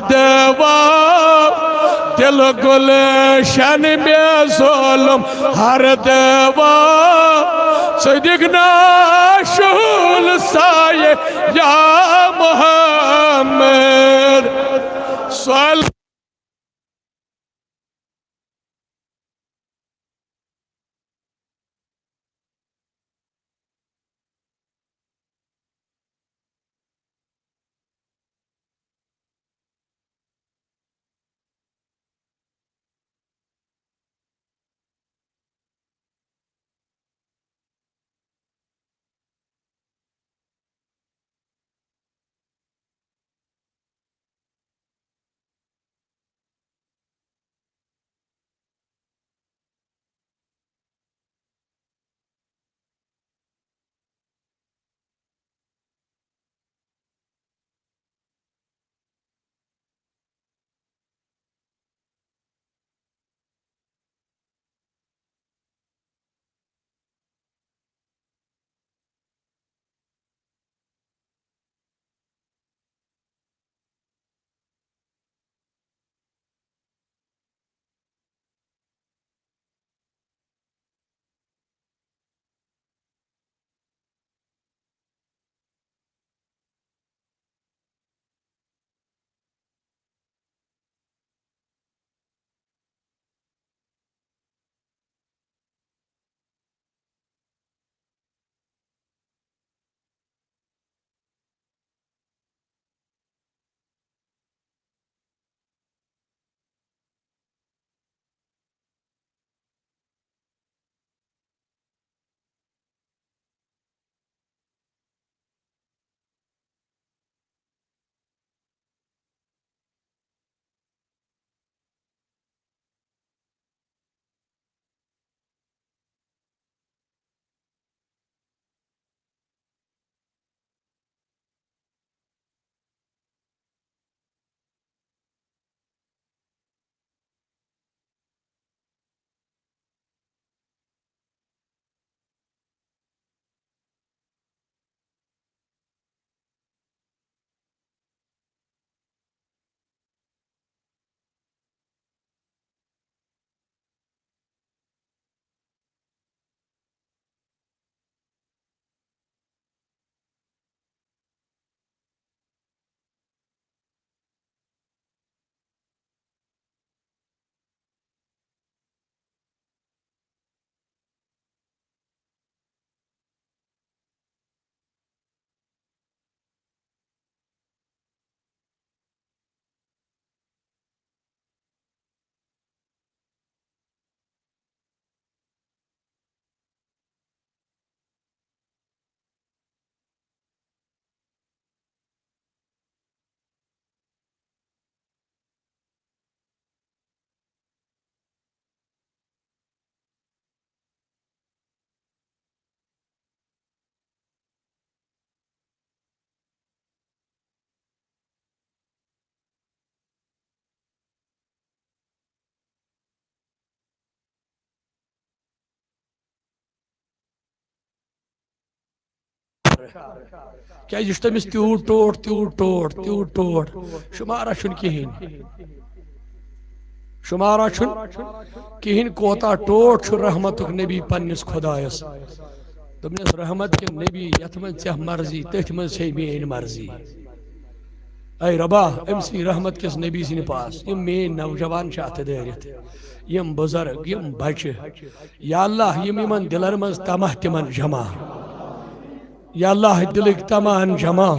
दवा दिल गुलशन में ज़ुल्म हर दवा सदिकना शुल साये या मोहम्मद सल क्या तमिस त्यूट टोट त्यूट टोट त्यूट टोट शुमारा कहें शुमारा कहें कोता टोट रहमत नबी पन्निस खुदायस दोपनस रहमत के नबी यथ मन े मर्जी तथ मन मेन मर्जी ऐ रबा अमसी रहमत किस नबी सिन पास यम मेन नौजवान अत दरित यम बुजुर्ग यम बच्चे या अल्लाह यम यमन दिलन मज तमह तिमन जमा या अल्लाह दिलक तमान जमा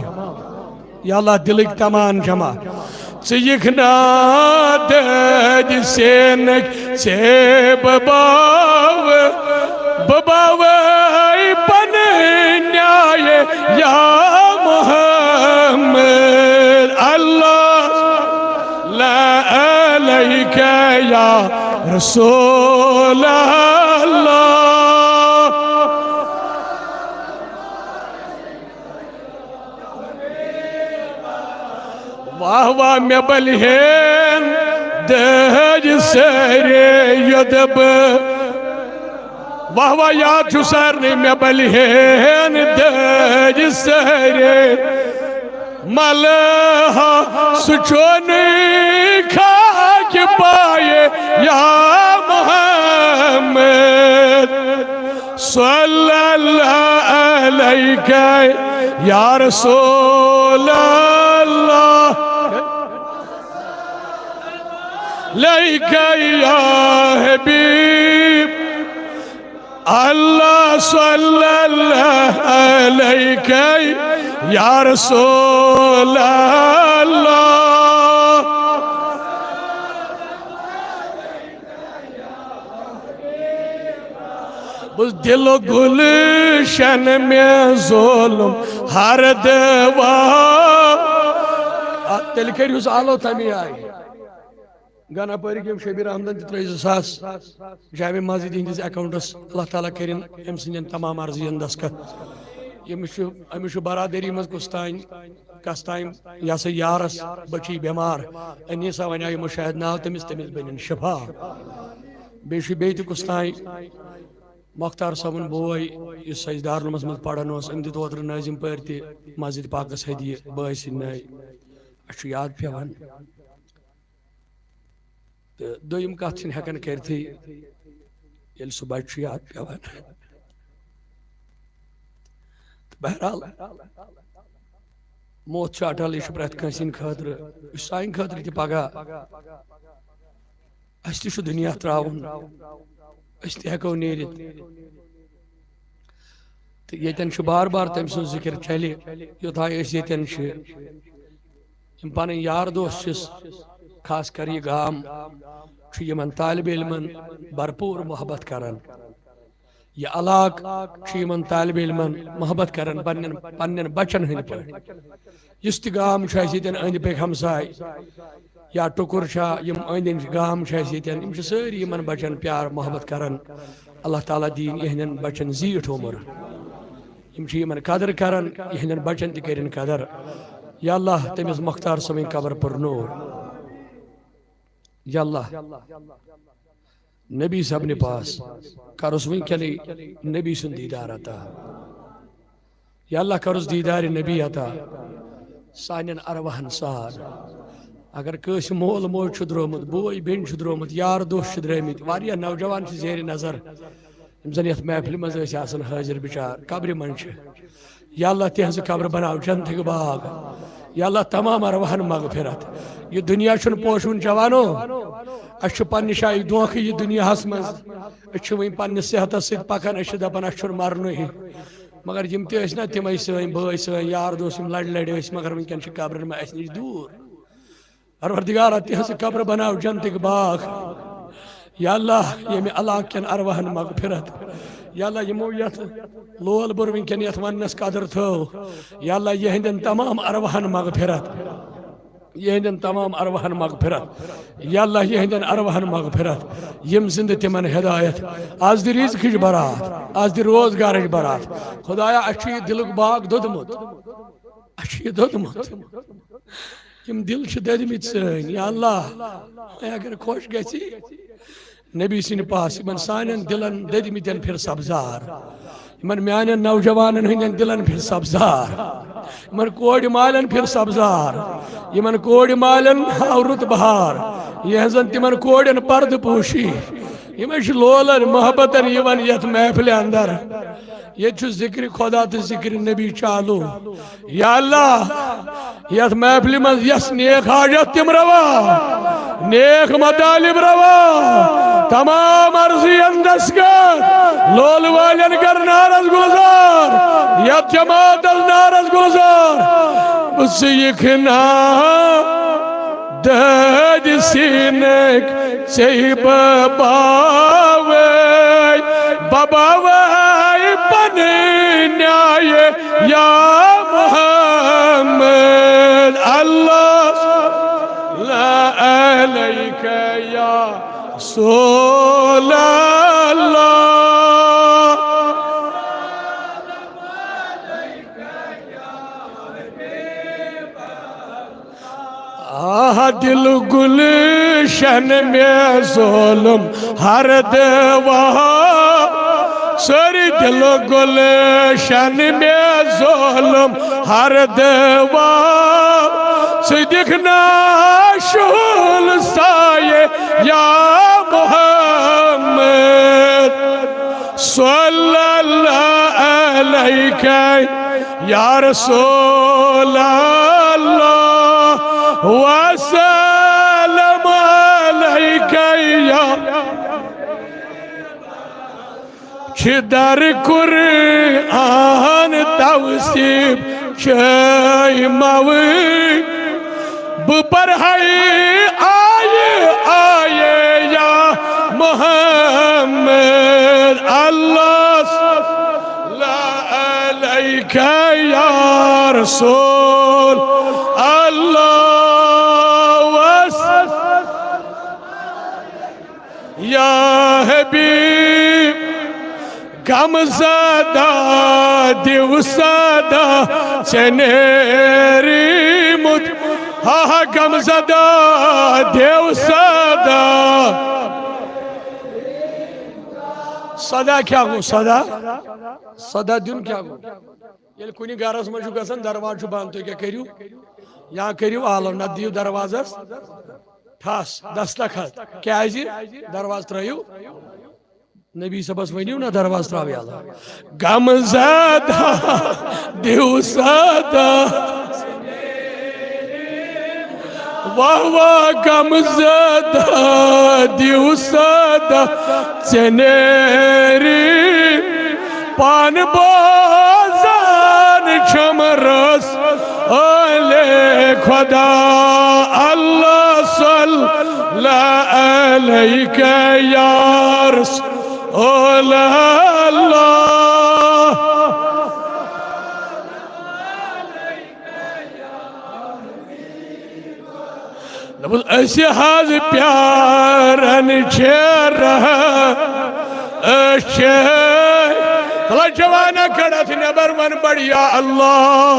या अल्लाह दिलक तमान जमा चिकना दद सेनक से बबाव बबाव पन न्याय या मोहम्मद अल्लाह ला अलैका या रसूल अल्लाह वाह वाह मे बलहेन दहज सरे यदब वाह वाह याद सर मे बलहेन दहज सरे मलहा सुचोन खाक पाए या मोहम्मद सल्लल्लाहु अलैहि या रसूल अल्लाह लैका या हबीब अल्लाह सल्लल्लाहु अलैहि या रसूल अल्लाह बस दिलो गुलशन में ज़ुल्म हर दवा तेल करियो आलो तमी आई गाना परी के शबीर अहमद त्रेज सास जामे मस्जिद हिंदिस अकाउंटस अल्लाह ताला करिन एम सिंजन तमाम अर्जियन दस्खत अमिश बरादरी मज कस ताइम यह सा यारस बची बीमार अनीसा वन मुशाहिद नाव तमिस तमिस बन शफा बे कुस ताई मुख्तार सबन बोय इस सजदार मज पढ़ान अम दित ओतर नाजिम पर मस्जिद पाकस हदिय बस नई अ याद पेवान तो दोयम कत हेकान करथी ये सह बच्चे याद पेवान बहरहाल मौत अटल यह प्रत कंसिन खतर सान खतर तह पगह अस तह दुनिया त्रावन अस तह हेको नेरित तो यतन बार बार तम सुन जिक्र चले योतान यतन पन यार दोस्त खास कर यह गाम यमन तालिब इल्मन भरपूर मोहब्बत करान यह इलाक यमन तालिब इल्मन मोहब्बत करान पन्न बचन हंद पे इस तह गाम अंद पे हमसाय या टुकुर यम अंद गाम यम सारी यमन बचन प्यार मोहब्बत करान अल्लाह ताला दीन यहंदन बचन जीठ उमर यमन कदर करान यहंदन बचन तह करिन कदर या अल्लाह तमिस मुख्तार समीन कबर पर नूर या अल्लाह नबी सब ने पास करुस वनकन नबी सुन दीदार अता या अल्लाह करुस दीदार नबी अता सान अरवाहन सार अगर कस मोल मोज द्रोमुत बोई बेन द्रोमुत यार दोस्त द्रमित वारिया नौजवान जेर नजर जन यथ महफिल मज हाजिर बिचार कब्र मन या अल्लाह तिहज कब्र बनाव जन्नत बाग या अल्लाह तमाम अरवाहन मगफिरत यह दुनिया पोशुन जवानो अस पन्ने शायद धोख यह दुनिया मज वन पन्ने सेहत सत पकान दपान अस मरन मगर यम ना तम सन बई सन यार दोस्त लड़ लड़ मगर वनकन कब्रन में अस नश दूर परवरदिगारा तिहज कब्र बनाव जन्नत बाग या अल्लाह यम इलाक कन अरवाहन मगफिरत या अल्लाह यमो यथ लोल बुर वनकन यथ वनस कदर थो या अल्लाह यहंदन तमाम अरवाहन मगफिरत यहंदन तमाम अरवाहन मगफिरत या अल्लाह यहंदन अरवाहन मगफिरत यम जिंद तिमन हिदायत आज द रिज़्क़ बरात आज द रोजगार बरात खुदाया अच्छी दिलुक बाग दोदमुत अच्छी दोदमुत यम दिल ददमित सन या अल्लाह अगर खुश गसी नबी सिंह पास इन सान दिलन ददमितन फिर सब्जार इन मान नौजवान हंदन दिलन फिर सब्जार इन कोड़ मालन फिर सब्जार इन कोड़ मालन हाव रुत बहार यह जन तिमन कोड़न पर्द पोशी यम लोलन मोहब्बतन यवन यथ महफिल अंदर ये जिक्र खुदा तो जिक्र नबी चालू या अल्लाह यथ महफिल मज यस नेक हाजत तिम रवा नेक मतालिब रवा तमाम अर्जी दस्खत लोल वालन कर नारज गुलजार यथ जमात नारज गुलजार उससे यखना दद सीनक से बाबावे बाबावे न्याय या मोहम्मद अल्लाह अलैका या रसूल अल्लाह दिल गुलशन में ज़ुल्म हर दवा सरी दिलो गुलशन में ज़ुल्म हर दवा दिखना शुल साये या मोहम्मद सल्लल्लाहु अलैहि या रसूल अल्लाह वसल्लम अलैहि या दर कुरआन तवसीब शय मवी बुपर आये आये या मोहम्मद अल्लाह अलैका या रसूल अल्लाह या हबीब गमज़दा दिवसदा चनेरी मुझ हा गमज़दा दिवसदा सदा क्या गो सदा सदा दिन क्या गो ये कुनी गारस मजू गसन दरवाज बंद तो क्या करियो यहाँ करियो आलम न दियो दरवाजस ठास दस्तखत क्या जी दरवाज त्रयू नबी सबस वनियो ना दरवाज त्रावे आला गमज़दा दिवसदा वाह वाह गमज़दा दिवसदा चनेरी पान बाज़ान चमरस अले खुदा अल्लाह सल्लल्लाहु अलैहि या रसूल अल्लाह ऐसे हाज प्यारन तला जवाना खड़ा थी नबर मन बढ़िया अल्लाह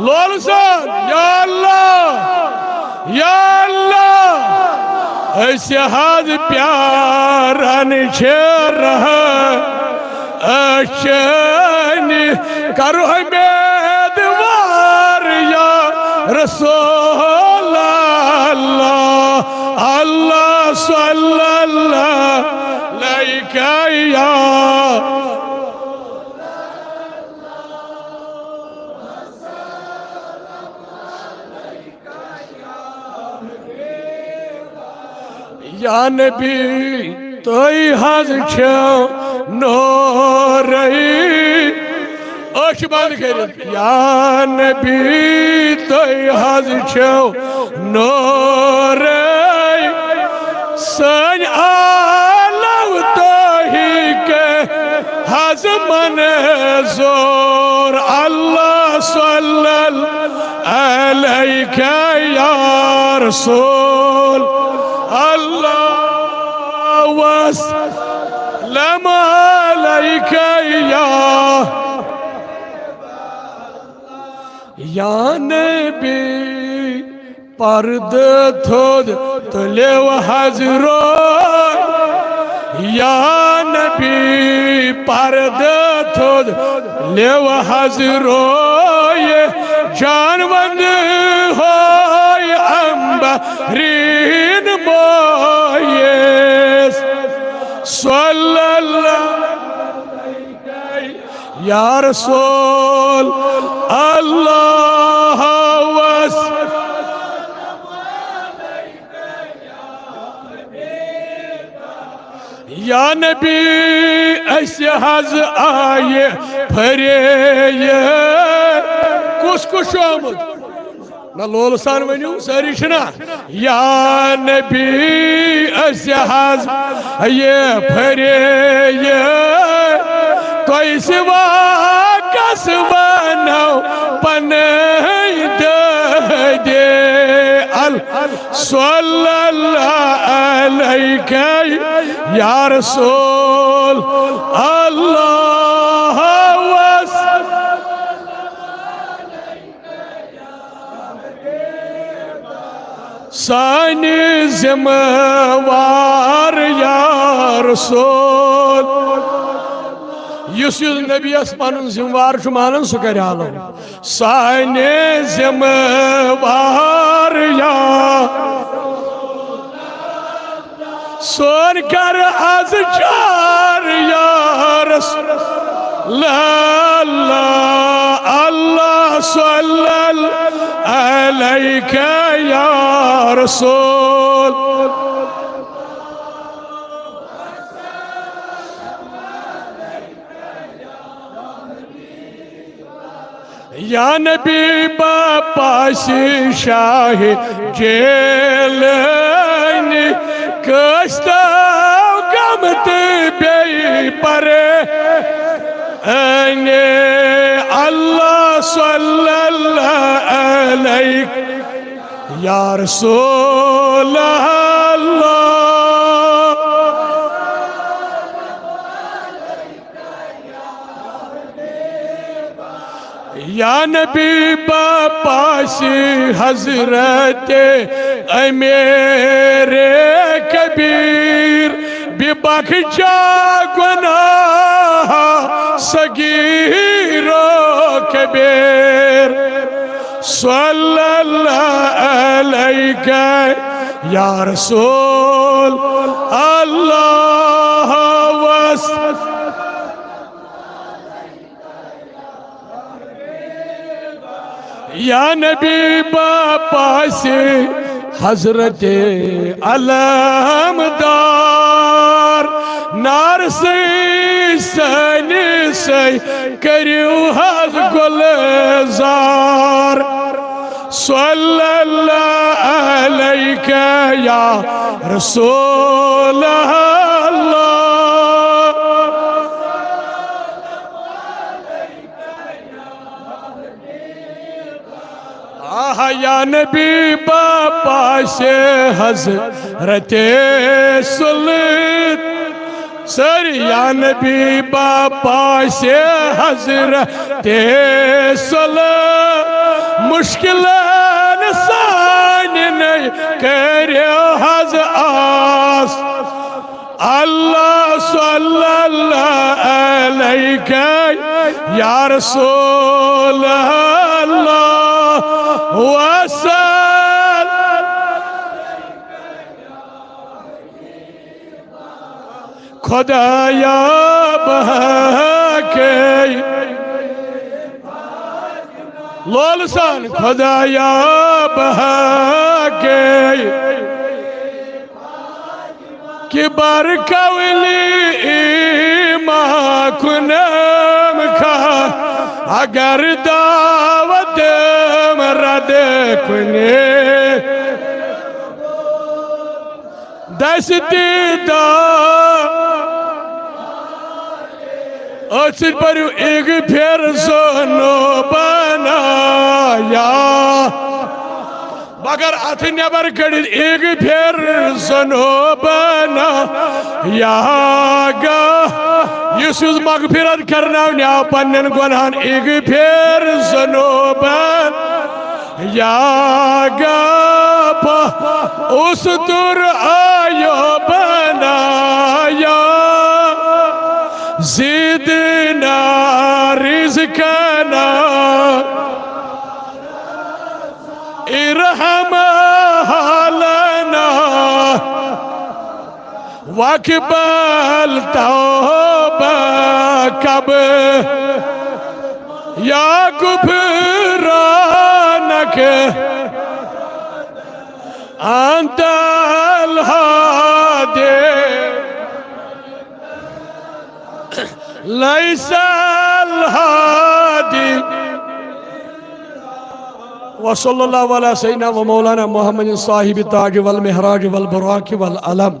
लोल सन या अल्लाह ऐसे हाज प्यारन करो मेदवार या रसूल अल्लाह सल्लल्लाहु अलैहि या या नबी तोई हज छो नूरई अश बंद कर या नबी तोई हज छो नूरई सन आलम तोही के हज मन जोर अल्लाह सल्लल्लाहु अलैहि या रसूल अल्लाह वसल्लम अलैहि या नबी पर्द थोद तलेव हजरो या नबी पर्द थोद लेव हजरो ये जानवंद हो अम्बरीन मोये सल्लल्लाहु अलैहि या रसूल अल्लाह या नबी ऐसे हज आये फरे कुछ कुछ आमद ना लोल सान वनु सारी छना या नबी ऐसे हज ये फरे तो सिवा कसबानो पन दे सल्लल्लाहु अलैहि या रसूल अल्लाह सानी जिम्मेवार या रसूल युस नबियस पन जिम्मेवार मानन सह कर आलो साने जिम्मेवार या सोन कर आज चार यार अल्लाह सल्लल्लाहु अलैका या रसूल या नबी बापासी शाह जेल कस्ता गमत बे परे अल्लाह सल्लल्लाहु अलैहि या रसूल अल्लाह या नबी बापासी हजरत मेरे कबीर बिबख्शा गुनाह सगीरो कबीर सल्लल्लाहु अलैका या रसूल अल्लाह वस या नबी बापा से हजरत अलमदार नार से सन से करियो हज गुलजार सल्लल्लाहु अलैका या रसूल अल्लाह या नबी बापा से हजरत सुल्तान सर या नबी बापा से हजरत सुल्तान मुश्किल सान करियो हज आस अल्लाह सल्लल्लाहु अलैका या रसूल अल्लाह वसल खुदाया बहके लोलसान खुदाया बहके कि बरकवली मा कुनम खा अगर दावत मरद कुने दस्ती दा अच्छी पर एक फिर सोनो बनाया मगर अथ नबर कड़ी एक फिर सोनो बना या युस मगफिरत करना पन्न गुनाहन एक फिर सोनो बन या उस तुर आयो बनाया जिदना रिज़्क़ना इरहम हालना वक़बल तौबा कब या गुफरानक अंतल हादे लैसल हादी वसल्लल्लाहु अला सय्यिदना व मौलाना मुहम्मद साहिब ताज वल महराज वल बुराक वल अलम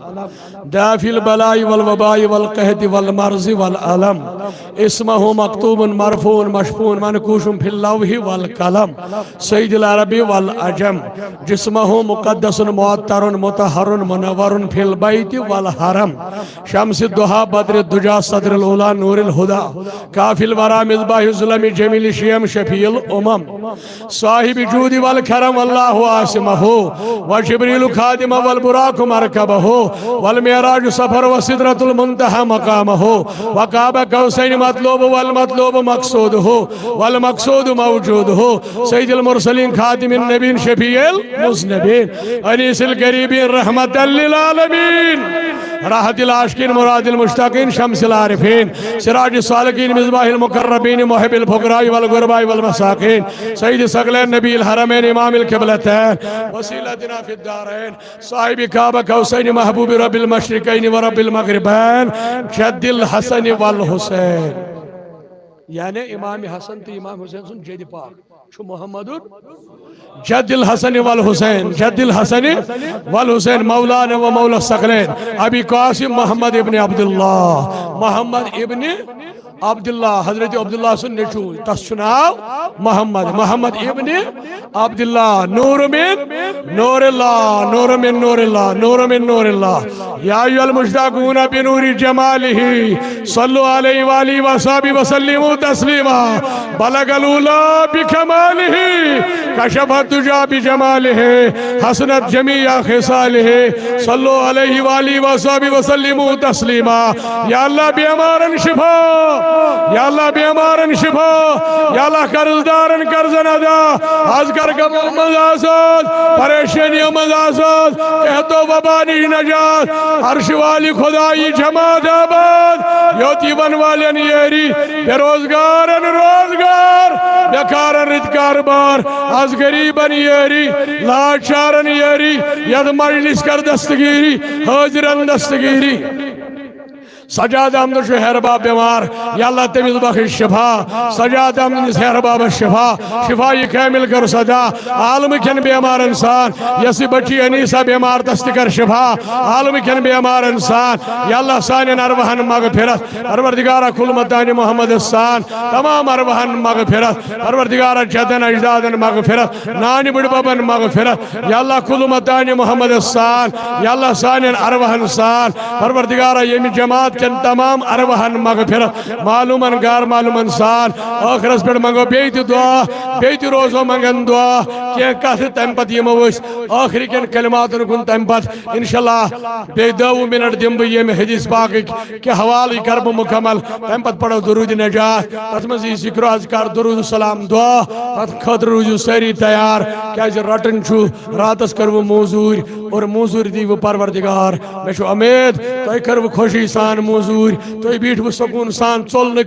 दाफिल बलाई वल वबाई वल कहत वल मर्ज वल अलम इस्महु मक्तूबुन मरफून मशफून मनकूशुम फिल लौहि वल कलम सय्यिदुल अरबी वल अजम जिस्महु मुक़द्दसुन मुअत्तरुन मुतहहरुन मुनव्वरुन फिल बैति वल हरम शम्सुद दुहा बद्रुद दुजा सदरुल उला नूरुल हुदा काफिल वरा मिज़बाहुल ज़ुलमी जमील शियम शफीउल उमम साहिब الجود والكرم والله عاصمه وجبريل خادم والبراق مركبه والمعراج سفر وسدرة المنتهى مقامه وقاب قوسين مطلوب والمطلوب مقصوده والمقصود موجوده سيد المرسلين خاتم النبيين شفيع المذنبين أنيس القريبين رحمة للعالمين راحة العاشقين مراد المشتاقين شمس العارفين سراج الصالحين مصباح المقربين محب الفقراء والغرباء والمساكين سيد ثقلين نبي الحرمين إمام القبلتين وسيلتنا في الدارين صاحب كعبة قوسين محبوب رب المشرقين ورب المغربين جد الحسن والحسين يعني إمام حسن تو إمام حسين سن جد پاک شو محمد جد الحسن والحسين جد الحسن والحسين مولانا ومولى الثقلين أبي قاسم محمد ابن عبد الله محمد ابن عبد الله حضرت عبد الله سن نشو تسناو محمد ابن عبد الله نور من نور الله نور من نور الله نور من نور الله يا أيها المشتاقون بنور جماله صلوا عليه وآله وصحبه وسلموا تسليما بلغ الأولى بكماله كشف الدجى بجماله حسنت جميع خصاله صلوا عليه وآله وصحبه وسلموا تسليما يا الله بأمارن شفاء या अल्लाह बेमारन शिफा या अल्लाह कर्जदारन कर्जन अदा आज कर गमों मज आसाद परेशानियों मज आसाद कहतो वबानी नजात अर्श वाली खुदाई जमात आबाद योतीवन वाले नियरी बेरोजगारन रोजगार बेकारन रित कारबार आज गरीबन नियरी लाचारन नियरी यद मजलिस कर दस्तगीरी हाजिरन दस्तगीरी सजाद अहमद शहरबा बीमार या अल्लाह तमिज बख्श शिफा सजाद अहमद शहरबाब शिफा शिफा ये कामिल कर सदा आलम खन बीमार इंसान यसी बच्ची अनीसा बीमार दस्त कर शिफा आलम खन बीमार इंसान या अल्लाह सानिन अरवाहन मगफिरत परवरदिगारा कुल मतानी मोहम्मद सान तमाम अरवाहन मगफिरत परवरदिगारा जदन अजदादन मगफिरत नानी बुढ़बन मगफिरत या अल्लाह कुल मतानी मोहम्मद सान या अल्लाह सानिन अरवाहन सान परवरदिगारा यमी जमात कन तमाम अरवाहन मगफिरत मालूमन गार मालूमन सान आखिरस पे मंगो बेत दुआ बेत रोजो मंगन दुआ के कथ तम पत यमो आखिरी कन कलिमातन कुन तम पत इंशाल्लाह बे 2 मिनट दिम ब ये हदीस पाक के हवाले कर ब मुकम्मल तम पत पढ़ो दुरूद नजात तत मज जिक्र अज़कार दुरूद सलाम दुआ तत खतर रुजु सारी तैयार क्या रटन छु रातस करव मौजूर और मौजूर दीव परवरदिगार मे छु उम्मीद तय करव खुशी सान मौजूर तो बीठ सकून सान चल न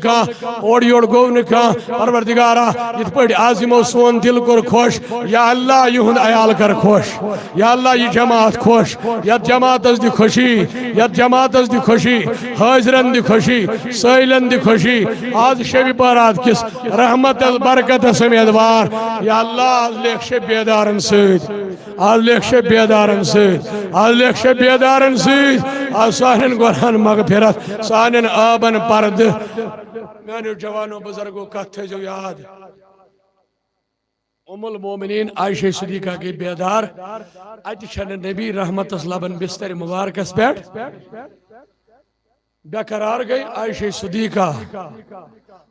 ओर योर गो न परवरदिगारा ये पे आजिमो सोन दिल कोर खुश या अल्लाह युहद अयाल कर खुश या अल्लाह ये जमात खुश या जमात दि खुशी या जमात दि खुशी हाजिरन दि खुशी सैलन दि खुशी आज शबी बारात किस रहमत बरकत समेदवार या अल्लाह आज लेख शब बेदारन सद आज लेख शब बेदारन सद आज लेख शब बेदारन सद आज साहन गुरहन मगफिरत सानन आबन पर्द मेरे जवानों बुजुर्गों कथ जो याद उम्मुल मोमिनीन आयशा सिद्दीका के बेदार अत नबी रहमत लबन बिस्तर मुबारकस पे बेकरार गई आयशा सिद्दीका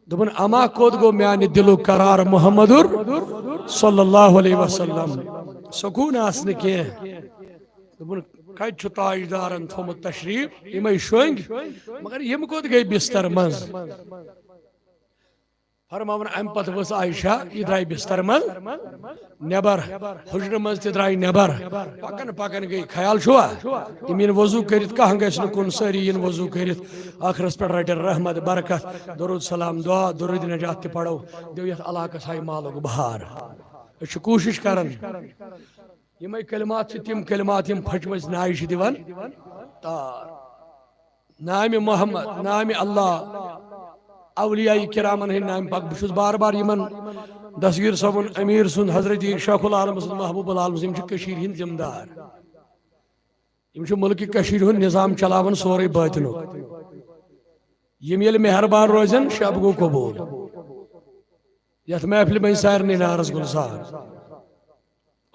दोपन अमा कोद गो म्यान दिलो करार मुहम्मदुर सल्लल्लाहु अलैहि वसल्लम सुकून आसने के दोपन कत ताजदारन थोमुत तशरीफ इमे शोंग मगर यम कोत गई बिस्तर मज फरमावन अम पत वस आयशा यह द्राय बिस्तर मज नबर हुजर मज त द्राय नबर पकन पकन गई ख्याल छुआ इमिन वजू करित कह गस न कुन सारी इन वजू करित आखिरस पे रट रहमत बरकत दरूद सलाम दुआ दरूद नजात पढ़ो दिव यथ इलाकस हाय मालुक बहार अश कोशिश करन यमे कलिमात तिम कलिमात यम फचमज नाय दिवन तार नाम मोहम्मद नाम अल्लाह अवलिया किरामन हिंद नाम पाक बहुत बार बार यमन दसगीर सबन अमीर सुन हजरत शौकुल आलम महबूब आलम हिंद जिम्मेदार मुल्क हुंद निजाम चलावन सोरे बातिनो यम ये मेहरबान रोजन शब गो कबूल यथ महफिल में सारे नारस गुलजार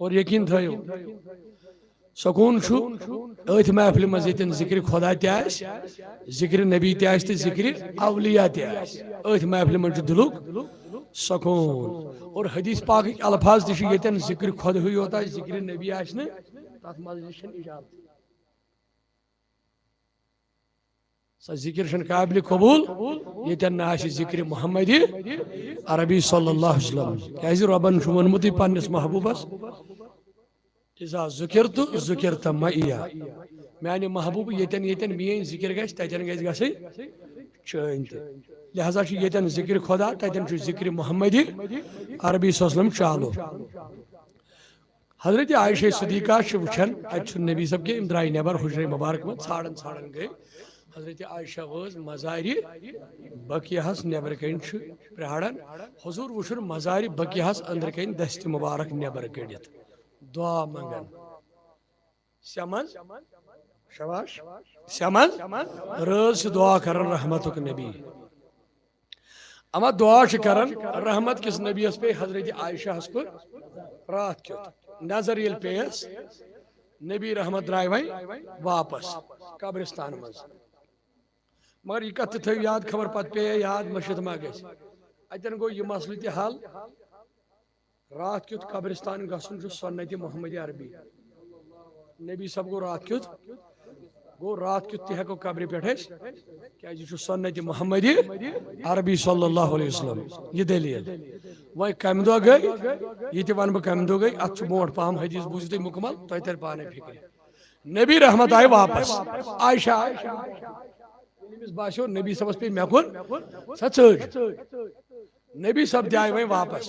और यकीन थो सकून अथ महफिल मज जिक्र खुदा तिक्र नबी तिक्र अवलिया तिक्र महफिल मज दिलुक सकून और हदीस पाक अल्फाज तन जिक्र खुद हुई होता है जिक्र नबी आशने तथ मज इजाजत सा जिक्र काबिल कबूल यन जिक्र मोहम्मद अरबी सल्लल्लाहु अलैहि वसल्लम क्या रबन वोनमुत पन्निस महबूबस इजा जुकिरत मइया माने महबूब यन मीन जिक्र गन गई चैन लिहाजा यन जिक्र खुदा तन जिक्र मोहम्मद अरबी वसल्लम चालू हजरत आयशा सिद्दीक़ा वुचान अत नबी सब के द्राय नबर हुजरे मुबारक में छाड़न छाड़न गए हजरत आयशा वज मजारि बकियाहस नबर कन प्राड़न हुजूर वुचुन मजारि बकियाहस अंदर कन दस्त मुबारक नबर कड़ित दुआ मंगन समझ शबाश समझ रोज दुआ करन रहमतुक नबी अमा दुआ करन रहमत किस नबीस पे हजरत आयशा कुन रात क्यों नजर ये पेस नबी रहमत द्राय वही वापस कब्रिस्तान मज मगर यह कत थो याद खबर पत पे याद मशिद मा गो अतन गो यह मसल तह हल रात क्युत कब्रिस्तान गसन सन्नत मोहम्मद अरबी नबी सब गो रात क्युत हेको कब्र पे क्या सन्नत मोहम्मद अरबी सल्लल्लाहु अलैहि वसल्लम यह दलील वह कम दो गई ये वन बह कम दो गई अत मोट पहम हदीस बूझ तुम मुकमल तुम तर पाने फिक्र नबी रहमत आय वापस आयशा बासो नबी सबस पे मे कुन सा चढ़ नबी सब जाए वही वापस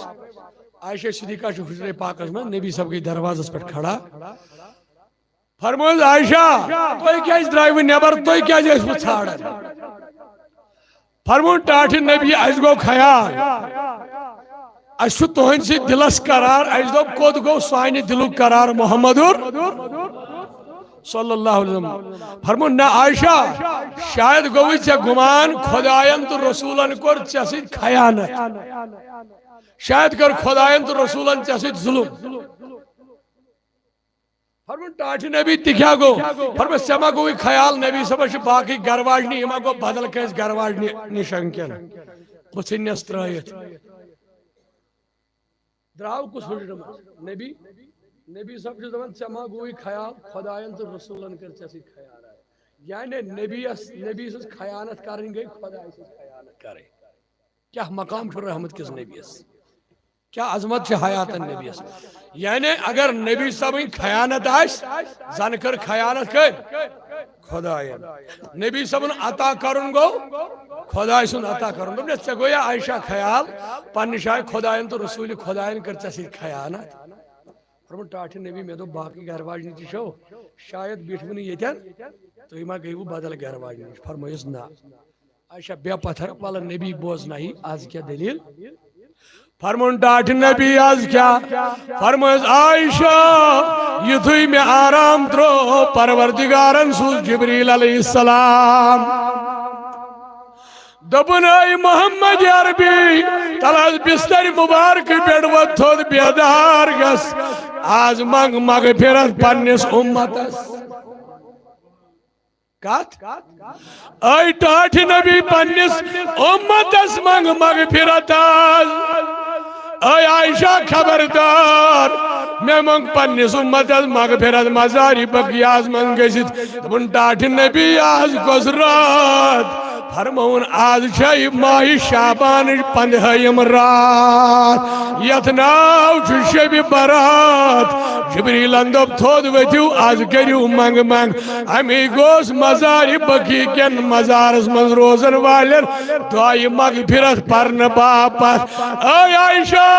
आयशा सिद्दीक़ा हुजरे पाकस में नबी सब गई दरवाजस पे खड़ा फरमोज आयशा तुम क्या द्राव नबर तुम क्या छाड़न फरमोन टाठ नबी अस गो खयाल अस तुहन सी दिलस करार अस दोप कोत गो सानि दिलुक करार मोहम्मदुर सल्लल्लाहु अलैहि वसल्लम फरमोन ना आयशा शायद गोवी चे गुमान खुदायन तो रसूलन कोर चे सित खयानत शायद कर खुदायन तो रसूलन चे सित जुल्म फरमान टाठ नबी तिख्या गो फरमा समा गो ख्याल नबी सब बाकी गरवाजनी इमा गो बदल कस गरवाजनी निशंकन पुछनस त्रयत द्राव कुछ हुजरम नबी नबी सब दपान समा गो ख्याल खुदायन तो रसूलन कर चे खयाल यानी नबी खयानत कर गई खुदा खयानत कर क्या मकाम रहमत किस नबीस क्या अजमत हयात नबीस यानी अगर नबी सब खयानत जन कर खयानत कर खुदायन नबी सब अता कर गो खुदाय सुन अता कर ऐ गो आयशा ख्याल पन्ने शाय खुदायन तो रसूल खुदायन कर चे खयानत टाठ नबी मे दो बाकी गरवाजनी तशो शायद बिठव यन तुम मा गई बदल गरवाजनी फरमोस ना आयशा बे पत्थर वाल नबी बोजना आज क्या दलील फरमोन टाठ नबी आज क्या फरमोस आयशा युथु मे आराम त्रो परवरदिगारन सूज जिब्रील अलैहिस्सलाम दोपन मोहम्मद अरबी तलाश बिस्तर मुबारक पे वोद बेदार गस आज मंग मगफिरत पन्निस उम्मतस कत ऐ टाठ नबी पन्निस उम्मतस मंग मगफिरत ऐ आयशा खबरदार मे मंग पन्निस उम्मतस मगफिरत मजारी बकियास मन गसित दोपन टाठ नबी आज गुजरात फरमौन आज माह शाबान 15 रात यथ नाव शब बरात जिब्रीलन दोप थोद वथु आज करू मंग मंग अमी गोस मजार बकी कन मजारस मज रोजन वालन दुआई मगफिरत परन बापत ऐ आयशा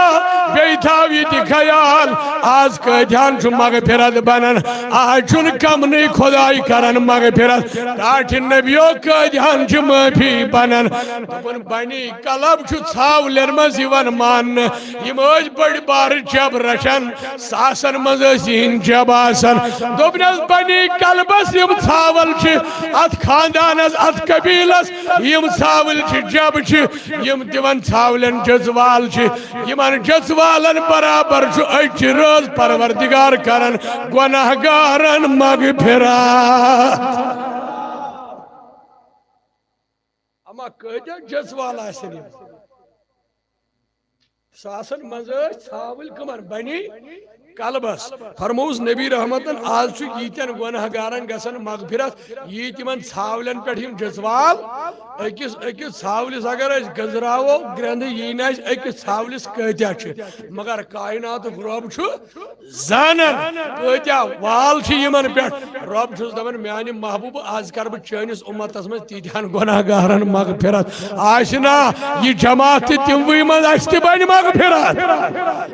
बे थाव ये ख्याल आज कथान मगफिरत बनन आज चुन कमन खुदाई करन मगफिरत टाठ नबियो कथान माफी बनन बनी कलब छावलन मज मान यम बड़ बार जब रचन सासन मज जब आसन दोपनस बनी कलबस यम छावल अत खानदानस अत कबीलस यम छावल जब यम दिवन छावलन जजवाल यमन जजवालन बराबर अच रोज परवरदिगार करन गुनाहगारन मगफिरत अमा कह जजवाल सासन मज छावल कमन बनी कलबस फरमोस नबी रहमतन आज यीतन गुनहगारन गसन मगफिरत यी तिमन छावलन पे जज्वाल अकिस अकिस छावलिस अगर गजरावो ग्रंद यी न अकिस छावलिस कत्या मगर कायनात रब जानन कत्या वाल यमन पे रब दपन म्यान महबूब आज कर बह चनिस उम्मतस मज तीतहन गुनहगारन मगफिरत आशना यह जमात तिमवी मज बन मगफिरत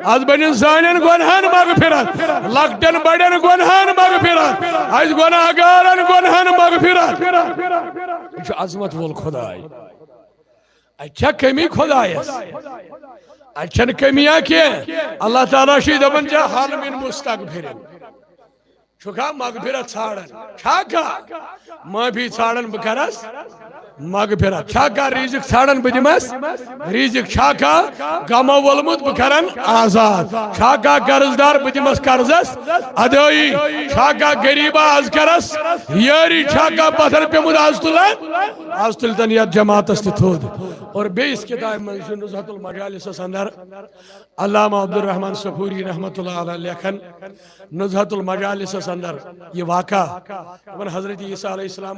आज बन सानन गुनहन मगफिरत लकटन बड़न गुनहन मगफिरत आज गुनहगारन गुनहन मगफिरत अजमत वोल खुदाय अच्छा कमी खुदायस अच्छा कमिया के अल्लाह ताला दपन जा हाल मिन मुस्तगफिरिन छुखा मगफिरत छाड़न छाका माफी छाड़न बकरस मगफिरत छाका रिजिक छाड़न बदिमस रिजिक छाका गमो वोलमुत बकरन आजाद छाका कर्जदार बदिमस कर्जस अदई छाका गरीबा आज करस यारी छाका पत्थर पे मुद आज तुलन या जमातस थोद और बेस किताब में नुज़हतुल मजालिस अंदर अल्लामा अब्दुल रहमान सफूरी रहमतुल्लाह अलैह लेखन नुज़हतुल मजालिस अंदर ये वाक़ा हज़रत ईसा अलैहिस्सलाम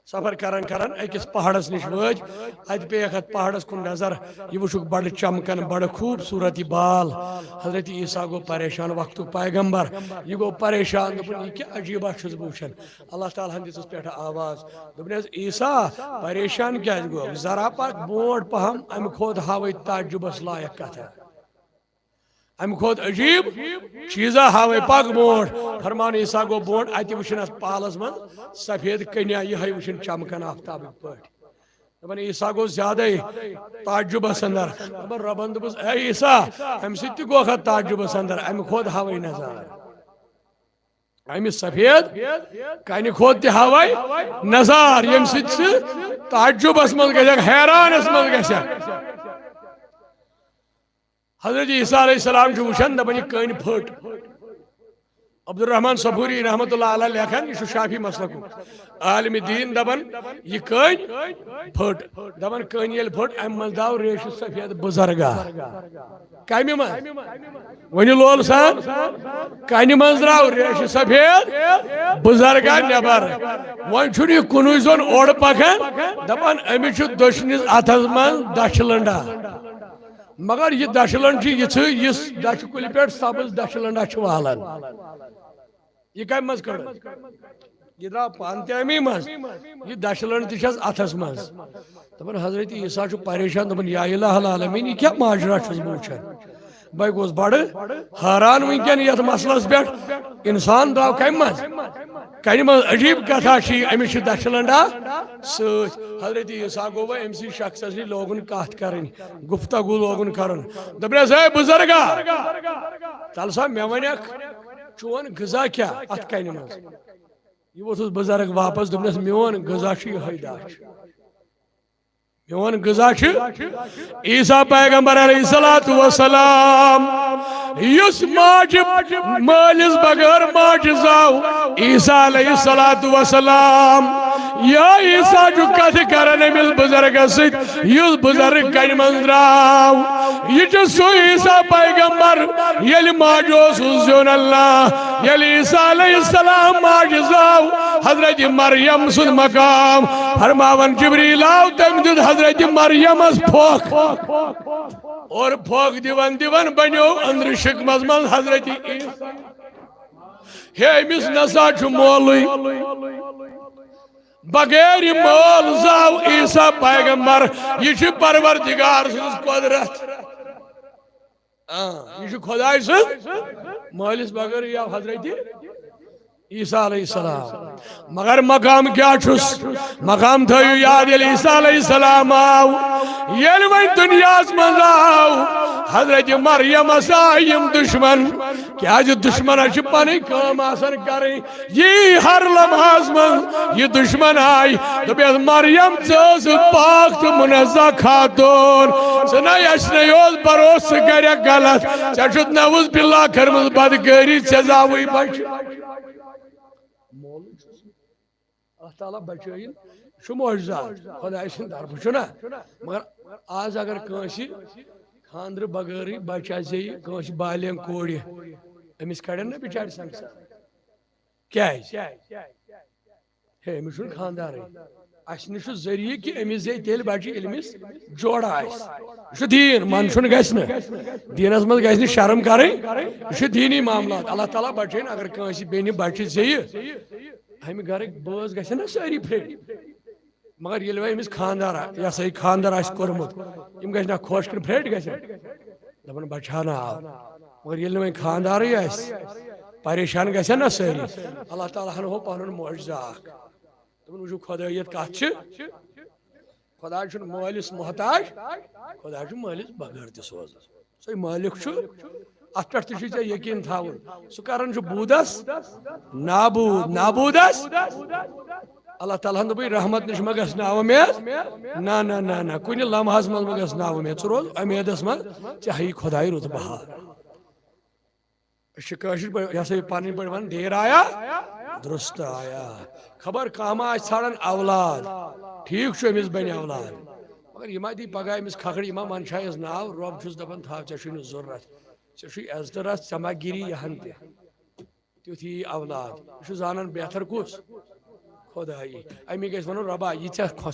सफर करन करन अकिस पहाड़स निश वज अत पे पहाड़स कुन नजर यह वुक बड़ चमकन बड़ खूबसूरत यह बाल हजरत ईसा गो परेशान वक्त पैगम्बर यह गो परेशान दोपन क्या अजीबा वुचान अल्लाह ताला दिस पे आवाज दोपन ईसा परेशान क्या गो जरा पक बोट पहम अम खोद हावे ताजुबस लायक कथा अम खोद अजीब चीजा हावे पग बोट फरमान ईसा गो बोट अत वुन पालस मन सफेद कन्या यह वुन चमकन आफ्ताब पे ईसा गो ज्यादा ताजुबस अंदर रबन दोपस ए ईसा अम सत गो ताजुबस अंदर अम खोद हावे नजार अम सफेद कन खोद हावे नजार यम ताजुबस मज ग हैरानस मज ग हजरत ईसा अलैहिस्सलाम वुचान दपन कन फट अब्दुल रहमान सबूरी रहमतुल्लाह अलैह लेखन यह शाफी मसलक आलिम दीन दपन यह कन फट दपन कन ये फट अम मज दाव रेश सफेद बुजरगा कम वन लोल सान कन मज द्राव रेश सफेद बुजरगा नबर वन यह कुन जोन ओर पकान दपन अमिस दशनिस अथस मन दशलंडा मगर यह दशलंड यह दश कुल पे सब्ज दशलंडा वालन यह कम मज कड़ यह द्राव पान तमी मज यह दशलंड तस अथस मज दपन हजरत ईसा परेशान दपन या इलाहुल आलमीन यह क्या माजरा वुचान बह गोस बड़ हैरान वनकन ये मसलस पे इंसान द्राव कम मज कन मज अजीब कथा अमिस दशलंडा हजरत ईसा गो वह अमस शख्स लोगन कत कर गुफ्तगू लोगन कर दपन है बुजुर्गा चल सा मे वन चोन गजा क्या अत कन मज यह वोथुस बुजुर्ग वापस दपनस मोन गजा यह दाच मोन गजा ईसा पैगंबर अलैहिस्सलातु वस्सलाम युस माज मालिस बगैर माज जाओ ईसा अलैहिस्सलातु वस्सलाम या ईसा जो कथ करन मिल बुजुर्ग युस बुजुर्ग कन मन द्राव यह सो ईसा पैगंबर ये माजो सुन अल्लाह ये ईसा अलैहिस्सलाम माज जाओ हजरत मरियम सुन मकाम फरमावन जिब्रील आओ तम दुद हजरत मरियम फोक और फोक दिवन दिवन बनो अंदर शिक मजमन हजरत हे अमिस नसा मोल बगैर मोल जाव ईसा पैगंबर यह परवरदिगार सुन कुदरत यह खुदाय सुन मोलिस बगैर या हजरत ईसा अलैहिस्सलाम मगर मकाम क्या मकाम थो याद ईसा अलैहिस्सलाम आव ये वन दुनिया मज आव हजरत मरियम आयम दुश्मन क्या दुश्मन पन कम कर हर लम्हास मज यह दुश्मन आय दस मरियम पाक तो मुनज़्ज़ा खातून सन भरोस कर गलत ऐ नवुज़ बिल्लाह कर्म बदकारी े जाव बच Allah Teala bacayın şu mucizat. Xuday sın darbu şuna. Mगर az agar kansi खानद्र बगैर बच्चा से कस बालें कोड़ अमिस कड़न ना बिचार संसार क्या है अमिस खानदार अस नश जरिए कि अमिस जे तेल बच्चे अमिस जोड़ा दीन मन दीनस मज गि शर्म कर दीनी मामला अल्लाह ताला बचान अगर कंस बेन बच्चे जे अमि घर बस ग ना सारी फ्रेंड मगर ये अमिस खानदार यह सा खानदार कोर्मुत यम गि खोश कर फ्रेंड गपन बचाना आव मगर ये वह खानदार परेशान ग ना सारी अल्लाह ताला हो पन मुआजा दपन वो खुदायत कत खुदा मालिस मोहताज खुदा मालिस बगैर त सोजान सो मालिक अत पे े यकीन थावन सह कर बूदस नाबूद नाबूदस अल्लाह ताला दोप रहमत नश मा गस उमेद ना ना ना ना कुन लम्हस मज मा गस उमेद च रोज उमेदस मज चाहे खुदाई रुत बहार यह सा पन पे वन देर आया दुरुस्त आया खबर कम ाड़न औलाद ठीक अमिस बन औलाद मगर यह दी पगह अमिस खखड़ यह मनशायस नाव रब छुस दपान था ऐ जरूरत ऐ एजतरस ऐ मा गिरी यहन तुथ यी औलाद यह जानान बेहतर कुस खुदाई अमी गि वन रबा यह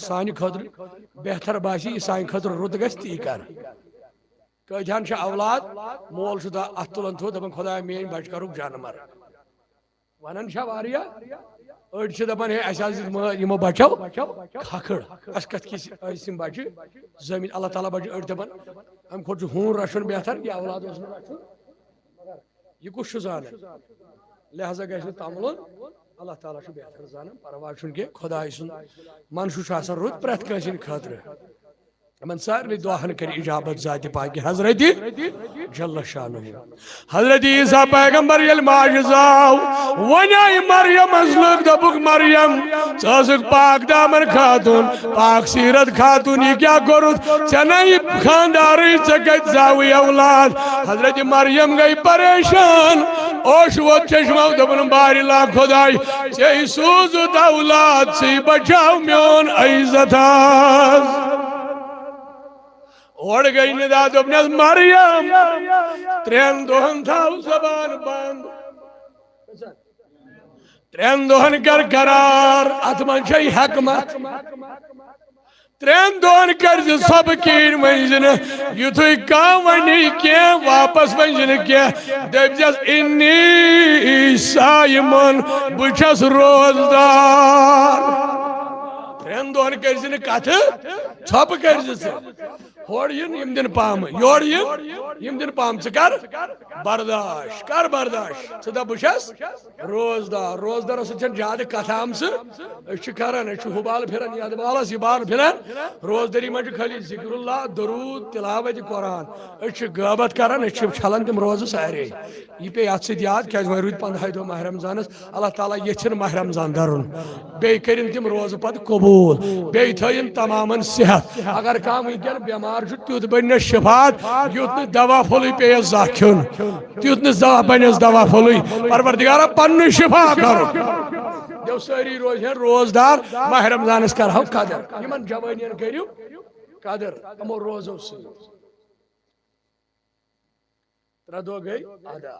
सान खुद बेहतर बासी यह सान खुद रुत ग ती कर कथियान औलाद मोल अत तुलान थो दपान खुदा मेन बच करुक जानवर वनान अड़ दपान है यमो बचो खखड़ अस कत किम बचे जमीन अल्लाह ताला बचे अड़ दपान अम खोट हून रचन बेहतर यह औलाद यह कुछ जान लिहाजा गि तमलन अल्लाह ताला बेहतर जान परवाह खुदाई सुन मनशु रुत प्रत कंसिन खतर मन सारे दुआन कर इजाबत जात पाक हजरत जल्ल शान हजरत ईसा पैगंबर ये माज जाव वन मरियम लोग दपुक मरियम क पाक दामन खातून पाक सीरत खातून यह क्या करुत चना खानदार जाव औलाद हजरत मरियम गई परेशान ओश वो चश्मा दपन बारिला खुदाई चे सूजुत औलाद से बचाव मोन इज्जत ओढ़ गई निदा दोपन मरियम त्रेन दोहन थाव जबान बंद त्रेन दोहन कर करार अत मन हकमत त्रेन दोहन कर सब कीन वन युथु कह वनी क्या वापस वन क्या दपस इन्नी सायमन बस रोजदार त्रेन दोहन कर कथ छप कर होड़ यम दिन पाम योड़ यम दिन पाम कर बर्दाश्त बस रोजदार रोजदार ज्यादा कथाम करान हुबाल फिरान यदबालस यह बाल फिरान रोजदारी मज खाली जिक्रुल्लाह दरूद तिलावत कुरान गबत करान छलन तम रोज सारे यह पे अत याद क्या वह रूद 15 दह माह रमजानस अल्लाह ताला यन माह रमजान दरुन बे करिन तम रोज पत कबूल बे थयन तमामन सेहत अगर कह वनकन बेमार तुत बन शिफात युत दवा फुल पे जान तुत बनस दवा फुल परवरदिगारा पन शिफा कर दो सारी रोज रोजदार माह रमजानस कर कदर इन जवानियन करू कदर यमो रोजो स 3 दह गई अदा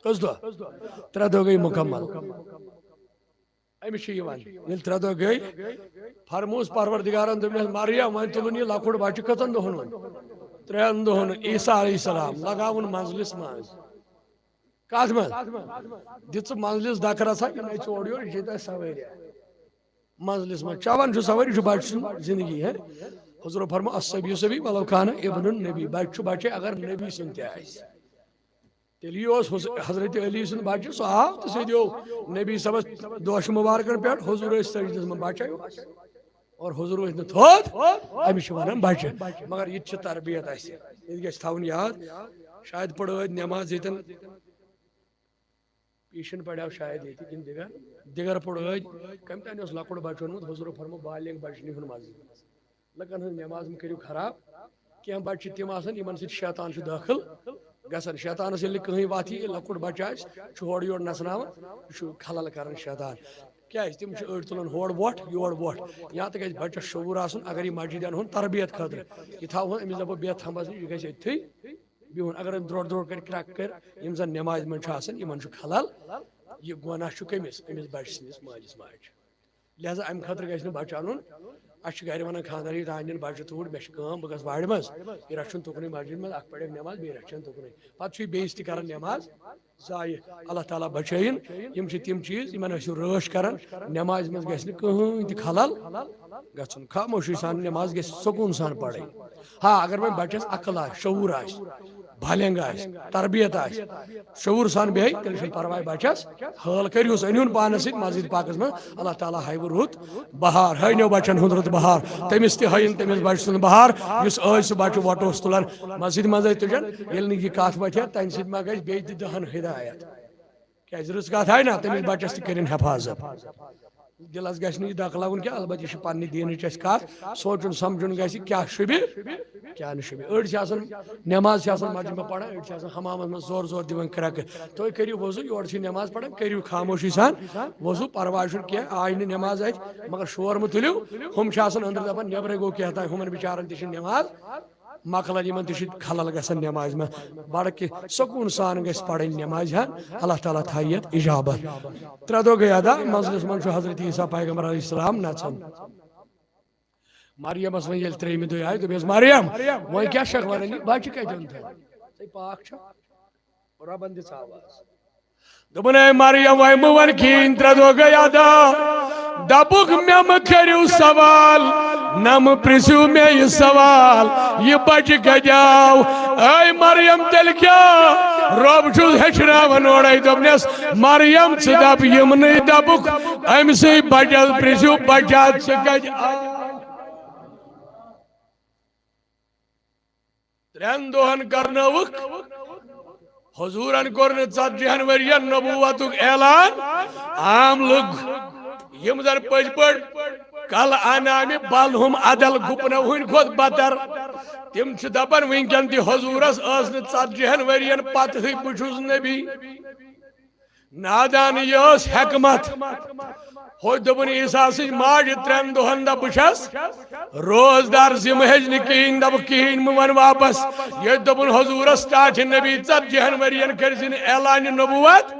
कस दह 3 दह गई मुकम्मल अमिस 3 दह गई फरमोस परवरदिगारन दोपन मरियम वन तुलन यह लकुट बच्चे कतन दोहन 3 दोहन ईसा अलैहिस्सलाम लगावन मंजलिस मज कत मज दित मंजलिस दकरा सा कि ओर योर यह सवारिया मंजलिस मज चवन सवारी बच्चे जिंदगी है हुजूर फरमा अस्सबी सभी वलो खान इब्न नबी बच्चे अगर नबी सुन तेली हजरत अली सुन बच्चे सह आव तो सो नबी सबस दोश मुबारकन पे हुजूर सजदस में बच्चे और हुजूर थोद अमिस वन बच्चे मगर यह तरबियत यह थवन याद शायद पढ़ो नमाज ये पीशन पढ़ो शायद ये दिगर दिगर पढ़ो कम तान लकुट बच्चे ओनमुत हुजूर फरमो बालिग बच्चे निहुन मस्जिद लकन नमाज में करू खराब क्या बच्चे तम इन शैतान दाखिल गसन शैतानस कहीं वात लकुट बच्चे होड़ योड़ नसना खलल कर शैतान क्या तम अड़ तुलान होड़ वोट योड़ वोट यहाँ तक गई बच्चस शूर आसन अगर यह मस्जिद अन तरबियत खतर यह थवन अमिस दपो बेह थम्बस यह गई अथी बिहुन अगर द्रोड़ द्रोड़ कर क्रक कर यम जन नमाज मन इन खलल यह गुना कमिस अमिस बच्चे सस मालिस माज लिहाजा अम खतर गि बच्चे अन अस गर वन खानदार तान बच्चे तूर मे बह गस वाड़ मज यह रचन तुकन मस्जिद मज पढ़ नमाज बे रचन तुकन पे बेस तक नमाज जाय अल्लाह ताला बचन यम तम चीज इन रश कर नमाज मज गहन त खलल गन खामोशी सान नमाज ग सुकून सान पढ़ हाँ अगर वह बच्चस अकल आ शूर आ भलेंग तरबियत शूर सान बे तेल परवाह बच्चस हल करूस अन पानस मस्जिद पाकस मज अल्लाह ताला हाव रुत बहार हनो बच्चन हुंद रुत बहार तमिस तन तमिस बच्चे सुन बहार सह बच्चे वोट तुलान मस्जिद मज तुजान ये यह कत वथे तम सत मा गई बे दहन हिदायत क्या रच कत आय ना तमिस बच्चस तक हिफाजत दिलस गि दक लगन क्या अलबत् यह पन्ने दीन कत सोचन समझन गि क्या शुबि क्या शुबि अड़ नमाज मस्जिद में पढ़ा अड़ हमाम में जोर जोर दिवन क्रक तुम करू वजू योर नमाज पढ़ान करू खामोशी सान वजू परवाह क्या आय नमाज अत मगर शोर मत तुलियो हम अंदर दपान नब्रे गो क्या हम बिचारन तह नमाज मकलन इन खलल गसन नमाज में बड़ कि सुकून सान गस पढ़ नमाज हाँ अल्लाह ताला थायत इजाबत 3 दो गई अदा मजलिस मन हजरत ईसा पैगम्बर अलैहिस्सलाम नचन मरियमस वन ये 3 दो आय दोस मरियम वह क्या शक वन बच्चे कतन पाक रबन दिस आवाज दोपन मरियम वह वन कहें 3 दो गई अदा दपुक मे मो सवाल नम प्रिसु मे यह सवाल यह बच्चे कजाव ऐ मरियम तेल क्या रब हेचनावन ओड़े दोपनस मरियम दप यमन दपुक अमस बचस प्रिसु बचा कज 3 दोहन करनवुक हुजूरन कोर 40 वरियन नबुवतुक ऐलान आम लोग यम जन पज पड़ कल अनामि बल हम अदल गुपन हुन खोत बतर तम दपन वनकन तह हुजूरस 40 वरियन पत बुझुस नबी नादान यह हेकमत हो दोपन ईसा माज 3 दोहन दपस रोजदार जिम हेज कहें दप कहें वन वापस ये दोपन हुजूरस टाठ नबी 40 वरियन कर ऐलान नबुवत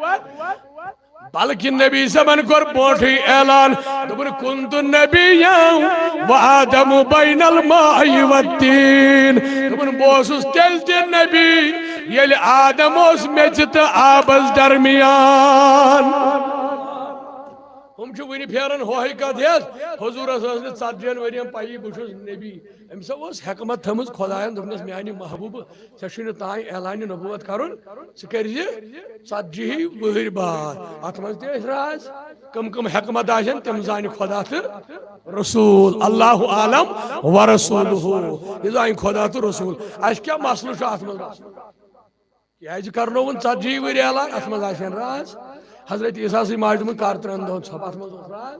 बल्कि नबी सबन कोर बोठ ऐलान दोपन कुंतु नबिय्या व आदम बैनल माइ वत्तीन दोपन बोसुस तेल ते नबी येल आदम ओस मेच त आबस दरमियान हम वन फेरन हो कत हुजूरस 40 वरियन पाई बहुत नबी अमिस हेकमत थम खुदायन दोपनस मानी महबूब ऐ तान ऐलान नबूवत कर 40 वहर बाद अत मज राज कम हेकमत आन तम जान खुदा तो रसूल अल्लाह आलम व रसूलुहु यह जान खुदा तो रसूल अस क्या मसल अत मज क्या करनोवन 40 वरी ऐलान अत मज राज हजरत ईसा माज दुम कर 3 दोहन छप अत मज राज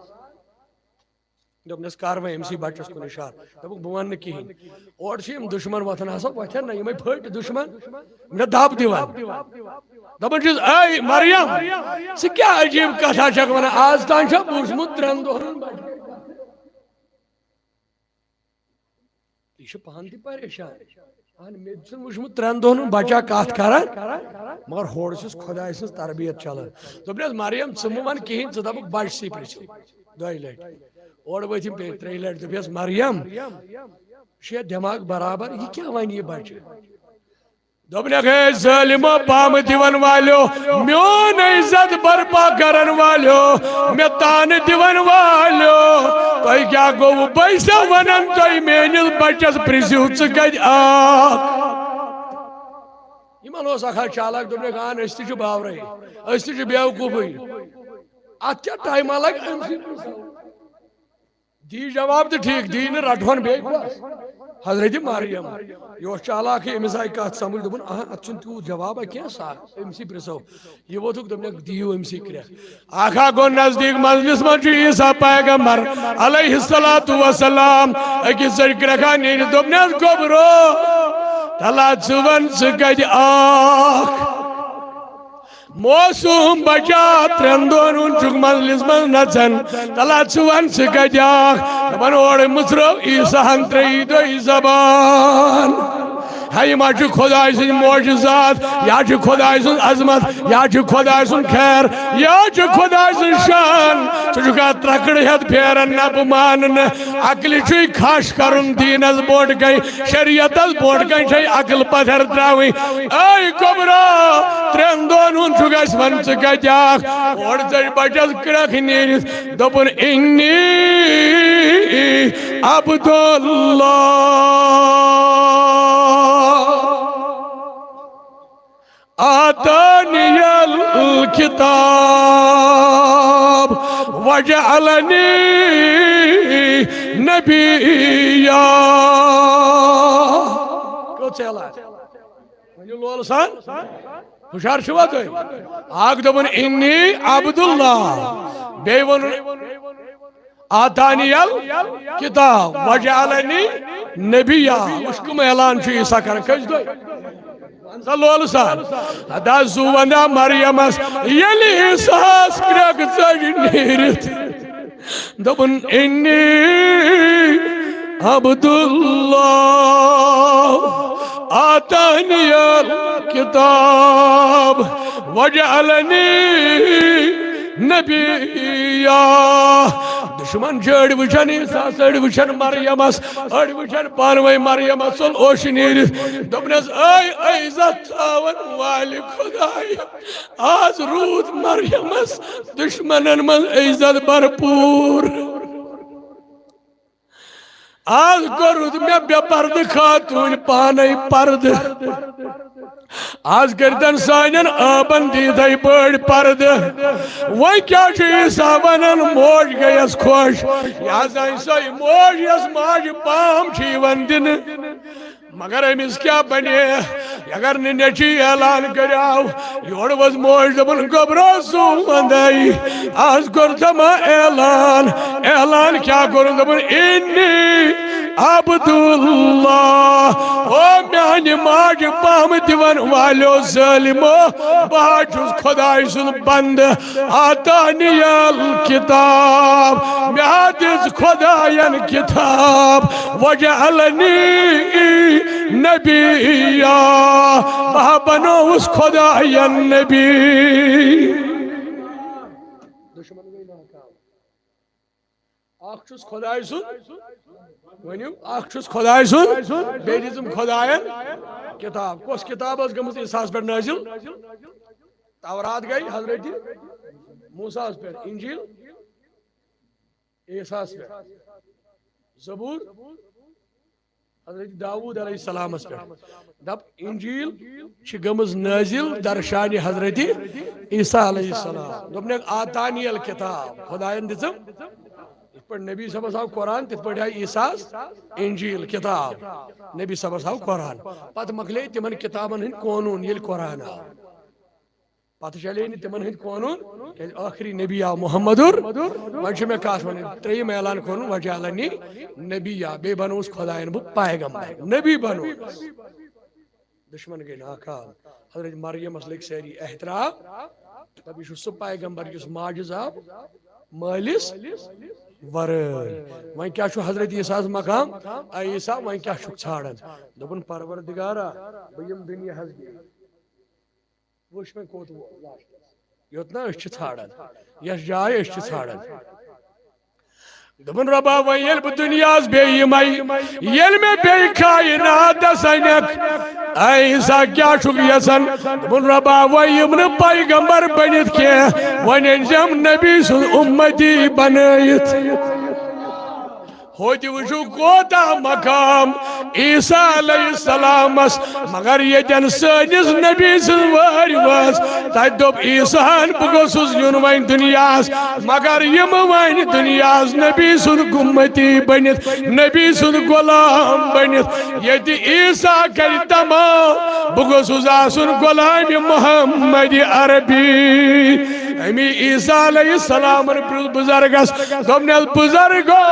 दोपनस कर वह अमसी बच्चस कुन इशार दोप बह वन कहें और दुश्मन वथन हसा वथन ना यम फट दुश्मन मे दब दिवान दपान मरियम सह क्या अजीब कथा छक वन आज तान बुझमुत 3 दोहन यह पान तह परेशान मे वुचमुत 3 दोहन बचा कत कर मगर होड़ खुदा सज तरबियत चलान दोपनस मरियम वन कहें दपुक बच्चे प्रिस 2 लट और वथिम 3 लट दोपस मरियम शे दिमाग बराबर यह क्या वन यह बच्चे दोपन जालिमो पाम दिवन वालो मोन इज्जत बर्पा करन वालो मे तान दिवन वालो तुम क्या गो बैसा वनन तुम मेनिस बच्चस प्रिसु कत इन चालक दोपन अस तह बावरे अस तह बेवकूफे अत क्या टाइम लग दी जवाब तो ठीक दी रटवन बे हजरत मरियम यह चालाक अमिस आई कत समझ दोपन अत तूत जवाब क्या साख अमसी प्रिसो यह वोथुक दोपन दियो अमसी क्रैक आखा गो नजदीक मजलिस मज ईसा पैगम्बर अलैहिस्सलातु वस्सलाम अकिस क्रखा नीर दोपन गोबरो तला वन कत मौसम बचा त्रेन दोन चुक मजलिस मज नचन तला वन सह और मुसरो ईसा त्री दो जबान है मा खुदाय सद मोजजात या खुदाय सद अजमत या खुदाय सद खैर या खुदाय सद शान चुका त्रकड़ हेत फेरन नब मान अकल खश कर दीनस बोट गई शरीयत बोट गई अकल पथर त्रावी ऐ गोबरा त्रेन दोन गस वन और बचस क्रख नीर दोपन इन्नी अब्दुल्लाह आतानियल किताब वजअलनी नबिया को चला लोल सान हुशार छुआ तो आग दोपन इन्नी अब्दुल्लाह बे वन आतानियल किताब वजअलनी नबिया उसको ऐलान ईसा कर कस दो लोल सान अदा जुवना मरियमस यली ईसास क्रक नीरित दोपन इन्नी अब्दुल्लाह आतानियल किताब वजअलनी नबिया दुश्मन अड़ वुचान ईसास अड़ वुचान मरियमस अड़ वुचान पानवे मरियमस सल ओश नीर दोपनस ऐ इज्जत थावन वाले खुदाय आज रूद मरियमस दुश्मनन मन इज्जत भरपूर आज कोरुद मे बेपर्द खातून पाने पर्द आज गर्दन सानन आबन दीदे बड़ पर्द वह क्या ईसा वनन मोज गयस खुश यह मोज यस माज पाम दिन मगर अमिस क्या बने अगर नची ऐलान कराव योड़ वज मोज दपन गोबरो सू वंदई आज कोर तमा ऐलान क्या कोर दपन इन्नी अब्दुल्लाह ओ म्यान माज पाम दिवन वालो जालिमो बाजुस खुदाय सुन बंद आतानियल किताब म्यादिस खुदायन किताब वजअलनी नबिया बहा बनो उस खुदायन नबी खुदाय सुन वनु खुदाय सुन बे दिजुम खुदायन किताब कस किताब गम ईसास पे नाजिल तवरात गई हजरत मूसा पे इंजील ईसास पे ज़बूर हजरत दाऊद अलैहिस्सलाम पे दप इंजील गमज नाजिल दरशान हजरत ईसा अलैहिस्सलाम दोपन आतानियल किताब खुदायन दिजुम नबी सबस आव कुरान तिथ पे ईसास इंजील किताब नबी सबस आव कुरान पत मकले तिमन किताबन हंद कानून ये कुरान आव पत चले तिमन हंद कानून आखिरी नबी आव मुहम्मदुर वन मे कत वन त्रेयम ऐलान कोन वजअलनी नबिया बे बनोस खुदायन बह पैगंबर नबी बनो दुश्मन गई नाकाम हजरत मरियम लग सारी एहतराम तब यह सह पैगंबर इस माजिज आव मालिस वर वह क्या हजरत ईसा मकाम ईसा वह क्या छाड़न दोपन परवरदिगारा बह दुनिया वुच मे कोत योत ना छाड़न यस जाय छाड़न दोपन रबा वह दुनिया मे बे कायनात सनक ईसा क्या यसान दोपन रबा वह पैगंबर बनित कह वन नबी सुन उम्मती बनयित होती वुचु कोता मकाम ईसा अलैहिस्सलामस मगर यन सनिस नबी सर वस तत दोप ईसान बह गोसुस युन वन दुनियास मगर यम वन दुनियास नबी सुन उम्मती बनित नबी सुन गुलाम बनित यदि ईसा कर तमाम बह गोसुस आसुन गुलाम मुहम्मद अरबी अमी ईसा अलैहिस्सलाम बुजुर्गस दोमने बुजुर्गो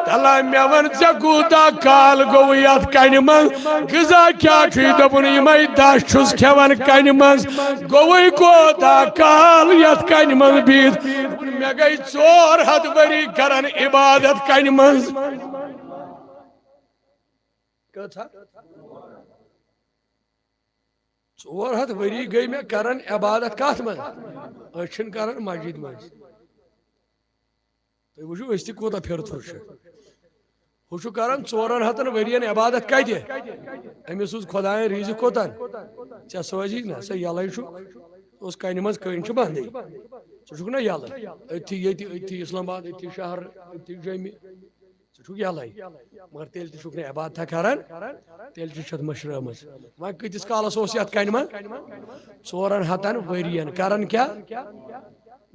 तला मे वन चे कूता काल गो यथ कन मन गजा क्या दोपन यमे दश छुस खेवन कन मन गो कोता काल यथ कन मन बीत मे गई 400 वरी करन इबादत कन मन 400 वरी गई मे करन इबादत कथ मन अच्छन करन मस्जिद मन तुम वो कोता फिर हु करान 400 वरियन इबादत कत अमिस खुदायन रिजिक कोतान चे सोजी ना सह यल उस कन मज कन बंद सह ना यल अथी इस्लामाबाद अथी शहर अथी जमि सह यल मगर तेल ना इबादत करान तेल मशरम वह कतिस कालस ये कन मन 400 वरियन करान क्या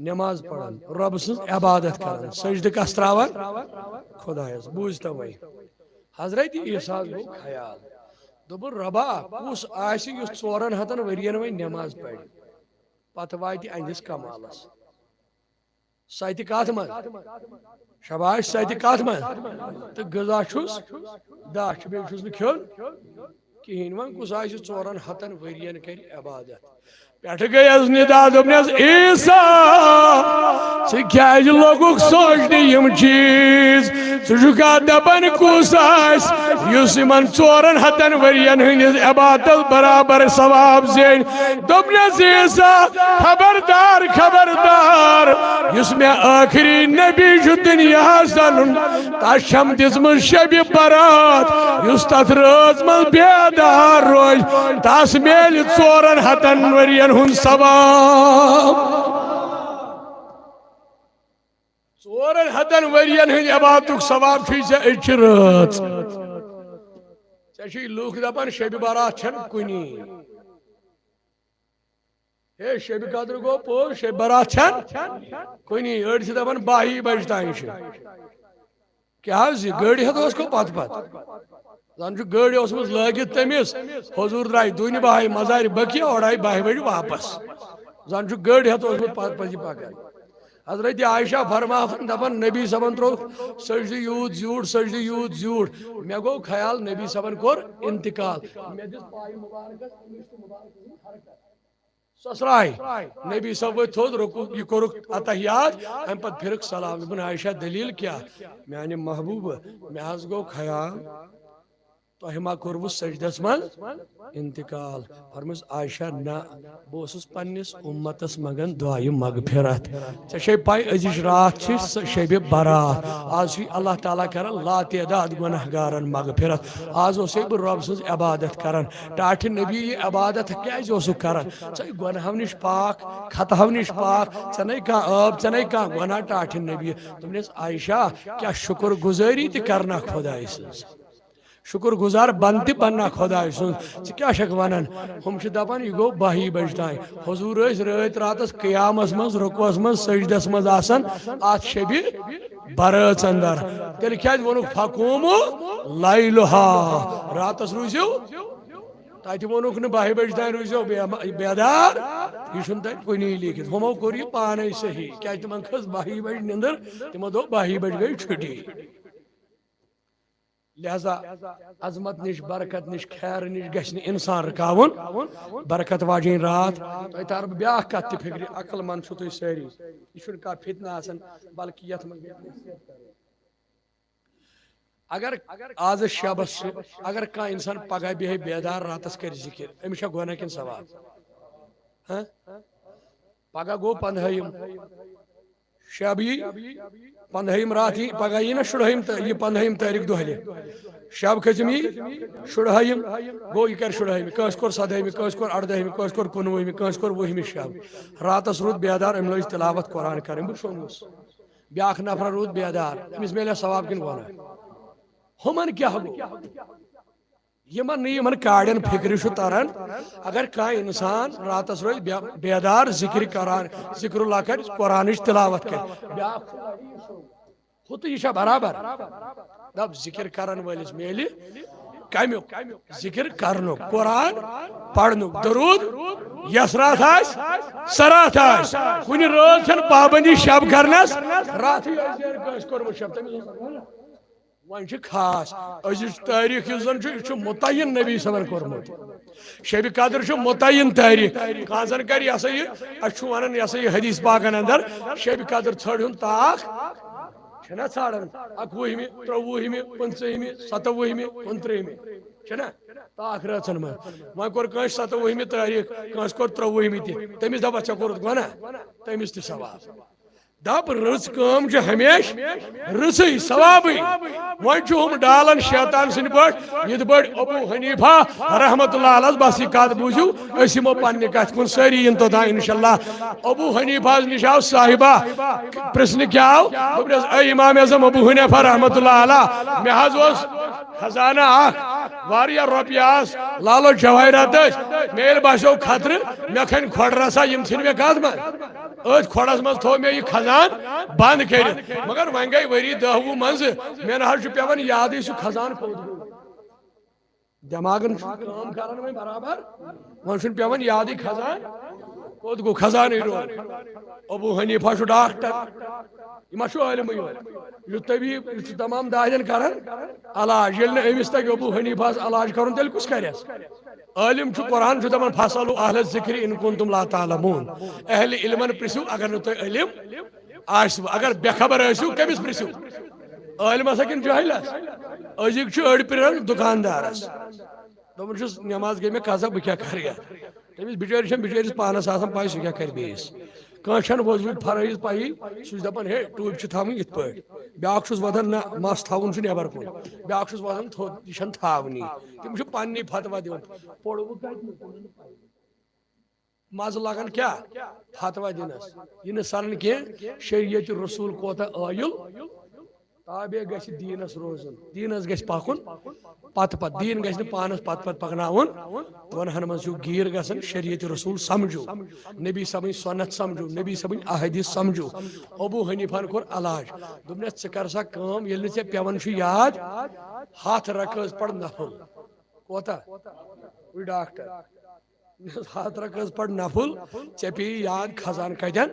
नमाज पढ़ान रब सज इबादत करान सजद कस त्रावान खुदायस बूझ तवे हजरत ईसा गो ख्याल दोपन रबा कुस आसि युस 400 वरियन वही नमाज पढ़ पत वाति अहंदिस कमालस सत कत मन शबाश सत कत मन तो गजा छुस दाछ बे छुस न खियोन कहीं वन कुस आसि 400 वरियन कर इबादत पेट गई निदा दोपनस ईसा क्या लोगुक सोचने यम चीज सुजुका दपन कुस इन 400 वरियन हंदिस इबादत बराबर सवाब जेन दोपनस ईसा खबरदार खबरदार युस मे आखिरी नबी दुनिया सनुन तम दिम शब बरात युस तथ राज मज बेदार रोज तस मेल 400 वरियन हुन सवाब 400 वरियन हंद इबादतुक सवाब अच रात लूख दपान शब बारात कुनी हे शब कदर गो पोज शब बारात कुनी अड़ दपान 12 बज तान क्या गड़ हेत को पत पत जन गड़ लगित तमिस हजूर द्राय दुन बहाय मजार बकी और आई 12 बज वापस जन गड़ हेत पत पत पकान हजरत आयशा फरमान दपान नबी सबन त्रो सजद यूत जूट सजद यूत जूट मे गो ख्याल नबी सबन कोर इंतकाल मे दिस पाय मुबारक ससराय नबी सब थोद रुकु यह कोरुक अतहियात अम पत फिरक सलाम इबन आयशा दलील क्या माने महबूब मे हज गो ख्याल तोहिमा कोरवु सजदस मन इंतकाल फरमस आयशा ना बस पन्निस उम्मतस मगन दुआई मगफिरत चे पाई अजिज रात शब बारात आज अल्लाह ताला कर ला तादाद गुनहगारन मगफिरत आज बह रब सज इबादत करान टाठ नबी इबादत क्या करान चे गुनह निश पाक खतह निश पाक चे नहीं कह आब चे नहीं कह गुनह टाठ नबी तुमने आयशा क्या शुक्र गुजारी करना खुदा सज शुक्र गुजार बंद बनना खुदा सुन क्या वन हम दपान यह गो 12 बज तान हजूर रात रातस क़यामस मज रुकवस मज सजदस मज आसान अत शब बरात अंदर तेल क्या वोन फकूमो लैलुहा रातस रूजो तत वोनुक 12 बज तान रूजो बेदार यह कुनी लिखित हमो कोर यह पाने सही क्या तिम खस 12 बज निंदर तिमो दो 12 बज गई छुट्टी लिहाजा अजमत निश बरकत निश खैर निश गश इंसान रुकावन बरकत वाजिन रात तो तार ब्या कत फिक्र अकल मंद तुम सारी यह कह फितना बल्कि ये अगर आज शबस अगर कह इंसान पगह बेह बेदार रातस कर जिक्र अमिस गुना किन सवाब पगह गो 15 शब 15 रात पगह यी ना 15 तारीख दोहले शब खचम यी 16 गो यह कर 16 कस कोर 17 कस कोर 18 कस कोर 19 कस कोर 20 शब रातस रूद बेदार अम लज तिलावत कुरान कर शोनुस ब्या नफर रूद बेदार अमिस मिले सवाब किन गुना हमन क्या गो यमन काड़न फिक्र तरन अगर कह इंसान रातस रोज बेदार जिक्र करान जिक्रुल्लाह कर कुरान तिलावत कर हु तो यह बराबर दप जिक्र करान वलिस मेल कमियुक जिक्र करनु कुरान पढ़नु दरूद यस रात आस सरात आस कुन रोज छन पाबंदी शब करनस रात कोरमु शब वन खास अजिज तारीख जन मुतयन नबी सबर कोरमुत शब कदर मुतयन तारीख कह जन कर यह वन यह हदीस पाकन अंदर शब कदर थड़ ताख छना छाड़न 21 23 25 27 29 छना ताख रचन में वह कोर कह 27 तारीख कस कोर 23 तमिस दपा चे कोर गना तमिस त सवाब दप रच कम हमेश रच सवाब वन हम डालन शैतान सिंद पे ये बड़ अबू हनीफा रहमतुल्लाह अलैह बस यह कत बूझू अमो पे कत कुन सारी इन तोदा इंशाल्लाह अबू हनीफा निश आव साहिबा प्रश्न क्या आव इमाम आजम अबू हनीफा रहमतुल्लाह अलैह मे खजाना वारिया रुपया लालो जवाहरात मे बसो खतर मे खन खोड़ रसा यम मे कत मन खोड़स मज थो मे यह खजान बंद कर मगर वन गई वरी 10 मज मे ना पेवान याद सह खजान कोत दिमागन काम कर बराबर वन पेवान याद खजान कोत गो खजान अबू हनीफा डॉक्टर यह आलम यह तबी तमाम दादन कर इलाज ये अमिस तक अबू हनीफा इलाज कर तेल कुछ कर आलिम कुरान दपान फसलु अहल जिक्र इन कुंतुम ला तालमून अहल इल्मन प्रिसु अगर नु इल्म आसु अगर बेखबर आसु कमिस प्रिसु आलिमस किन जाहिलस अजिक अड़ पिरन दुकानदारस दपन नमाज गई मे कजा बह क्या कर तमिस बिचारिस पानस पाई सह क्या कर बेस कह वजूद फरज पाई सह दपान हे टूब थवन इत पे ब्या वदान ना मस थवन नबर कुन ब्या वदान थोद यह थवनी तम पन्नी फतवा दिन पड़व मज लगन क्या फतवा दिनस यह सन कह शरीयत रसूल कोता आयुल ताबे गि दीनस रोजन दीनस गि पकुन पत दीन गि पानस पत पकनाउन वनहन मज गीर गसन शरीयत रसूल समझू नबी समझ सुन्नत समझू नबी समझ अहदीस समझू अबू हनीफान कोर इलाज दोपनस कर सा काम ये ऐ पेवन याद हाथ रख पड़ नफल कोता डॉक्टर हाथ रख पड़ नफल ऐ पे याद खजान कतन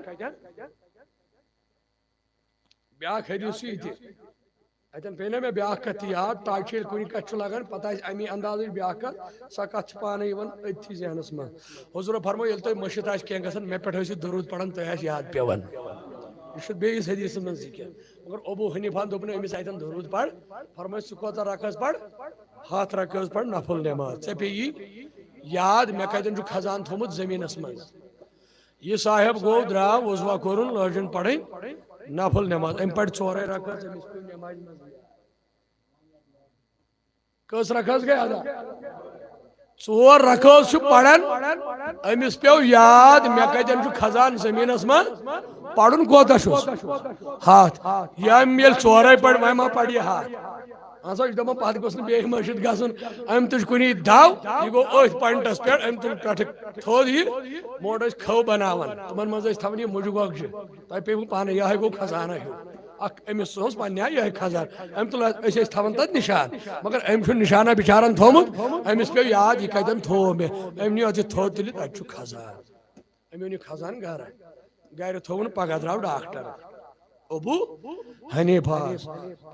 ब्या हदीस अतन पे ना मे ब्या कत याद ताकि कुन कत लगन पता अमी अंदाज ब्या कत सह कत पाने अथी जहनस मह हुजूर फरमो ये तुम मशित कह गसन मे पे दरूद पढ़न तुम याद पेवन यह बेस हदीस मन जिक्र मगर अबू हनीफान दोपन अमिस अतन दरूद पढ़ फरमो सह कोता रखस पढ़ हाथ रखस पढ़ नफल नमाज ऐ पे याद मे कतन खजान थोमुत जमीनस मज यह साहेब गो द्राव वजुआ कोरुन लजन पढ़न नफल नमाज अम पढ़ 4 रकअत कस रकअत गई अदा 4 रकअत पढ़न अमिस पे याद मे कतन खजान जमीनस मज पढ़न कोता हाथ यम 4 पढ़ वह मा पढ़ हाथ असा दपान पत गोस बे मस्जिद गसन अम तुझ कुन दव यह गो अथ पंटस पे अम तुल पे थोद यह मोड़ खव बनावन तमन मज थवन यह मुजुगोग तह पे पान यह गो खजाना हूँ अमिस पे यह खजान अम तुल थवन तथ निशान मगर अम निशाना बिचारन थोमुत अमिस पे याद यह कतन थो मे अम नी थोद तुल तथ खजान अमो नी खजान गर थोन पगह द्राव डॉक्टर अबू हनीफा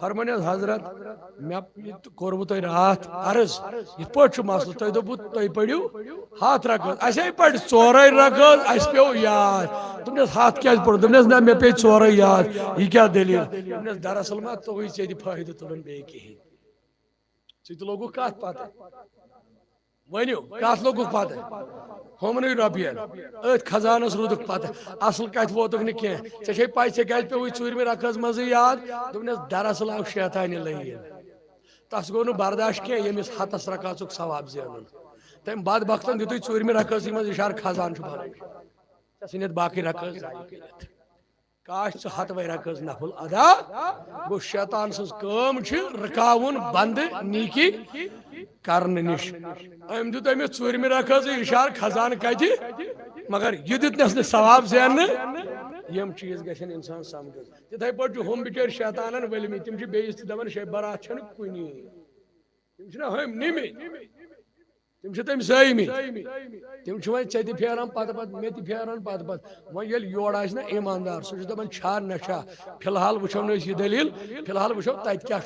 फरमान हजरत मे कोरबु तुम रात अर्ज इत पे मसल तुम दोपु तुम पढ़ू हाथ रकअत असे पढ़ 4 रकअत अस पे याद तुमने हाथ क्या पढ़ तुमने ना मे पे 4 याद यह क्या दलील तुमने दरअसल मा तो चे फायदे तुलन बे कहें चे लोगु कत पता वनु कत लोगु पता हमन रुपयन अथ खजानस रूदुक पता असल कत वोतुक न कह ऐ पाई ऐ क्या पे 4 रकअत मज याद दोपनस दरअसल आव शैतान लयन तस गो न बर्दाश्त कह यमिस हतस रकअत सवाब जेन तम बाद वक्तन दित 4 रकअत मज इशार खजान सन बाकी रकअत काश हत वह रकअत नफल अदा गो शैतान सम रुकावन बंद नीकी करन निश अम दित अमिस 4 रकअत इशार खजान कत मगर यह दितनस सवाब जेन यम चीज गशन इंसान समझ तिथे पे हम बिचार शैतान वलम तम बेस दपान शब बारात कुन हम निमी तम तम समी तम वे ऐ फेरान पत पत मे फेरान पत पत वो ये योर ना ईमानदार सह दपान छा नशा फिलहाल वुचो न यह दलील फिलहाल वुचो तत क्या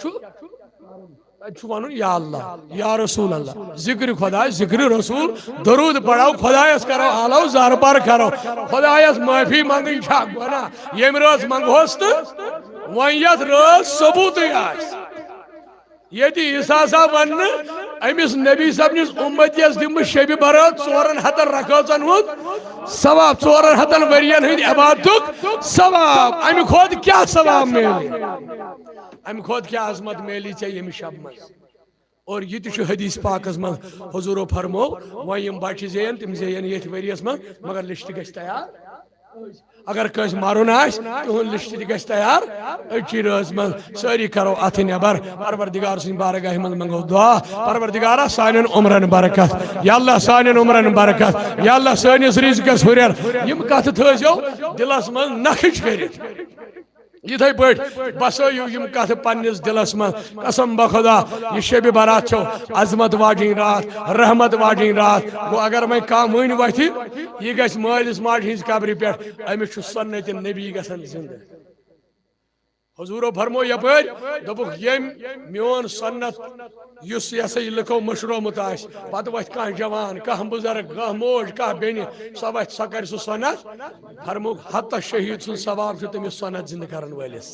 वन या अल्लाह या रसूल अल्लाह जिक्र खुदा जिक्र रसूल दरूद पढ़ो खुदायस करो आलो ज़ारबार करो खुदायस माफी मंगन गुना यम रज मंगोस तो वन यथ रज सबूत ये ईसा वन अमिस नबी सबनिस उम्मतियस दिम शब बरात 400 रकातन हुद सवाब 400 वरियन हंद इबादतुक सवाब अमि खोद क्या सवाब मिली अमि खोद क्या अजमत मिली चे यम शब मज और ये हदीस पाकस मज हुजूरो फरमो वह यम बच्चे जेन तम जेन ये वरियस मज मगर लिस्ट गछ तैयार अगर कस मारुन तुहद लिस्ट ग तैयार अच्छी रज मज सारी करो अथ नबर परवरदिगार सिंह बारगाह मज मंगो दुआ परवरदिगारा सान उमरन बरकत या अल्लाह सान उमरन बरकत या अल्लाह सानिस रिज़्क़स हुरर यम कथ थो दिलस मज नखच कर इथे पे बसो यम कथ पन्निस दिलस मज कसम बखुदा यह शब बारात छो अजमत वाजिन रात रहमत वाजिन रात गो अगर मैं कह वन वथ यह गस मालिस माज हज कब्र पे अमिस सन्नत नबी गसन जिंदा हुजूरो फरमो यपर दोपुक यम मोन सन्नत युस यह लिखो मशरोमुत पत वथ कह जवान कह बुजुर्ग कह मोज कह बेन सह वथ सह कर सन्नत फरमोक हत शहीद सुन सवाब तमिस सन्नत जिंद कर वलिस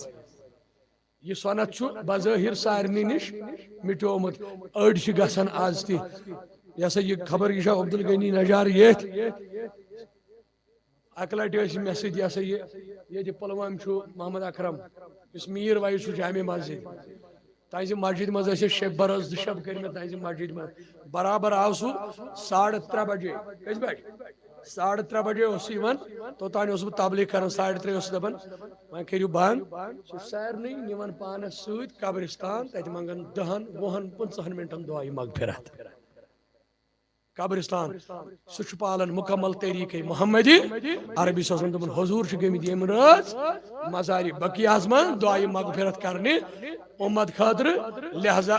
यह सन्नत बज़ाहिर सारनी निश मिटोमुत अड़ गसान आज तह यह खबर यह अब्दुल गनी नजार ये अक लट मे सह ये पुलवाम मोहम्मद अकरम इस मीर वाई जामे मस्जिद तज मस्जिद मज शब बरस 2 शब कर तज मस्जिद में बराबर आव सह 3:30 बजे कस बजे 3:30 बजे तोतान बह तबलीग कर 3:30 दपान वह करू बंद सह सारे निवन पानस सत कब्रिस्तान तत मंगन 10 20 50 मिनटन दुआ मगफिरत कब्रिस्तान सह पालन मुकम्मल तरीके मोहम्मदी अरबी दोपन हुजूर गमित यम रज मजारी बकियास मन दुआ मगफिरत करने उम्मत खतर लिहाजा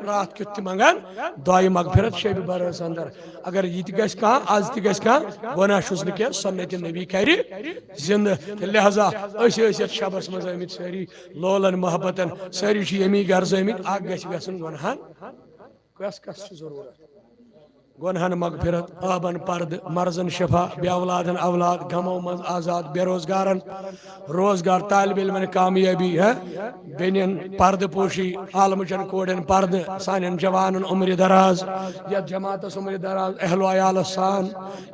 रात कित मंगान दुआ मगफिरत शब बरस अंदर अगर यह आज तह गुनाह कह सन्नत नबी कर जिंद लिहाजा शबस मज आमित सारी लोलन मोहब्बतन सारी यमी गर्ज आमित गसन गुनहन कस जरूरत गुनहन मगफिरत आबन पर्द मर्जन शफा बेऔलादन औलाद गमो मज आजाद बेरोजगारन रोजगार तालिब इल्मन कामयाबी है बेनियन पर्द पोशी आलमचन कोड़न पर्द सानन जवानन उम्र दराज यथ जमातस उम्र दराज अहलो अयाल सान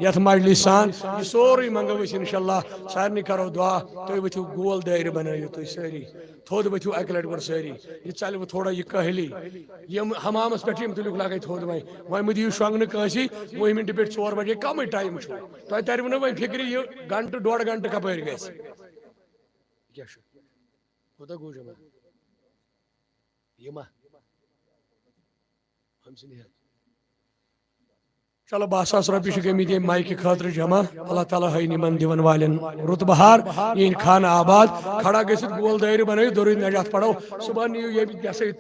यथ मजलिस सान यह सोरी मंगो इंशाल्लाह सारनी करो दुआ तुम वथु गोल दायरे बनायो तुम सारी थोद वथु अक लट गोर सारी यह चल थोड़ा यह कहली यम हमामस पे तुलुक लगे थोद वह मत यू शंगन कसी 1 मिनट पे 4 बजे कम टाइम तुम तरव ना वह फिक्र यह घंटे 1.5 घंटे कपर ग गो जमा चलो 10,000 रुपये गमित माइक खतर जमा अल्लाह ताला है निमन दिवन वालन रुत बहार इन खान आबाद खड़ा गि गोल दायरे बनाई दरूद नजात पढ़ो सुबह नीयू ये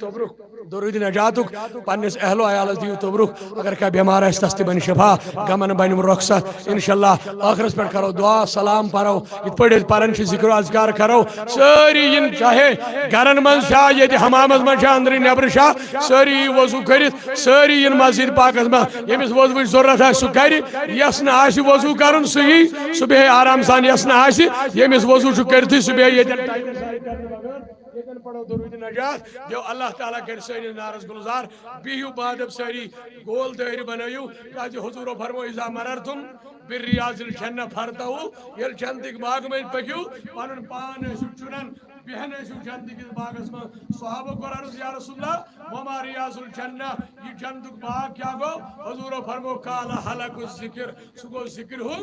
तोबरुख दरूद नजातुक पन्निस अहलो अयालस दियो तोबरुख अगर क्या बीमार आस तस बन शफा गमन बन रुखसत इंशाल्लाह आखिरस पे करो दुआ सलाम पढ़ो इत पे पान जिक्र अजकार करो सारी इन चाहे गरन मन ये हमामस मन अंदर नबर सारी वजू कर सारी इन मस्जिद पाकस में यमिस वजू जरूरत है सह कर यस वजू कर सही सह बे आराम सान यस यमिस वजू कर सह बे पढ़ो दरूद नजात जो अल्लाह ताला कर सानी नारस गुलजार बिहू बादब सारी गोल दायरे बनायू काज हुजूरो फरमो इजा मरर तुम बिरियाजिल जन्नह फरताऊ यल जन्नत बाग में पकियो पन पान चुनन बहन जन्नत बागस में सहाबा को अर्ज या रसूलल्लाह वमा रियाजुल जन्नह ये जन्नत बाग क्या गो हुजूरो फरमो काला हलकुल जिक्र सुगो जिक्र हो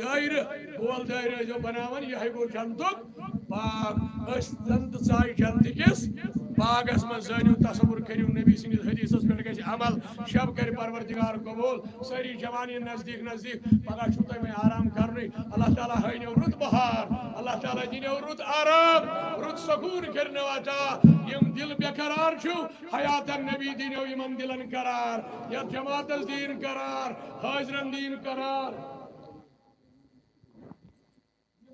दायरे गोल दायरे जो बनावन यह गो जन्नत बाग अस जन्नत चाय जन्नत किस باغس من زانو تصور करियो नबी सिंह हदीसस पे गई अमल शब कर परवरदिगार कबूल सारी जवानी नजदीक नजदीक पगह छु तय में आराम करनी अल्लाह ताला हइनो रुत बहार अल्लाह ताला दिनो रुत आराम रुत सुकून करने वाला यम दिल बेकरार छु हयात नबी दिनो यमन दिलन करार या जमात दीन करार हाजरन दीन करार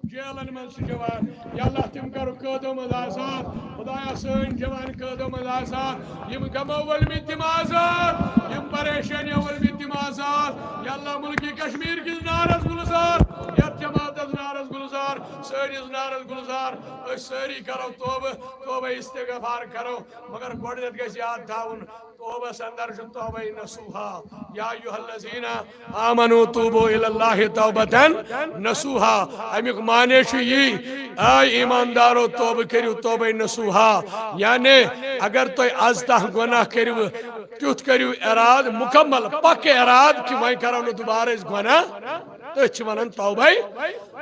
जेलन मन जवान या अल्लाह तुम करो कदम आजाद खुदाया सन जवान कदम आजाद यम गमो वल मितम आजाद यम परेशानी वल मितम आजाद या अल्लाह मुल्क कश्मीर की नारज गुलजार या जमात नारज गुलजार सारी नारज गुलजार सारी करो तौबा इस्तिगफार करो मगर गोडत गस याद थाउन तौबा अंदर तौबा नसूहा या अय्युहल्लज़ीना आमनू तूबू इलल्लाहि तौबतन नसूहा अमिक माने यही आय ईमानदारो तौब करियो तौबा नसूहा यानी अगर तो आज तह गुनाह करियो तुथ करियो इराद मुकम्मल पक्के इराद कि वह करो न दोबारा इस गुनाह तो वन तौबा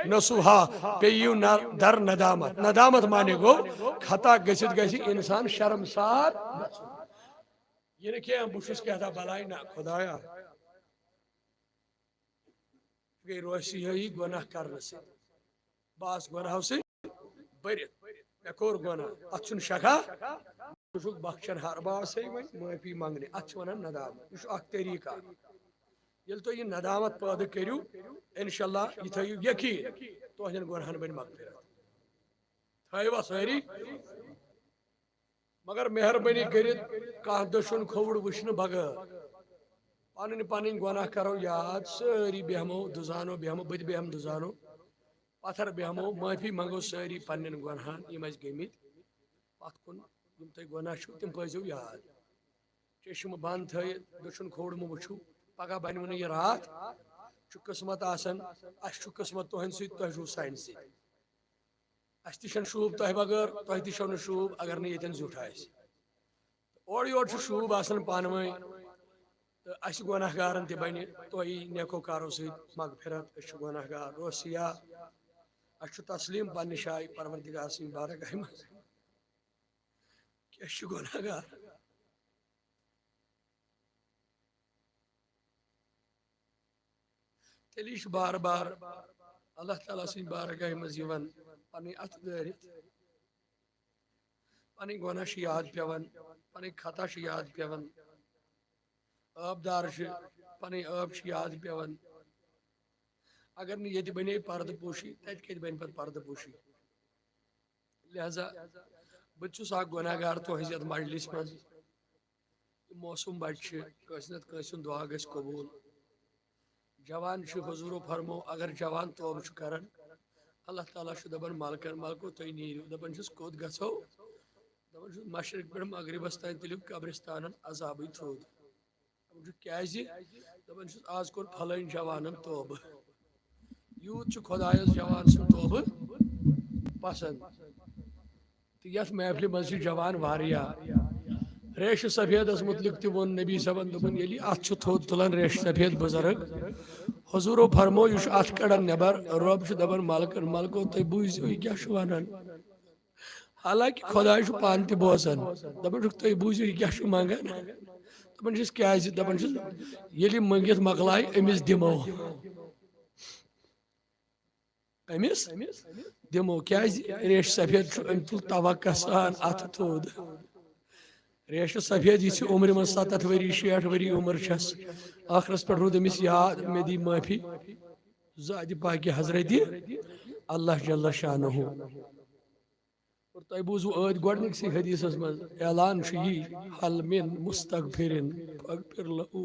नसूहा पे यू दर नदामत नदामत माने गो खता गसित गसी इंसान शर्मसार ये क्या बुशुस कहता भलाई ना खुदाया गई रोशी है गुनाह करने से बास गुनाह से बरित मे कोर गुनाह अच्छुन शका बख्शन हर बास है माफी मांगने अच्छ वन नदामत यह अख तरीका ये तो ये नदामत पैदा करू इंशाल्लाह ये थो यकीन तुहन गुनाहन बन मगफिरत थवा सारी मगर मेहरबानी कर दशुन खोवड़ वुन बगैर पन पन गुनाह करो याद सारी बेहमो दुजानो बेहमो बद बेहम दुजानो पत्थर बेहमो माफी मंगो सारी पन्न गुनाहन यम गमित पत कुन यम तुम गुनाह तम पजो याद चश्म बंद थ दशुन खोवड़ मो वुचु पगह बन यह रात किस्मत आसन अस किस्मत तुहन सु सान सह शूब तह बगैर तुह तौ न शूब अगर ये जुठ ओर योर शूब आसान पान वो तो अस गुनाहगारन तह बन तुह नेकोकारो सत मगफिरत गुनाहगार रोसिया अस तस्लीम पन्ने शाय परवरदिगार सिंह बारगाह मज गुनाहगार तेल बार बार अल्लाह ताला सिंह बारगाह मज पन अत दारित पन गुनाह याद पेवन पन खता याद पेवन आबदार पन आब याद पेवन अगर ये बने पर्द पोशी तत कत बन पे पर्द पोशी लिहाजा बहुत गुनाहगार तुहज यथ मजलिस मज मौसम बच्चे कसन दुआ गस कबूल जवान हुजूर फरमो अगर जवान तौब कर अल्लाह ताला दपान मलकन मलको तुम नीरू दपान कोत गो दपान मशरक पे मगरबस तान तुलु कब्रिस्तान अजाब थ्रोद क्या दपान आज कोर फलन जवान तौब यूत खुदायस जवान सु तौब पसंद तो यथ महफिल मज जवान वारिया रेश सफेद मुतलिक तोन नबी सबन दोपन ये अत थोद तुलान रेश सफेद बुजुर्ग हुजूरो फरमो यह अत कड़न नबर रब दपान मलकन मलको तुम बूझो यह क्या वन हालांकि खुदा पान तह बोसान दपान तुम बूझो यह क्या मंगान दपान क्या दपान ये मंगित मकलाय अमिस दिमो अमिस दिमो क्या रेश सफेद अम तुल तवक्का सान अत थोद रेश सफेद यह उम्र मज 70 वरी 60 वरी उम्र छस आखरस पे रूद अमिस याद मे दी माफी ज़ात पाक हजरत अल्लाह जल्ल शानहु और तुम बूझो अद गोडनिकसी हदीसस मज ऐलान यी हल मिन मुस्तगफिरिन फगफिर लहु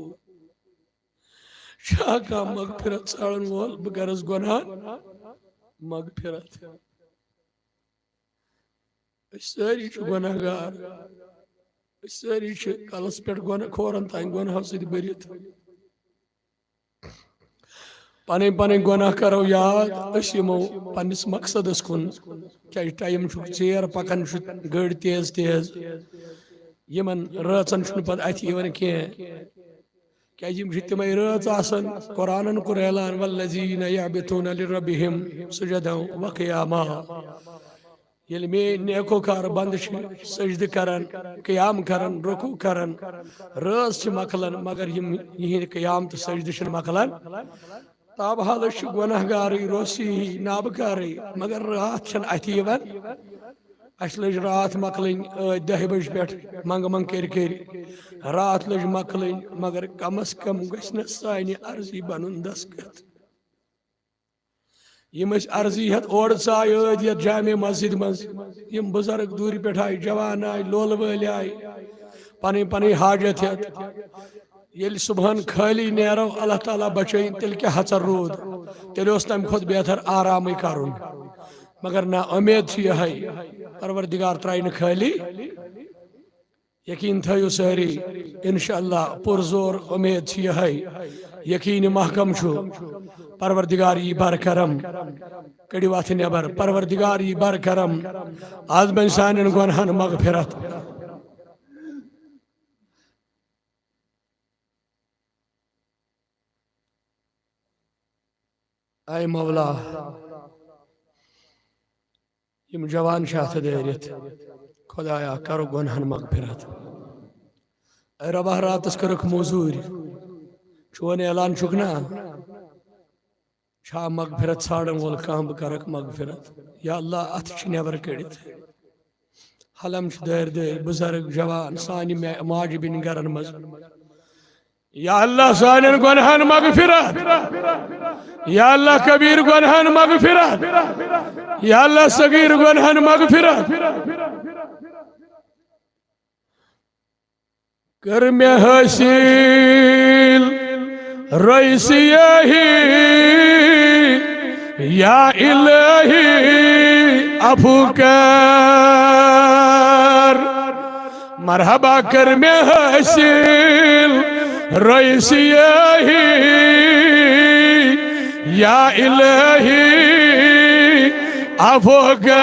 शाका मगफिरत साड़न वोल बह करस गुनाह मगफिरत सारी गुनाहगार सारी कलस पे खोरन तान गुनाह सत भरित पन पन गुनाह करो याद यमो पन्निस मकसदस कुन क्या टाइम चेर पकान गड़ तेज तेज यमन रचन पे अथ कह क्या तम रच आसान कुरान कुर ऐलान वल्लज़ीना यअबितूना लिरब्बिहिम सुजदन व क़ियामा ये मे नेकोकार बंद सजद करन क़याम करन रुकू करन रज मकलन मगर यह क़याम तो सजद मकलन ताबहाल गुनहगार रोसी नाबकार मगर रात अथ अस लज रात मकलन 10 बज पे मंग मंग कर रात लज मकलन मगर कम अज कम गि सानि अर्जी बन दस्खत यम अर्जी हेत और चाय जामे मस्जिद मज बुजुर्ग दूर पे आए जवान आए लोल वल आए पन पन हाजत हेत ये सुबह खाली नेरो अल्लाह ताला बचन तेल क्या हचर रूद तेल तम खुद बेहतर आराम कर मगर ना उम्मीद यह परवरदिगार त्राय खाली यकीन थो सारी इंशाअल्लाह पुरजोर उम्मीद यह यकीन महकम परवरदिगार यी बर करम कड़ियो अथ नबर परवरदिगार यी बर करम आज बन सान गुनहन मगफिरत आय मौला यम जवान अथ दरित खुदाया करो गुनहन मगफिरत रबा रातस करक मजूर चोन ऐलान चुक ना छा मगफिरत छाड़न वोल कह बह करक मगफिरत या अल्लाह अथ नबर कड़ित हलम दर दर बुजुर्ग जवान सान माज बिन गरन मज या अल्लाह सान गुनहन मगफिरत या अल्लाह कबीर गुनहन मगफिरत या अल्लाह सगीर गुनहन मगफिरत कर में हासिल रईसियही या इलाही अफू कर मरहबा कर में हासिल रईसियही या इलाही अफू कर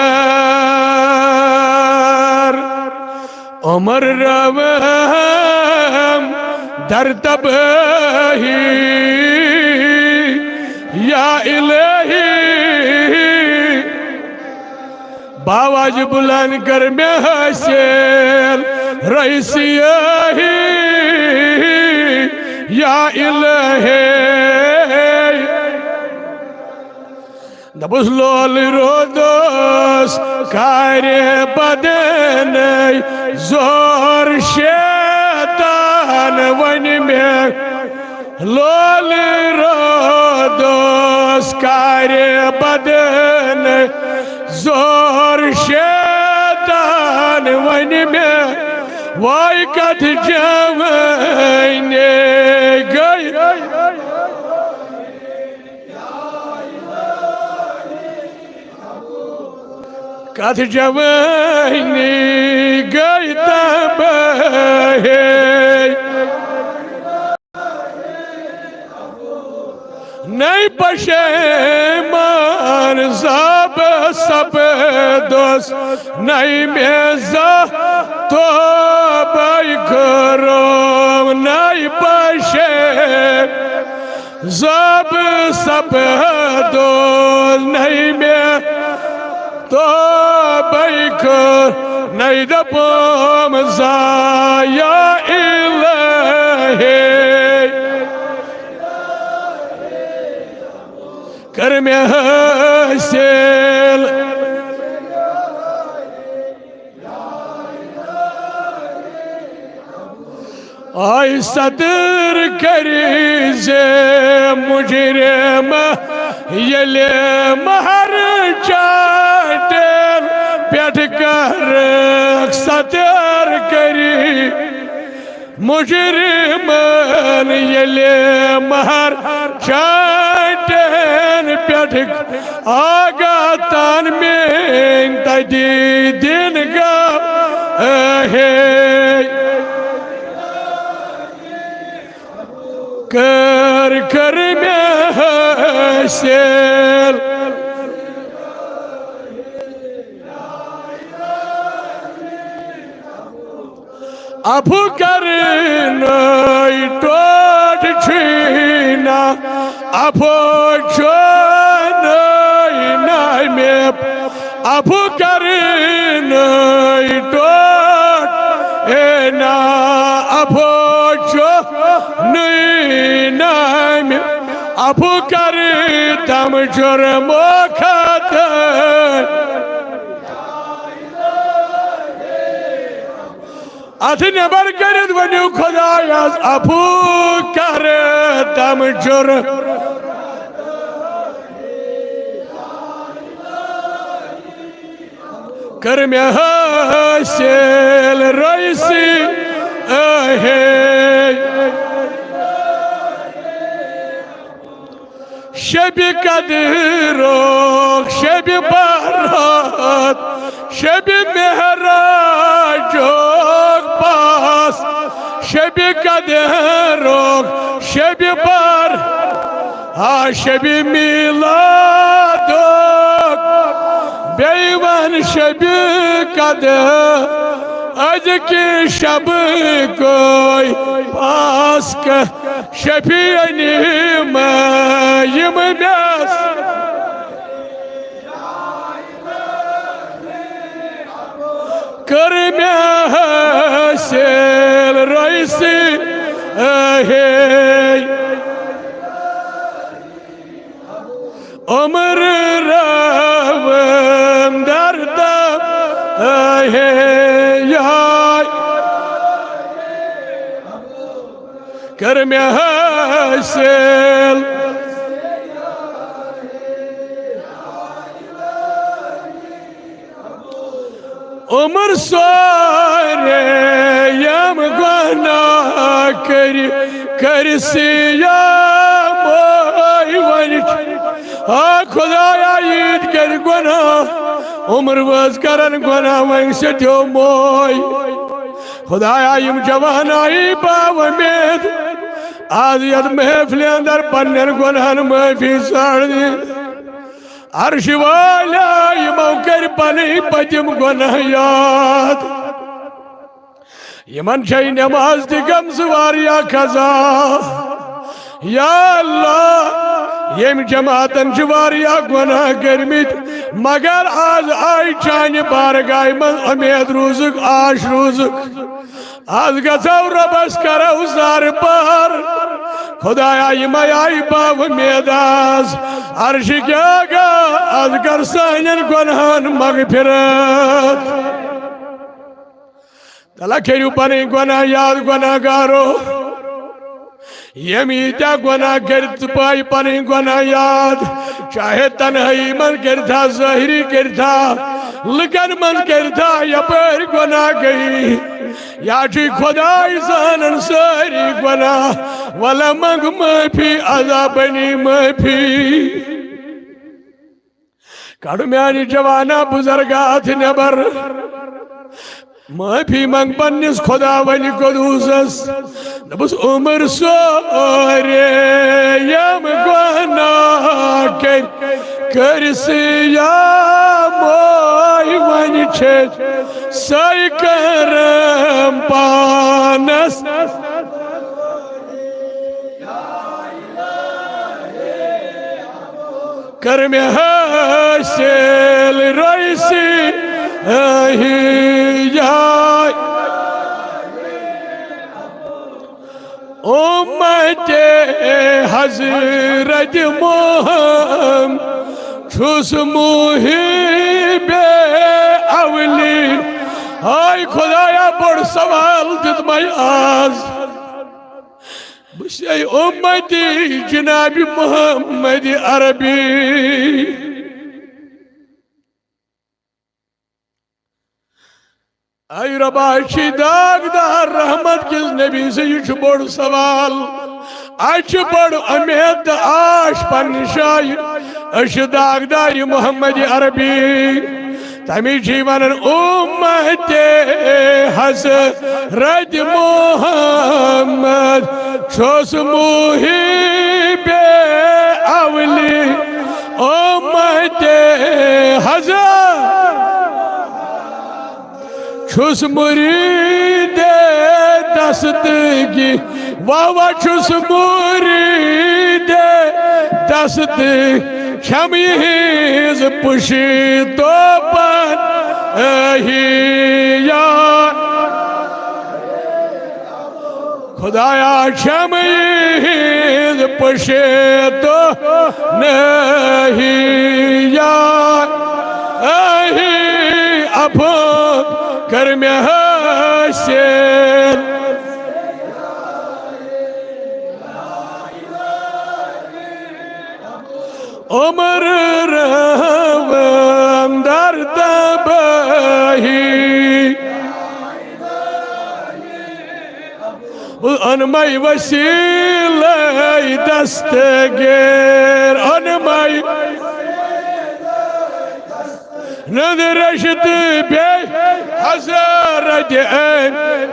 उमर रवम दर तबही या इलाही बावाज बुलंद कर में हासिल रईसियही या इलाही दबुस लोल रोदोस कार्य बदन जोर शैतान वन में लोल रोदोस कार्य बदन जोर शैतान वन में वाई कथ जमने गई कथ जवानी गई तब नहीं पशेमान सब सब दोस्त नहीं मेजा तो भाई करो नहीं पशे सब सब दोस्त नहीं में तो बैकर नहीं दपम जाया इलाही कर में हासिल आई सदर करी जे मुजरिम ये महर चाटल पेट कर सदर करी मुजरिमन ये महर चाटल पेट आगा तान में तदी दिन गा है कर कर में हासिल अब कर नई टोट छीना अब जो नई में अब कर अफू कर तम जुर्म अथ नबर कर वनु खुदायस अफू कर तम जुर्म कर में हासिल रईसी शबी कदरों शबी बारात शबी मेहराजों पास शबी कदरों शबी बार शबी मिलादों बेईमान शबी कदर आज की शब कोई पास का शफीअनी मायम म्यास कर म्यासेल रईसी उमर रावण दर्दा कर में हासिल उमर सोरे यम गुनाह कर सियाम वन खुदाया ईद कर गुनाह उमर वज करन गुनाह वन से दो मोय खुदाया यम जवान आई बावमेद आज यद महफिल अंदर पन्नर गुनाहन माफी साड़ दी अर्श वाला यमो कर पनी पतिम गुनाह याद यमन छई नमाज दी कम सवारिया खजा या अल्लाह यम जमातन वारिया गुनाह करमित मगर आज आई चाने बारगाह मन उम्मीद रूजुक आश रूजुक आज गो रबस करो सार पार खुदाया यम आई बाव मेदास अर्श क्या गा आज कर सानन गुनाहन मगफिरत तला करू पन गुनाह याद गुनाहगारो यम ईत्या गुनाह कर पाई पन गुनाह याद चाहे तन्हाई मन करता ज़ाहिरी करता लकन मन करता यपर गुनाह गई या जी खुदाई जानन सारी गुनाह वला मंग माफी अज़ाबनी माफी कड़ म्यानी जवाना बुजुर्गात नबर माफी मंग पन्निस खुदा वन कुदूसस दबस उमर सोरे यम गुनाह कर सियाम वन छे सई करम पानस कर में हासिल रईसी उम्मते हजरत मोहम्मद छुस मुहिबे अवली हाय खुदाया बड़ सवाल दितमय आज बशे उम्मती जनाब मोहम्मद अरबी आई रबाशी दागदार रहमत किस नबी से यह बड़ सवाल आज बड़ उम्मीद आश पन्निशाय अश दागदार मोहम्मद अरबी तमी जीवन उम्मते हज़रत मोहम्मद छोस मुहिबे अवली उम्मते हज़रत छुस मुरीद दस्तगी वावा छुस मुरीद दस्त क्षमीज पुशी तो पर खुदाया शमीद पशे तो नहीं या अब कर में हसीन उमर रहम दर्द बही अनमय वसील दस्तगीर अनमय नदरशत बे हजार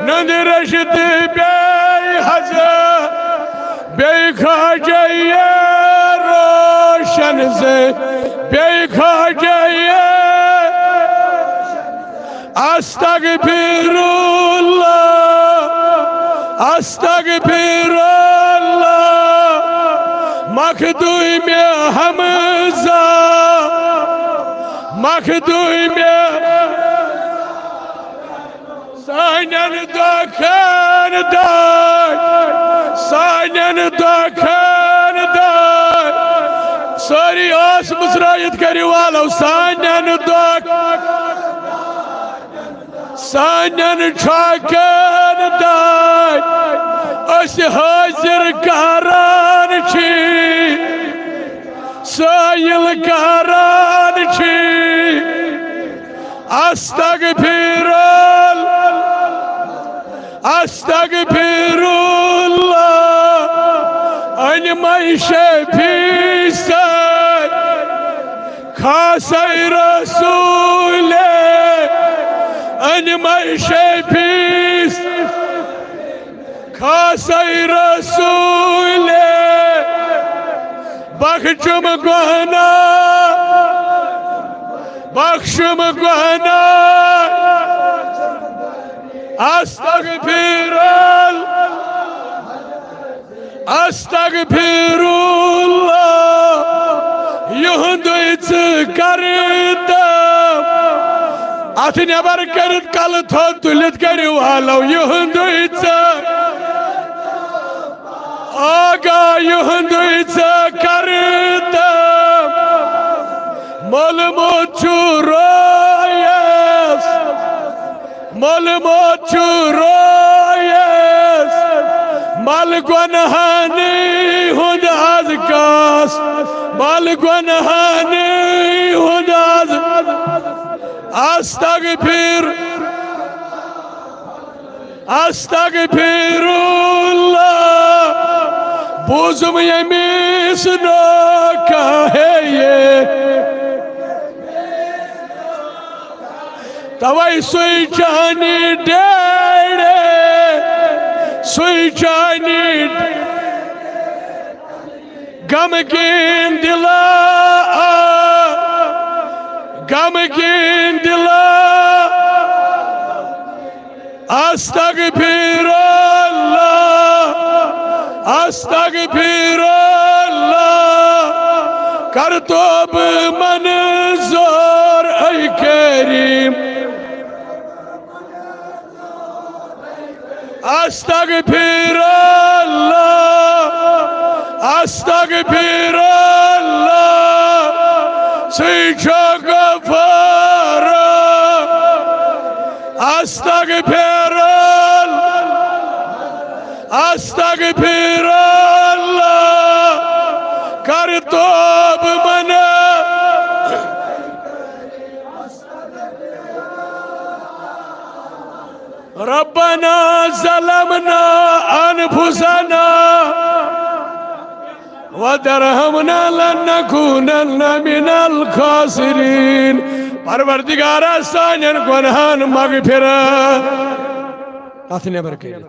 नदरशत बे हजार बे खाजय रोशन से बे खाजय अस्तगफिरुल्लाह अस्तगफिरुल्लाह मखदूम हमजा मखदूम सानन दखन दार सानन दखन दार सारी आस मुसरायत करी वालो सानन दख सानन छकन दार अस हाजिर करान छी साइल करान छी अस्तगफिरुल्लाह अनमय शफी खासै रसूल अनमय शफी खासै रसूल बख्शुम गुना अस्तगफिरुल्लाह युहुंद करदम अथ नबर कर कल थो तुलित करू वालो युहुंद आगा युहुंद करदम मोल मोचू रोयस मोल मोचू रोयस मल गुनहानी हुद अज़कास मल गुनहानी हुद अस्तगफिरुल्लाह बुजुम यमीस नो कहे ये तवै सुई जानी डेड़े सुई जानी गमगीन दिला अस्तगफिरुल्लाह कर तोब मंजूर ऐ करीम अस्तगफिरुल्लाह सीछो गफार अस्तगफिरुल्लाह कर तोब मना रब्बना ज़लमना अनफुसना वतरहमना लनकूनन्न मिनल खासिरीन परवरदिगारा सानन गुनाहन मगफिरत अथ नेबर करित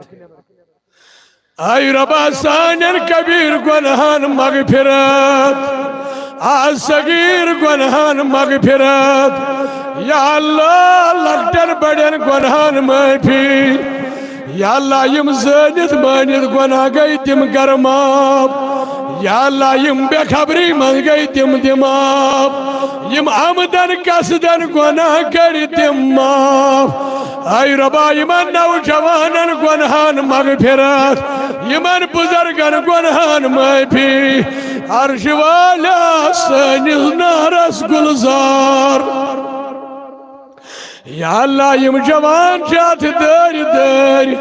आय रब्बा सानन कबीर गुनाहन मगफिरत सगीर गुनाहन मगफिरत या अल्लाह लक्टन बड़न गुनाहन माफी या अल्लाह यम ज़ानित मानित गुनाह गई तिम कर माफ या अल्लाह यम बेखबरी मन गई तिम दिमाफ यम आमदन कसदन गुनाह करी तिम माफ आय रब्बा यमन नौजवानन गुनाहन मगफिरत यमन बुजुर्गन गुनहन माफी अर्श वाला सनिस नारस गुलजार या अल्लाह यम जवान जात दर दर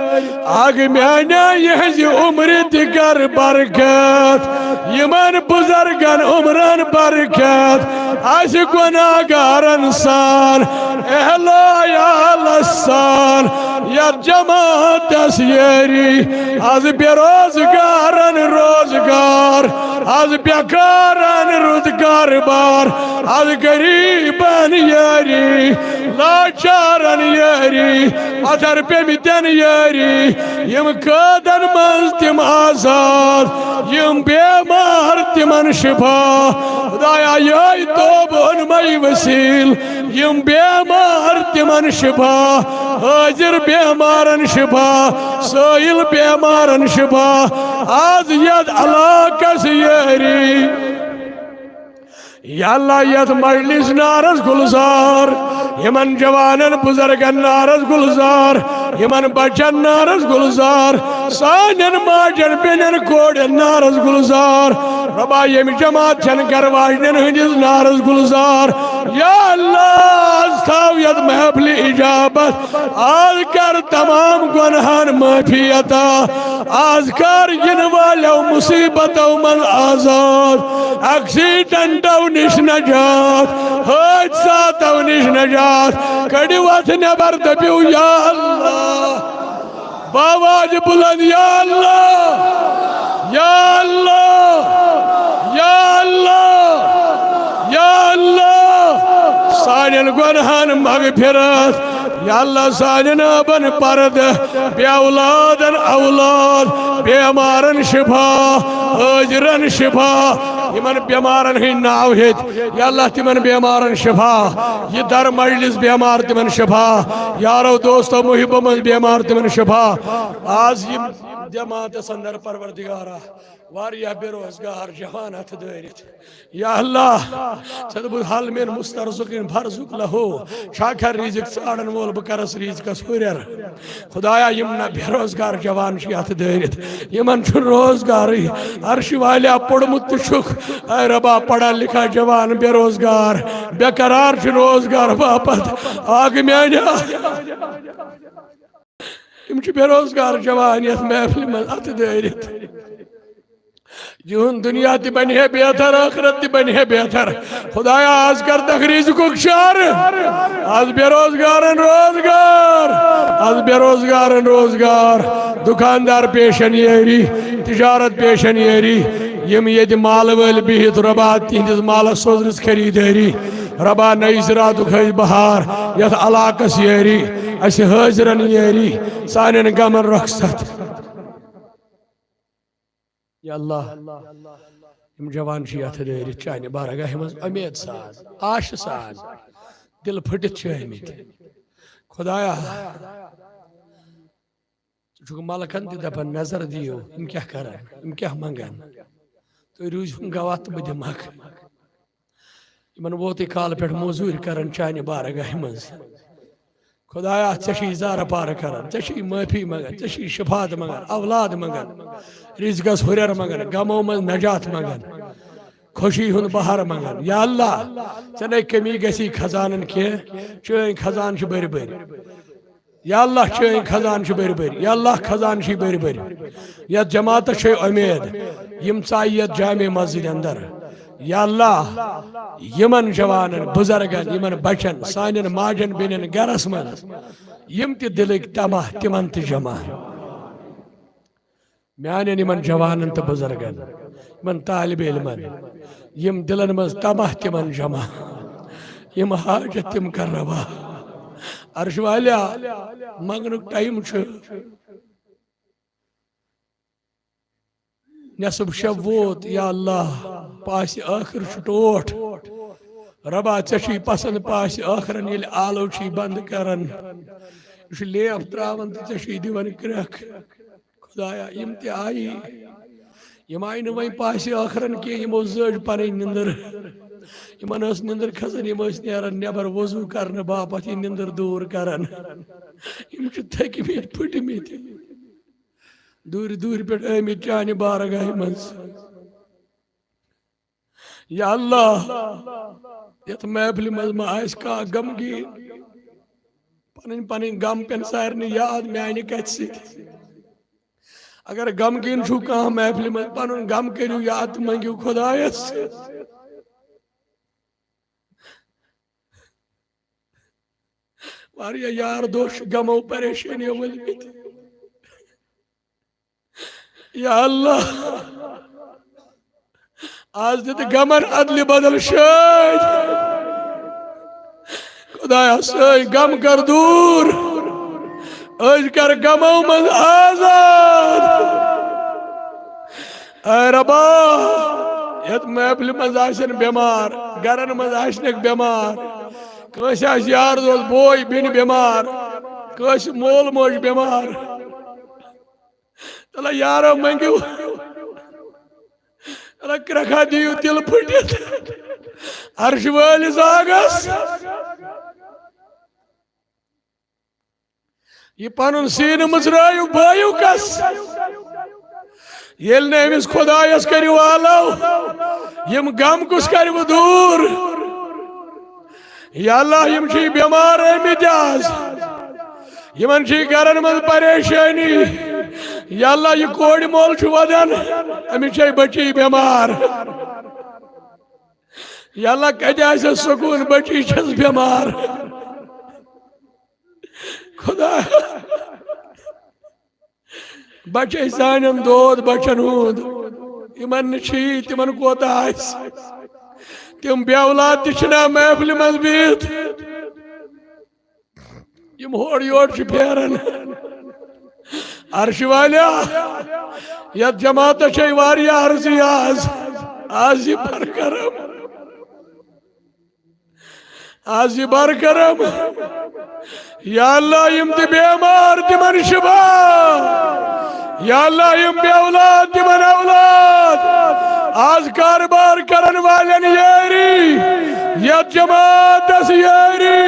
आग म्याना यह उम्र दिगर बरकत यमन बुजुर्गन उमरन बरकत आज गुनाहगारन सान एहला या लसान या जमात यारी आज बेरोजगारन रोजगार आज बेकारन रोजगार बार आज गरीबन यारी लाचारन यारी अथर पे मितन यारी यम कदन मंज तिम आजाद यम बेमार तिमन शिफा खुदाया ये तोबन मई वसील यम बेमार तिमन शिफा हाजिर बेमारन शिफा सोइल बेमारन शिफा आज यद अलाकस यारी या अल्लाह यथ मजलिस नारस गुलजार यमन जवानन बुजुर्गन नारस गुलजार यमन बचन नारस गुलजार सानन माजन बेनन कोड़न नारस गुलजार रबा यम जमात छन गरवाजन हंदिस नारस गुलजार या अल्लाह सावियत महफिल इजाबत आज कर तमाम गुनहन माफी अता आज कर जिन वालों मुसीबतों मन आजाद एक्सीडेंटों निश नजात हादसातों निश नजात कड़िवत नबर दबियो या अल्लाह बावाज बुलंद या अल्लाह या अल्लाह या अल्लाह या अल्लाह सानन गुनहन मगफिरत या अल्लाह सानन बन परद बे औलादन औलाद बेमारन शिफा हाजिरन शिफा यमन बेमारन हिंद नाव हेत या अल्लाह तिमन बेमारन शिफा ये दर मजलिस बेमार तिमन शिफा यारो दोस्तों मुहिबों में बेमार तिमन शिफा आज ये जमात संदर परवरदिगारा वारिया बेरोजगार जवान हथ दरित या अल्लाह सदबुल हाल में मुस्तरजुकिन भरजुक लहो शाखर रिजिक साड़न वोल बकरस रिजिकस हुरर खुदाया यमना बेरोजगार जवान शी हथ दरित यमन छु रोजगार अर्श वाले पड़मुत शुक ऐ रबा पढ़ा लिखा जवान बेरोजगार बेकरार छु रोजगार बापत आग म्याना यम छु बेरोजगार जवान यथ महफिल में हथ दरित जून दुनिया ती बनी है बेहतर आखिरत ती बनी है बेहतर खुदाया आज कर तखरीज को क्षार आज बेरोजगारन रोजगार आज बेरोजगारन रोजगार दुकानदार पेशन येरी तिजारत पेशन येरी यम ये माल वल बिहित रबा तिंदिस माल सोजरस खरीदारी रबा नई ज़रात खज बहार यथ अलाकस येरी अस हाजिरन येरी सानन गमन रखसत या अल्लाह यम जवान यथ दर चाने बारगाह मज उम्मीद सान आश सान दिल फटित आमित खुदाया मलकन दपन नजर दियो यम क्या करन यम क्या मंगन तो रूजुन गवाह तो बह दिमक यमन वोत काल पे मजूर करन चाने बारगाह मज खुदाया ची इजार पार करन ची माफी मंगन ची शिफात मंगन औलाद मंगन रिजकस हुरर मंगन गमों में नजात मंगन खुशी हुन बहार मंगन या अल्लाह चने कमी गसी खजानन के चैन खजान बर बर या अल्लाह चैन खजान बर बर या अल्लाह खजान बर बर या जमात उम्मीद यम चाय जामे मस्जिद अंदर या अल्लाह यमन जवानन बुजुर्गन यमन बचन सानन माजन बेनन गरस मन यम ति दिलक तबाह तिमन ति जमा म्यान यमन जवानन तो बुजुर्गन यमन तालिब इल्मन यम दिलन मज तबाह तिमन जमा यम हाजत तिम कर रवा अर्श वालिया मंगनुक टाइम छ नसब शब वोत या अल्लाह पास आखिर टोट रबा ची पसंद पास आखरन ये आलो बंद करन लेप त्रावन तो ची दिवन क्रख खुदाया यम ते आई यम आई न वही पास आखरन के यमो जज पन निंदर यमन निंदर खसन यम नेरन नबर वजू करने बापत यह निंदर दूर करन यम थकमित फुटमित दूर दूर पे आमित चाने बारगाह मज या अल्लाह यथ महफिल मज मा आस का गमगीन पन पन गम पेन सारे याद माने कत अगर गमगीन छु कह महफिल मज पन गम करू याद तो मंगू खुदायस वारिया यार दोष गमो परेशानियों वलमित या अल्लाह आज दित गमन अदल बदल शायद खुदाया सही गम कर दूर आज कर गमो मज आजाद ऐ रबा यत महफिल मज आसन बीमार गरन मज आसन बीमार कस यार दोस्त बोय बिन बीमार कस मोल मोज बीमार तला यारो मंगू रखा दियो दिल फुटित अर्श वालिस आगस ये पनुन सीन मजरायु बायु कस येल ने अमिस खुदायस करियो आलो यम गम कुस करियो दूर या अल्लाह यम छी बीमार मिजाज यमन छी गरन मज परेशानी या अल्लाह ये कोड़ मोल छु वदन अमिस छी बची बीमार या अल्लाह कजा से सुकून बची छस बीमार खुदा बचे सानन दोद बचन हुद इमन छी तिमन कोता आस तिम बेऔलाद तिछना महफिल मज बीत यम होड़ योड़ छ फेरन अर्श वाल्या यत जमात छे वारिया अर्जी आज ये बरकरम आज ये बरकरम या अल्लाह यम ते बेमार तिमन शिफा या अल्लाह यम बेऔलाद तिमन औलाद आज कारोबार करन वालन यारी या जमात दस यारी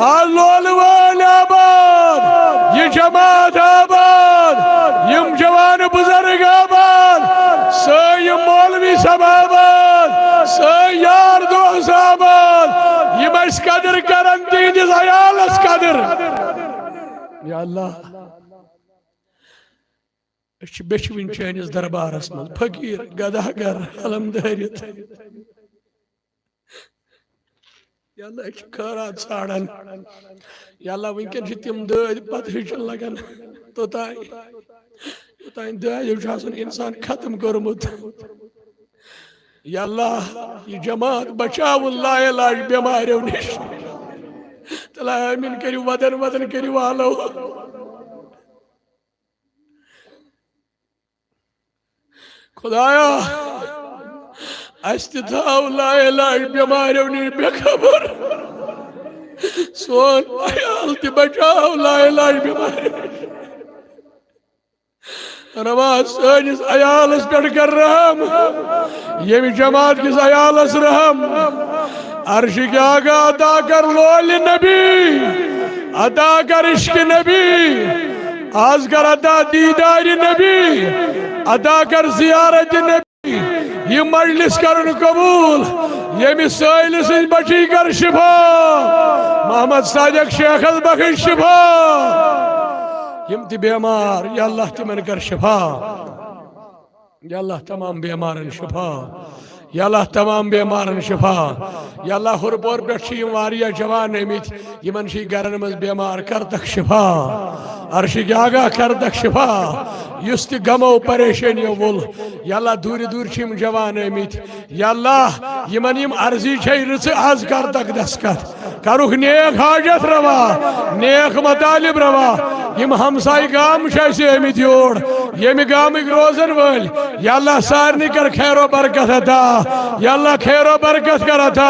आज लोलवान आबाद ये जमात आबाद यम जवान बुजुर्ग आबाद सही मौलवी सब आबाद सही यार दोस्त आबाद यम अस कदर करन तिहंदिस अयालस कदर या अल्लाह बेशविन चानिस दरबारस मज फकीर गदागर अलम दरित या अल्लाह खैरात साड़न या अल्लाह वनकन तिम दद पत हिचन लगन तोतान दद इंसान खत्म कर्मुत या अल्लाह ये जमात बचाव लाइलाज बीमारियों निश तला आमीन करियो वदन वदन करियो आलो खुदाया अस्तिताव लाइलाज बीमारियों निश बेखबर सोन अयाल ते बचाव लाइलाज बीमारियों नमाज सनिस अयालस पे कर रहम ये जमात किस अयालस रहम अर्श के आगा अदा कर लोल नबी अदा कर इश्क नबी आज कर अदा दीदार नबी अदा कर जियारत नबी ये मजलिस कर कबूल ये मिसाइल से बची कर शिफा मोहम्मद सादिक शेख बख्श शिफा यम ति बेमार या अल्लाह तिमन कर शिफा या अल्लाह तमाम बेमारन शिफा या अल्लाह तमाम बेमारन शिफा या अल्लाह हुरपोर पे वारिया जवान अमित यमन गरन मज बेमार कर तक शिफा अर्श के आगा कर तक शिफा युस ति गमो परेशानियों वोल या अल्लाह दूर दूर जवान अमित या अल्लाह यमन यम अर्जी छे रिच आज कर तक दस्खत करुख नेक हाजत रवा नेक मतालिब रवा यम हमसाई गाम छे अमित योर यम गामिक रोजन वल या अल्लाह सारनी कर खैरो बरकत अता या अल्लाह खैरो बरकत कर अता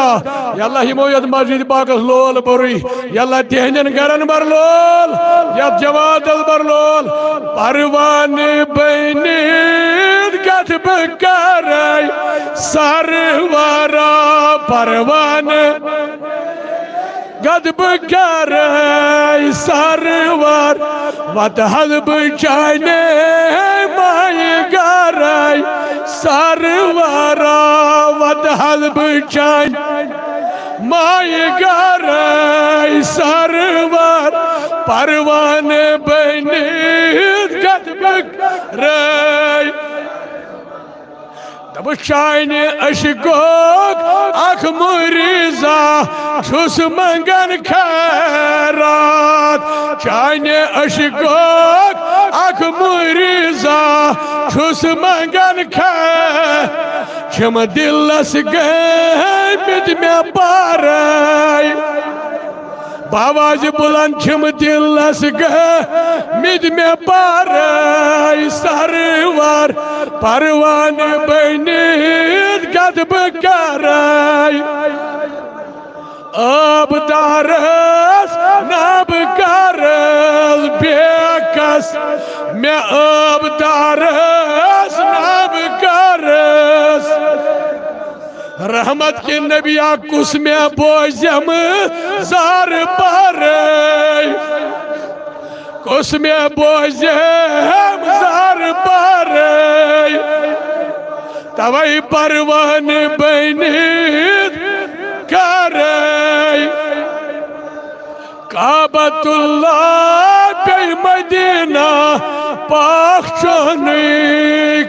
या अल्लाह यमो यत मस्जिद पाकस लोल बुरी या अल्लाह तिहंदन गरन बर लोल यत जमात बर लोल परवाने बनिद कथ बकर सरवरा परवाने गदब करे सरवर वतहल बचाने माए गरे सरवरा वतहल बचाने माए गरे सरवर परवाने बने गदब करे बचाने अशगोक अख मुरीजा छुस मंगन खैरात चाने अशगोक अख मुरीजा छुस मंगन खैर छम दिलस गमित में पाराई बाबाज बुलंद छम दिलस गमित में पाराई सरवर परवान बनीत गदब कराई अब दारस नब करल बेकस मैं अब दारस नब करस रहमत के नबिया कुस में बोझम जार पर कुस में बोझम जार पर तवई परवान बनीत करे काबतुल्लाह पे मदीना पाखचोनी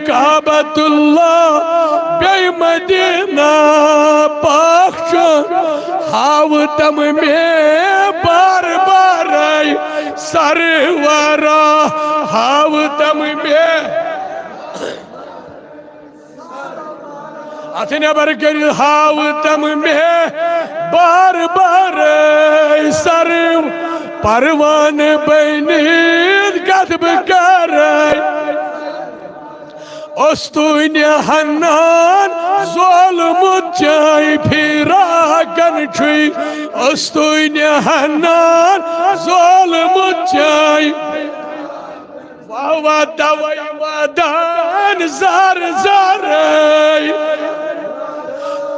काबतुल्लाह पे मदीना पाखचोन हाव तम में बार बार सरवरा हाव तम में अथने बर कर हाव तम में बार बार सर परवान बनीत गदब करे ओस्तुन हन्नान ज़ोलम चाय फिरा कन छुई ओस्तुन हन्नान ज़ोलम चाय वावा तवई वादान जार जार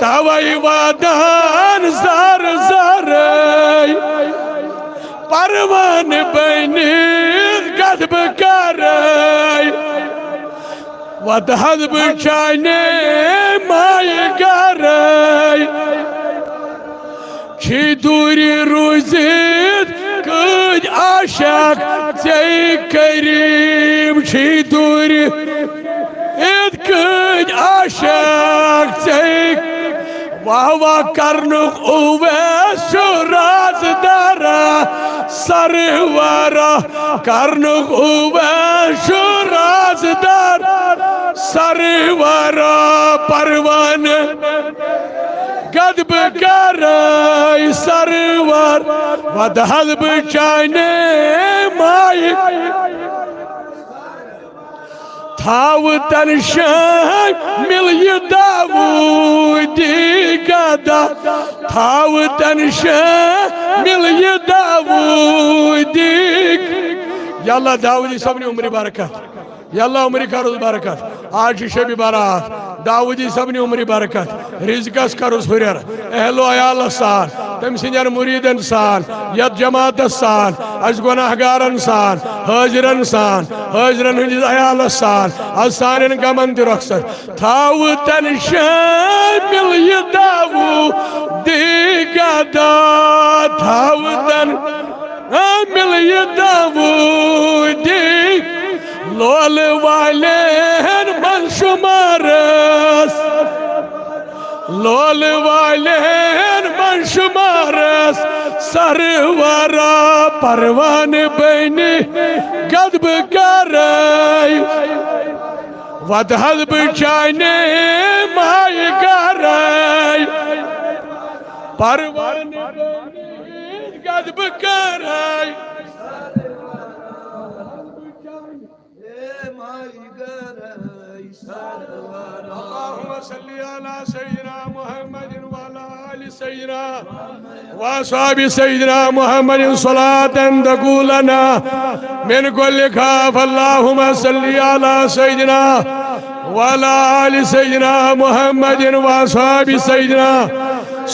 तवई वादान जार जार परवान बनीत गदब करे वतहल बचाने माए गरे छी दूरी रूजित कद आशक चे करीम छी दूरी इत कद आशक चे वाह वाह करनुक उवैस राजदारा सरवरा करनुक उवैस राजदारा सरवरा परवान गदब करे सरवर वतहल बचाने माए थाव तनशान मिल ये दाऊदी गदा थाव तनशान मिल ये दाऊदी यल्ला दाऊदी सबने उम्र बरकत यल्ला उम्र करोस बरकत आज शबी बारात दाऊदी सबने उम्र बरकत रिज़्क़स करोस हुरर अहलो अयाल सान तम सिंदन मुरीदन सान यत जमात सान अज गुनाहगारन सान हाजिरन हंदिस अयाल सान अज सान गमन त रखसत थाव तन शामिल ये दावू दिगदा थाव तन शामिल ये दावू दिग लोल वाले मनशुमारस लोल वाले मनशुमारस सरवरा परवान बनी गदब करे वतहल बचाने माए करे परवान बनी गदब करे अल्लाहुम्मा सल्ली अला सय्यिदना मुहम्मदिन व अला आलि सय्यिदना व अस्हाबि सय्यिदना मुहम्मदिन सलातन तक़ूलना मिन कुल्लि खौफ अल्लाहुम्मा सल्ली अला सय्यिदना व अला आलि सय्यिदना मुहम्मदिन व अस्हाबि सय्यिदना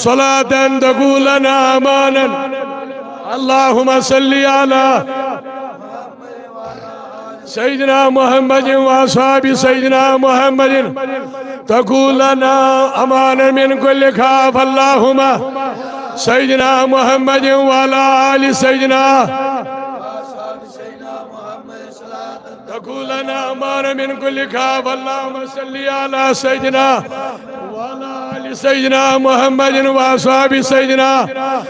सलातन तक़ूलना अमानन اللهم صل على سيدنا محمد وأصحاب سيدنا محمد تقول لنا أمانا من كل خاف. اللهم سيدنا محمد وعلى آل سيدنا تقول لنا أمانا من كل خاف. اللهم صل على سيدنا وعلى آل سيدنا محمد وأصحاب سيدنا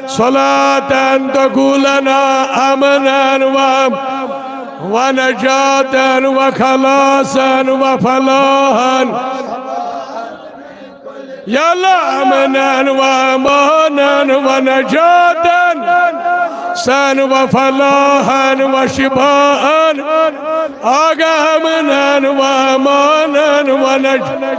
صلاة تقول لنا أمنا ونجاة وخلاصا وفلاحا يا الله. أمنا وأمانا ونجاة سان وفلاحا وشفاء آقا. أمنا وأمانا ونجاة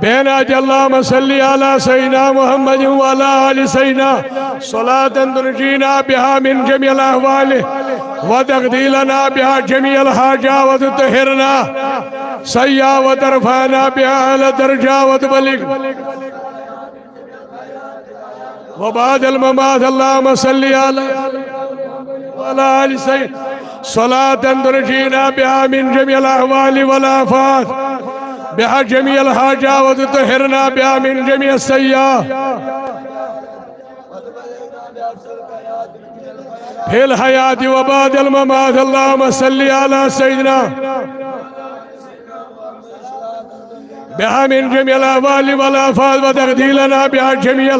بينات. اللهم صل على سيدنا محمد وعلى آل سيدنا صلاة تنجينا بها من جميع الأهوال وتقضي لنا بها جميع الحاجات وتطهرنا سيئا وترفعنا بها على درجة وتبلغ وبعد الممات. اللهم صل على وعلى آل سيدنا صلاة تنجينا بها من جميع الأهوال والآفات بها جميع الحاجات وتطهرنا بها من جميع السيئات في الحياة وبعد الممات. اللهم صل على سيدنا بها من جميع الأهوال والآفات وتقضي لنا بها جميع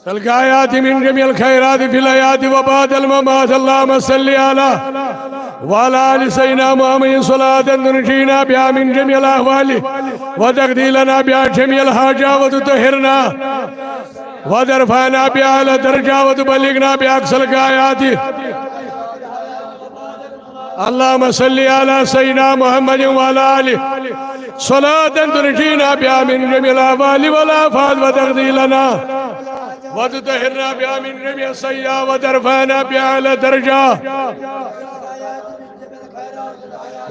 الغايات من جميع الخيرات في الحياة وبعد الممات. اللهم صل على وعلى آل سيدنا محمد صلاة تنجينا بها من جميع الأهوال وتقضي لنا بها جميع الحاجات وتطهرنا وترفعنا بها على درجة وتبلغنا بأقصى الغايات. اللهم صل على سيدنا محمد وعلى آله صلاة تنجينا بها من جميع الأهوال والآفات وتقضي لنا وتطهرنا بها من جميع السيئات وترفعنا بها على درجة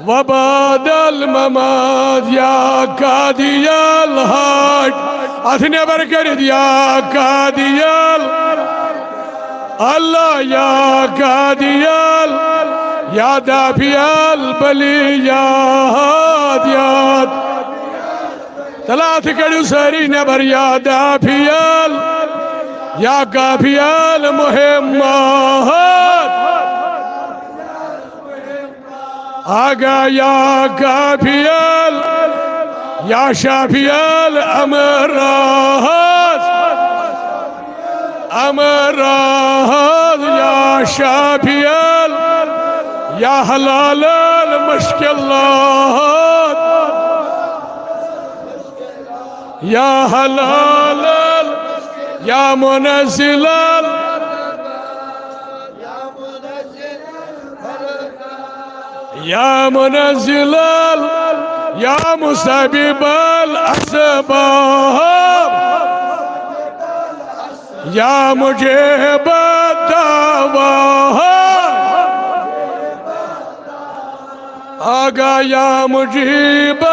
وبعد الممات. يا قاضي الحاج أثنى بركة يا قاضي الله يا قاضي يا دافع البليات يا ثلاث كدو سري نبر يا دافع يا كافي المهمات آقا يا كافي يا شافي الأمراض يا شافي يا حلال المشكلات يا حلال يا منزل يا منزل يا مسبب الأسباب يا مجيب الدعوات آقا يا مجيب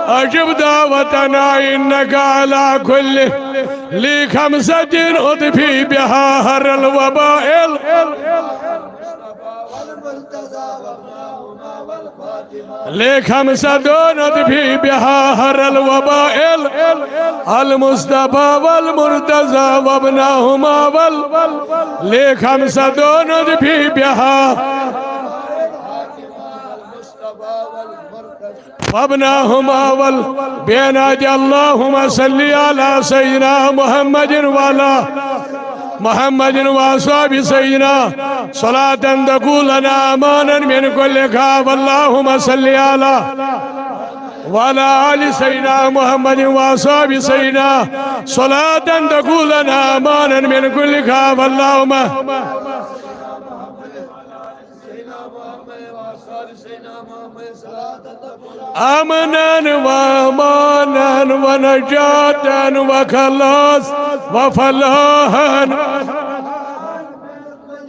أجب دعوتنا إنك على كل لي خمسة أطفي بها هر الوبائل لي خمسة أطفي بها هر الوبائل المصطفى والمرتضى وابنهما لي خمسة أطفي بها وابنهما والبينات. اللهم صل على سيدنا محمد وعلى محمد وأصحاب سيدنا صلاة تقول لنا أمانا من كل خاف. اللهم صل على وعلى آل سيدنا محمد وأصحاب سيدنا صلاة تقول لنا أمانا من كل خاف. اللهم أمنا وأمانا ونجاة وخلاص وفلاحا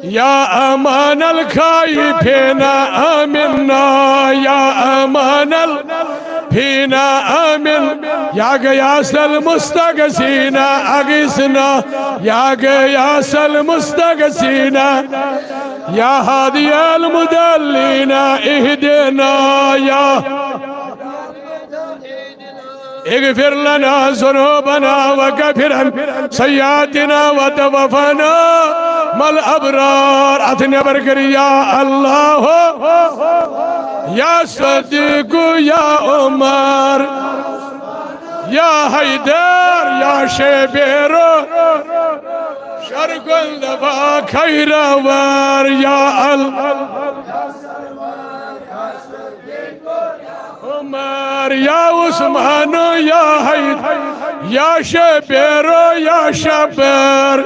या अमान अल खाइफीना आमिना या अमान अल फीना आमिन या गयासल मुस्तगसीना अगिसना या गयासल मुस्तगसीना या हादियल मुदल्लीना इहदिना या इगफिर लना ज़ुनूबना वगफिर सय्यातिना वतवफ़ना मल अबरार। अथने बरकर या अल्लाह या सदीक़ या उमर या हैदर या शबीर शरकुल दफा खैरवर या उमर या उस्मान या हैदर या शबीर या शबर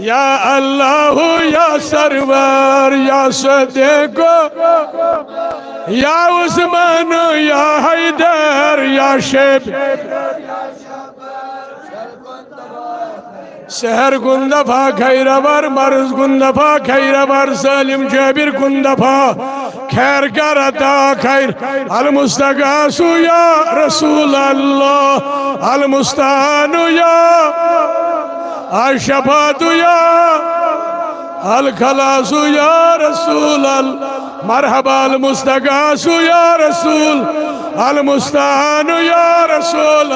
या अल्लाह या सरवर या सदीक़ या उस्मान या हैदर या शबीर शहर गुंदफा खैरवर मर्ज गुंदफा खैरवर सलीम जाबिर गुंदफा खैर करता खैर अल मुस्तगासु या रसूल अल्लाह अल मुस्तानु या अल शफातु या अल खलासु या रसूल अल्लाह मरहबा अल मुस्तगासु या रसूल अल मुस्तानु या रसूल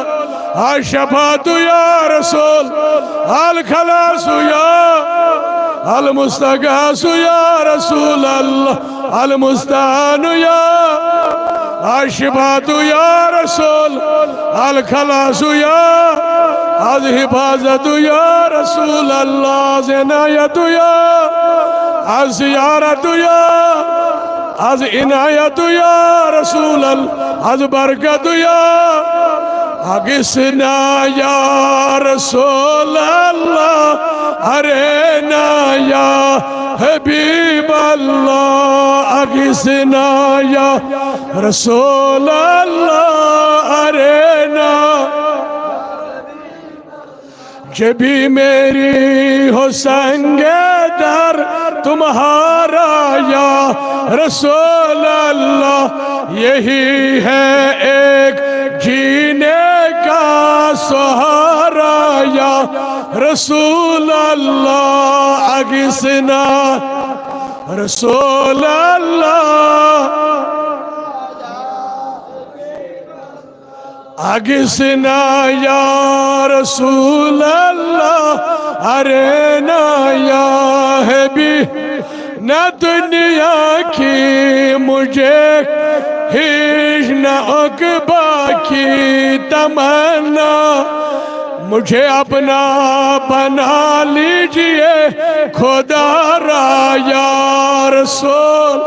अल शफातु या रसूल अल खलासु या अल मुस्तगासु या रसूल अल्लाह अल मुस्तानु या अल शफातु या रसूल अल खलासु या अल हिफाजतु या रसूल अल्लाह ज़िनायतु या अल ज़ियारतु या अल इनायतु या रसूल अल्लाह अल बरकतु या अगिसना या रसूल अल्लाह अरेना या हबीब अल्लाह अगिसना या रसूल अल्लाह अरेना जब भी मेरी हो संगे दर तुम्हारा या रसूल अल्लाह यही है एक जीने का सहारा या रसूल अल्लाह अगिसना रसूल अल्लाह अगिसना या रसूल अल्लाह अरेना या हबी न दुनिया की मुझे हिज न उक़बा की तमन्ना मुझे अपना बना लीजिए खुदा रा या रसूल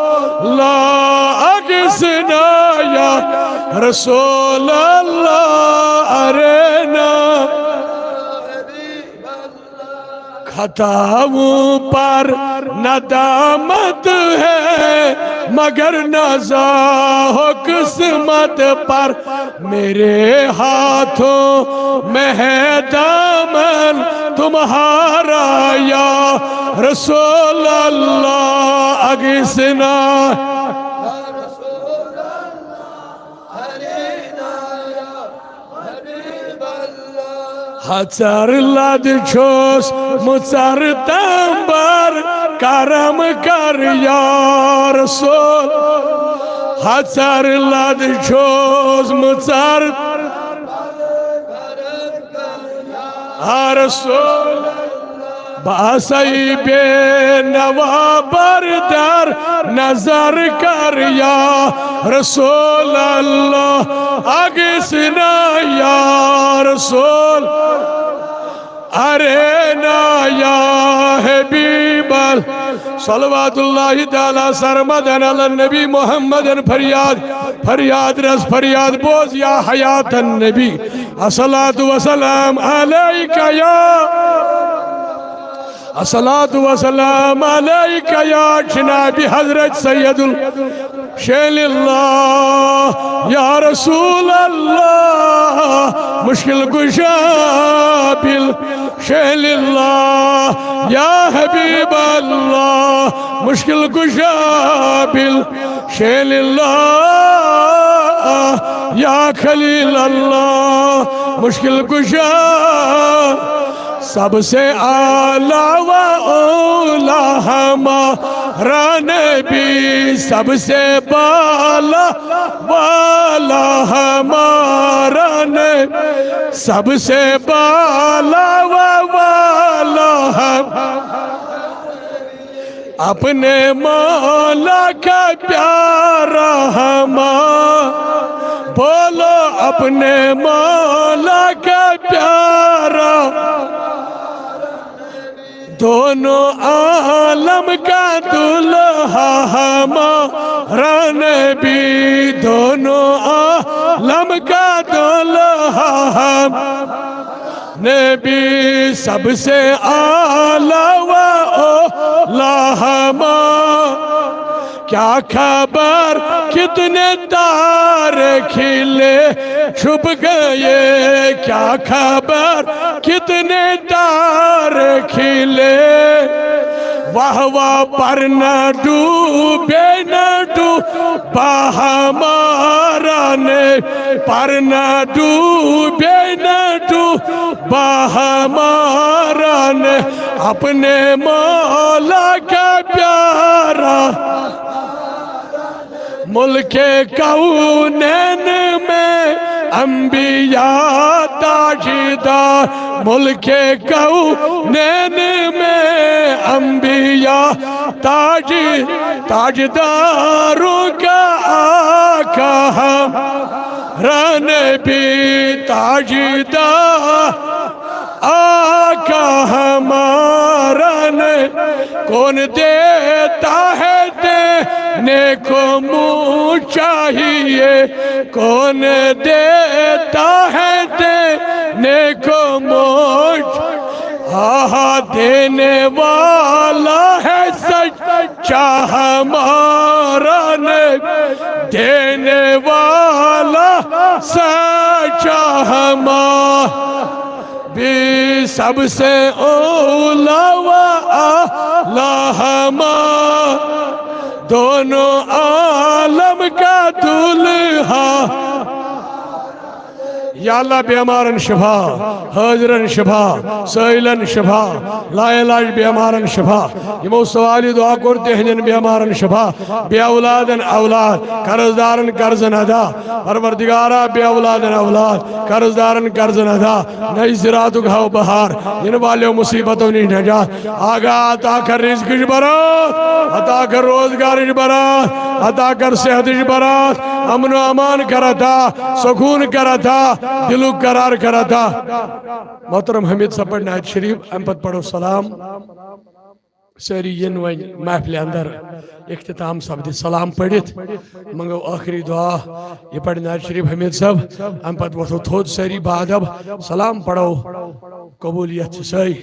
अल्लाह अगिसना या रसूल अल्लाह अरेना खताओं पर नदामत है मगर नज़ा हो किस्मत पर मेरे हाथों में है दामन तुम्हारा या रसूल अल्लाह अगिसना हजार लद छोस मुसर तंबर करम कर या रसूल हजार लद छोस मुसर रसूल बासई बे नवा बरदार नजर कर या रसूल अल्लाह अगिसना या रसूल अरेना या हबीब सल्लल्लाहु तआला सरमदन अला नबी मोहम्मदन फरियाद फरियाद रस फरियाद बोझ या हयातन नबी अस्सलातु वस्सलाम अलैका या अस्सलातु वस्सलाम अलैका या जनाबी हजरत सैयदुल शैलिल्लाह या रसूल अल्लाह मुश्किल कुशा बिल शेलिल्लाह या हबीब अल्लाह मुश्किल कुशा बिल शेलिल्लाह या खलील अल्लाह मुश्किल कुशा सबसे आला व औला हमारा नबी सबसे बाला वाला हमारा नबी सबसे बाला व वाला अपने मौला का प्यारा हमारा बोलो अपने मौला का प्यारा दोनों आलम का दुल्हा हमारा नबी दोनों आलम का दुल्हा नबी सबसे आला व औला क्या खबर कितने तारे खिले छुप गए क्या खबर कितने तारे खिले वाह वाह पर न डूबे न डूबा हमारा ने पर न डूबे न डूबा हमारा ने अपने मौला का प्यारा मुल्के कौनैन में अंबिया ताजदार मुल्के कौनैन में अंबिया ताजदारों का आका हमारा नबी ताजदार आका हमारा ने कौन देता है देने को मुँह चाहिए कौन देता है देने को मुँह हा देने वाला है सच्चा हमारा ने देने वाला सच्चा हमारा भी सबसे औला व आला दोनों आलम का दुल्हा या अल्लाह बेमारन शिफा हाजिरन शिफा सैलन शिफा लाइलाज बेमारन शिफा यमो सवाली दुआ करते हैं बेमारन शिफा बे औलादन औलाद कर्जदारन कर्जन अदा परवरदिगारा बे औलादन औलाद कर्जदारन कर्जन अदा नई सिरातुक हाव बहार इन वाले मुसीबतों निश नजात आगा अता कर रिज़्क़ बरात अता कर रोजगार बरात अता कर सेहत बरात अमन अमान करता सुकून करता दिलु करार करा था मोहतरम हमीद साहब पढ़ना आयत शरीफ अम पत पढ़ो सलाम सारी इन वन महफिल अंदर इख्तिताम सपद सलाम पढ़ित मंगो आखिरी दुआ ये पढ़ना आयत शरीफ हमीद साहब अम पत वथो थोद सारी बादब सलाम पढ़ो कबूलियत सही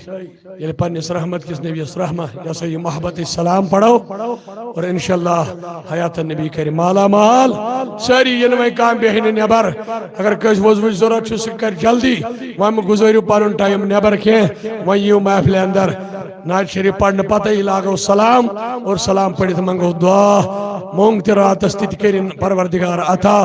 ये पन्निस रहमत किस नबी रहमा जैसे ये मोहब्बत सलाम पढ़ो और इंशाल्लाह हयात नबी कर माला माल सारी इन में काम बेहन नबर अगर कस वज जरूरत कर जल्दी वह गुजारू पन टाइम नबर कह वह यू महफिल अंदर नाज शरीफ पढ़ने पता ही लागो सलाम और सलाम पढ़ित मंगो दुआ मोंग रातस तित करिन परवरदिगार अता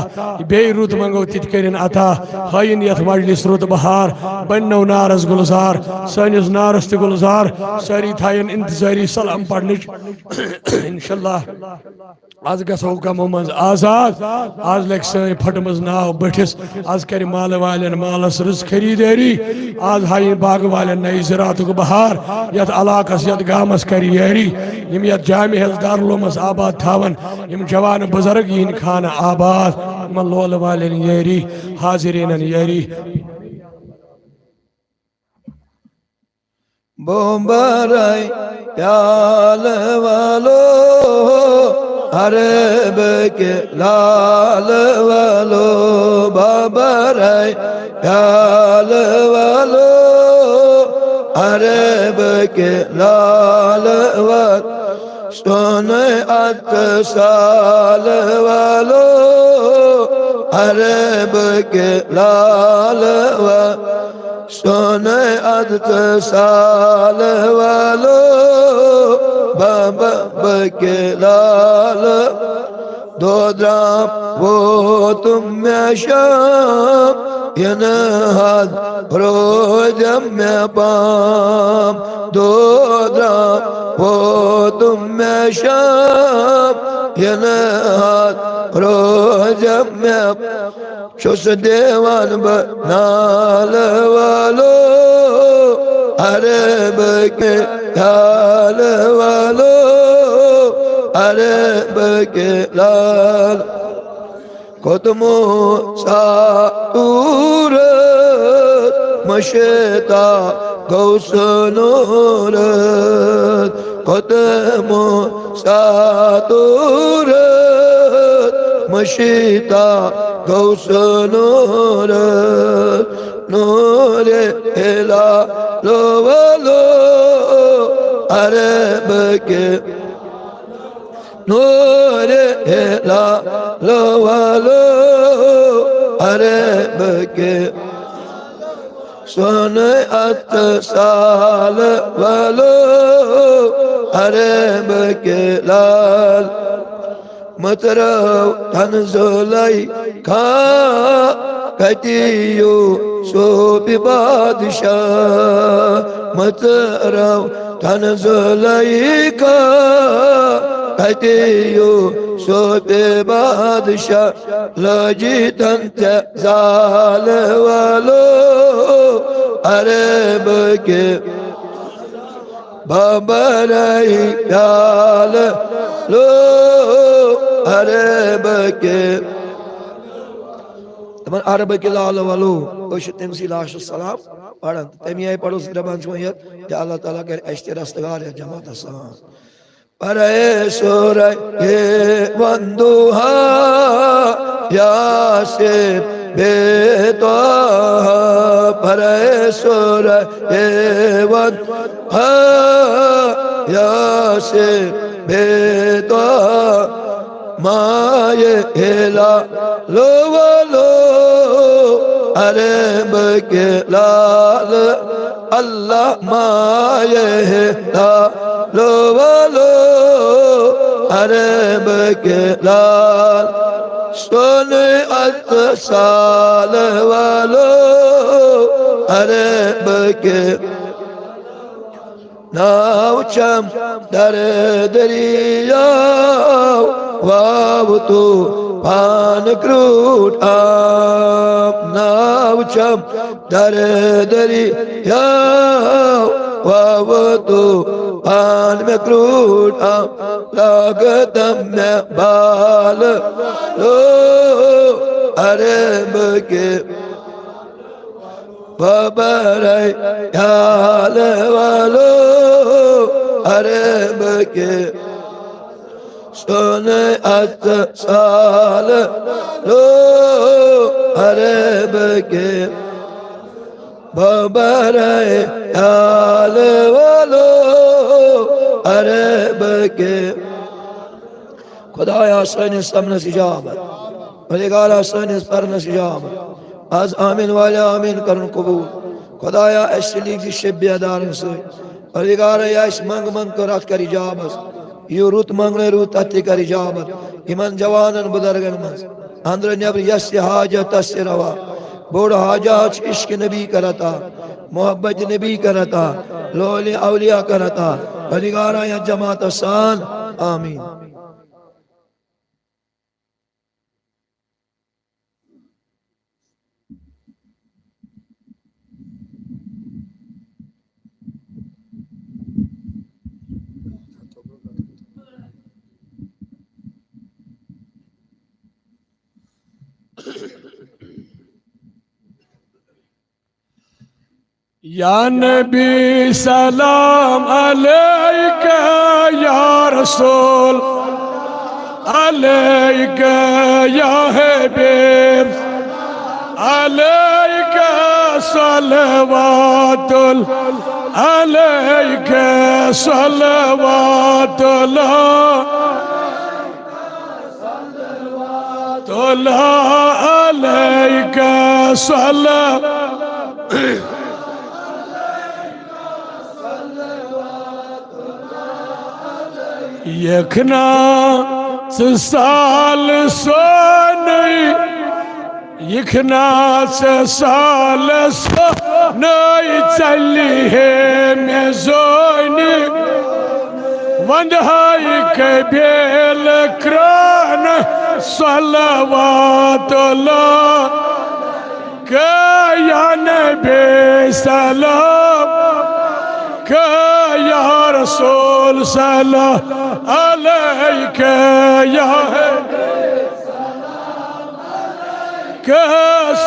बे रुत मंगो तित करिन अता हाइन यथ मजलिस रुत बहार बनो नारस गुलजार सनिस नारस ते गुलजार सारी थायन इंतजारी सलाम पढ़ने इंशाल्लाह आज गो कमो मज आजाद आज लग सही फटमज नाव बठिस आज कर माल वालन मालस रिज़्क़ खरीदारी आज हाइन बाग वालन नई ज़राअतुक बहार यथ इलाकस यथ गामस कर यारी यम यथ जामिया दारुलूमस आबाद थावन यम जवान बुजुर्ग इन खान आबाद लोल वालन यारी हाजिरीन यारी बोम्बराई प्याल वालो अरब के लाल वालो बाबराई प्याल वालो अरब के लाल वालो सोने अत साल वालो अरब के लाल व सोने अदत साल वालो बाबा के लाल दो द्राम वो तुम में शाम यनहद रोज में पाम दो द्राम वो तुम में शाम यनहद रोज में शुस देवान बनाल वालो अरब के लाल वालो अरब के लाल खुदमो सातूर मशता गौसनूर खुदमो सातूर मशीता गौसनूर नूर हिला लो वालो अरब के नूर हिला लो वालो अरब के सोन अत साल वालो अरब के लाल मतरव तनजुलाई खा कतियो सो बादशाह मतरव तनजुलाई खा कतियो सो बादशाह लजी तंत जाल वालो अरब के बाबराई प्याल लो अरब के तमन अरब के लाल वालो ओश तमसी लाश सलाम पढ़न तमी आई पढ़ो जबान छुयत या अल्लाह ताला के अश्ते रस्तगार या जमात सान परे सूर ये वंदुहा यासिन बेतहा परे सूर ये वंदुहा यासिन बेतहा माये हिला लो वालो अरब के लाल अल्लाह माये हिला लो वालो अरब के लाल सोन अत साल वालो अरब के नावचम दर दरिया वाव तो पान क्रूट आप नावचम दर दरिया वाव तो पान में क्रूट आप लागतम में बाल लो अरब के बाबराई हाल वालो अरब के सोने अत साल लो अरब के बाबराई हाल वालो अरब के खुदाया सैन समन इजाबत वलिगारा सैन परन इजाबत आज आमीन वाले आमीन करन कबूल खुदाया असली की शब्यदार से वलिगारा यास मंग मंग कर कर इजाबत यो रुत मंगने रुत अति कर इजाबत इमन जवानन बुजुर्गन मस अंदर नबर यस हाजत से रवा बोड़ हाजात इश्क नबी करता मोहब्बत नबी करता लोले औलिया करता वलिगारा या जमात सान आमीन या नबी सलाम अलैका या रसूल अलैका या हबीब अलैका सलवातुल अलैका सलवातुल्लाह अलैका सल्ला यखना साल सोनई यखना साल सोनई चली है में जोनी वंदहाई कबील क्रान सल्लवातुल्लाह या नबी सलाम या रसूल सल्लल्लाहु अलैका या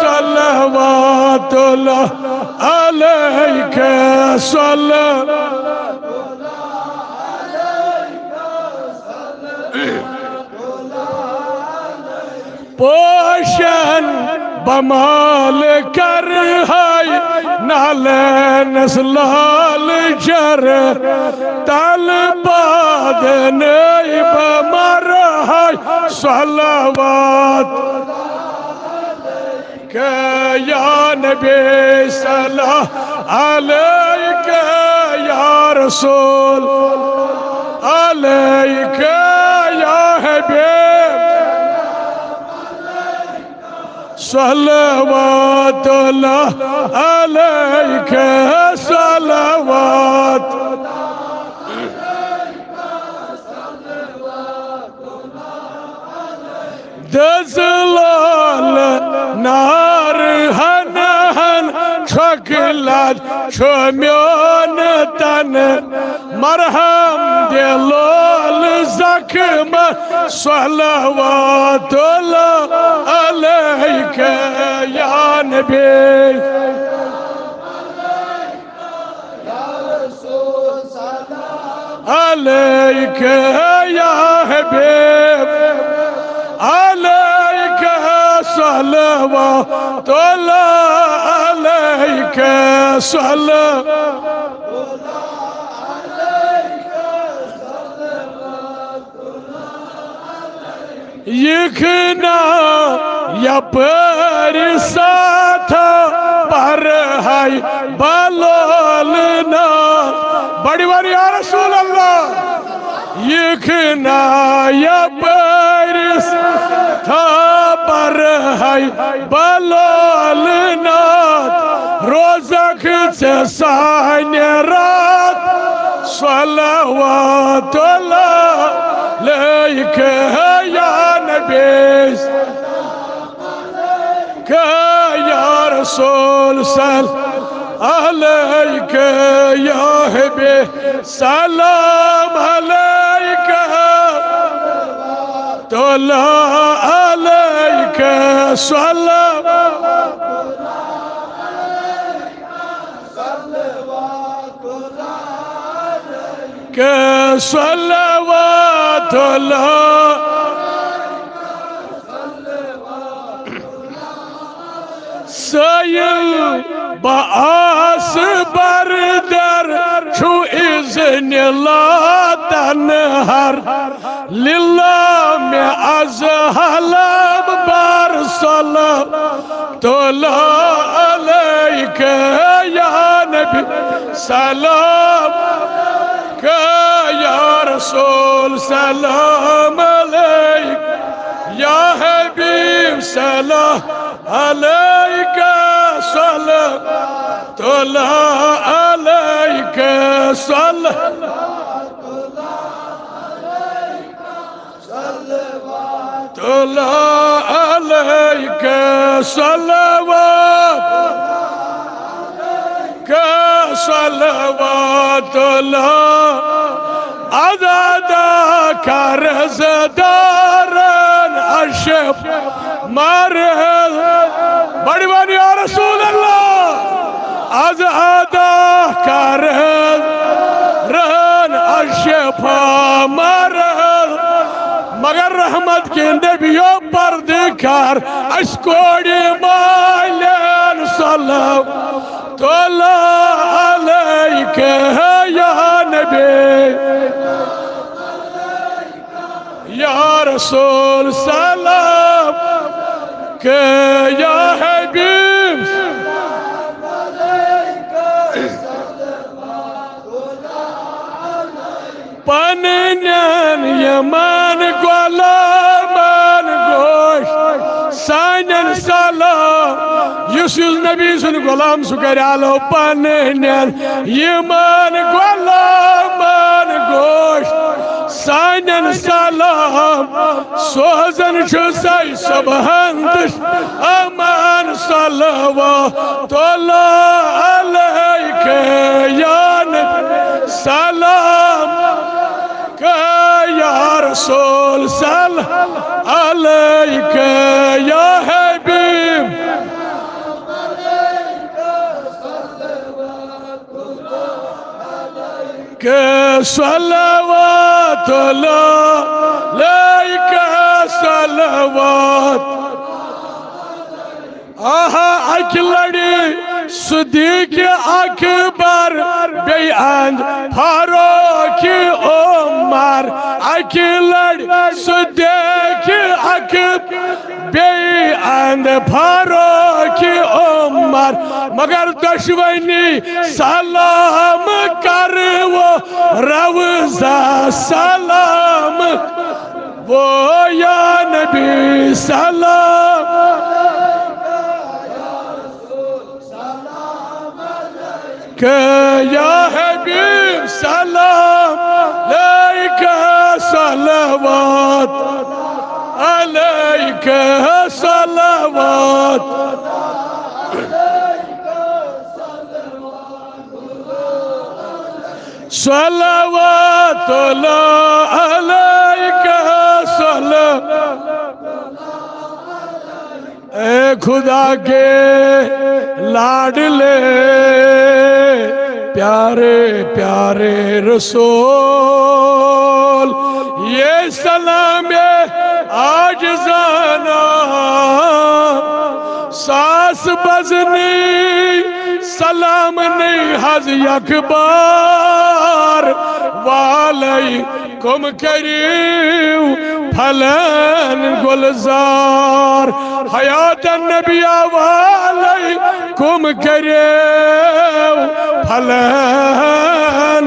सल्लवातुल्लाह अलैका पोशन बमाल कर हाय नालनस लाल जर तल बाद नहीं बमर हाय सल्लवात या नबी सल्लल्लाहु अलैका या रसूल अलैका या हबीब सल्लवातुल्लाह अलैका सल्लवात दजलाल नार हन हन छकलात छम्योन तन मरहम दिलोल जख्म सल्लवातुल्लाह अलैका या नबी अलैका या हबीब अलैका सल्लवातुल्लाह अलैका यखना यपर साथ पर हाय बलोलना बड़ी बार या रसूल अल्लाह यखना यपर साथ पर हाय बलोलना रोज़क से साने रात सल्लवातुल्लाह अलैका या नबी या रसूल सल्लल्लाहु अलैका या हबीब सलाम अलैका सल्लल्लाहु अलैका सल्लवातुल्लाह सयल बास बरदर छु इज़्न लातन हर लिल्लाह में अज़हलब बर सल्लल्लाहु अलैका या नबी सलाम या रसूल सलाम अलैका या हबीब सलाम अलैका सल्लल्लाहु अलैका सल्लल्लाहु अलैका सल्लवातुल्लाह अदा कर्ज़दारन अशब मर बड़ी बारी या रसूल अल्लाह अदा कर्ज़दारन अशब मर मगर रहमत के नबियो पर दिखार अशकोड़ी मालन सल्लल्लाहु अलैका या नबी या रसूल सलाम कि या हबीब पनन यमान गुलामान गोश सानन सलाम युसुफ नबी सुन गुलाम सुकरालो पनन यमान गुलामान गोश सानन सलाम सोजन छुसाई सबहंत अमान सलवातुल्लाह अलैका या नबी सलाम या रसूल सल्लल्लाहु अलैका या हबीब के सल्लल्लाहु अलैका सल्लवात आहा अकलड़ी सिद्दीक़ अकबर बेअंद फारूक उमर अकलड़ी सिद्दीक़ अकबर बेअंद फारूक उमर मगर दुश्मनी सलाम कर वो रवज़ा सलाम वो या नबी सलाम या हबीब सलाम अलैका सलवात अलैका सलवात सलवातुल्लाह अलैका सलवात ए खुदा के लाडले प्यारे प्यारे रसूल ये सलाम आज जाना सास बजनी सलाम नहीं हज अकबर वालेकुम करीम फलन गुलजार हयात नबिया वालेकुम करीम फलन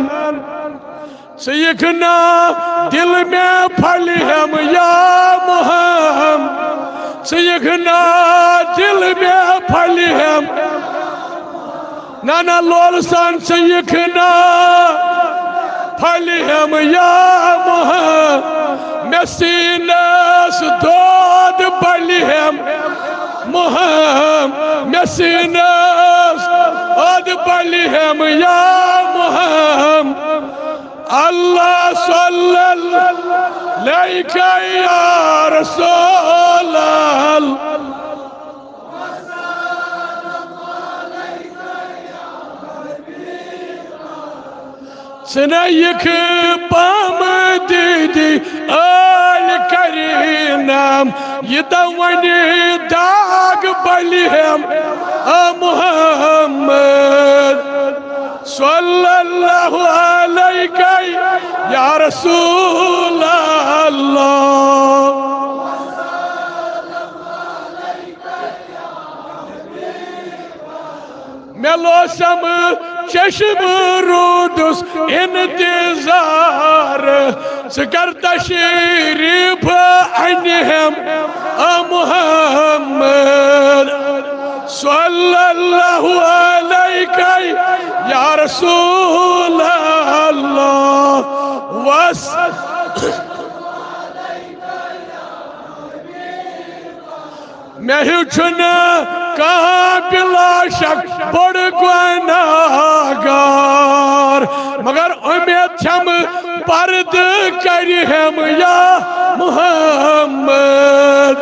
सीखना दिल में फली हम या मोहम्मद सीखना दिल में फली हम नाना लोल सान सीखना फली हम या मोहम्मद मसीनस दोद बली हम मोहम्मद मसीनस दोद बली हम या मोहम्मद अल्लाह सल्लल्लाहु अलैका या रसूल सनयख पाम दीदी आल करीनाम यदवनी दाग बलिहम मुहम्मद सल्लल्लाहु अलैका या रसूल अल्लाह मेलोसम चश्म रूदुस इंतजार कर तशरीफ अनहम मुहम्मद सल्लल्लाहु अलैका या रसूल अल्लाह वस मेहुचुना कहाँ बिला शक बड़ गुनाहगार मगर उम्मीद हम पर्द करी हम या मुहम्मद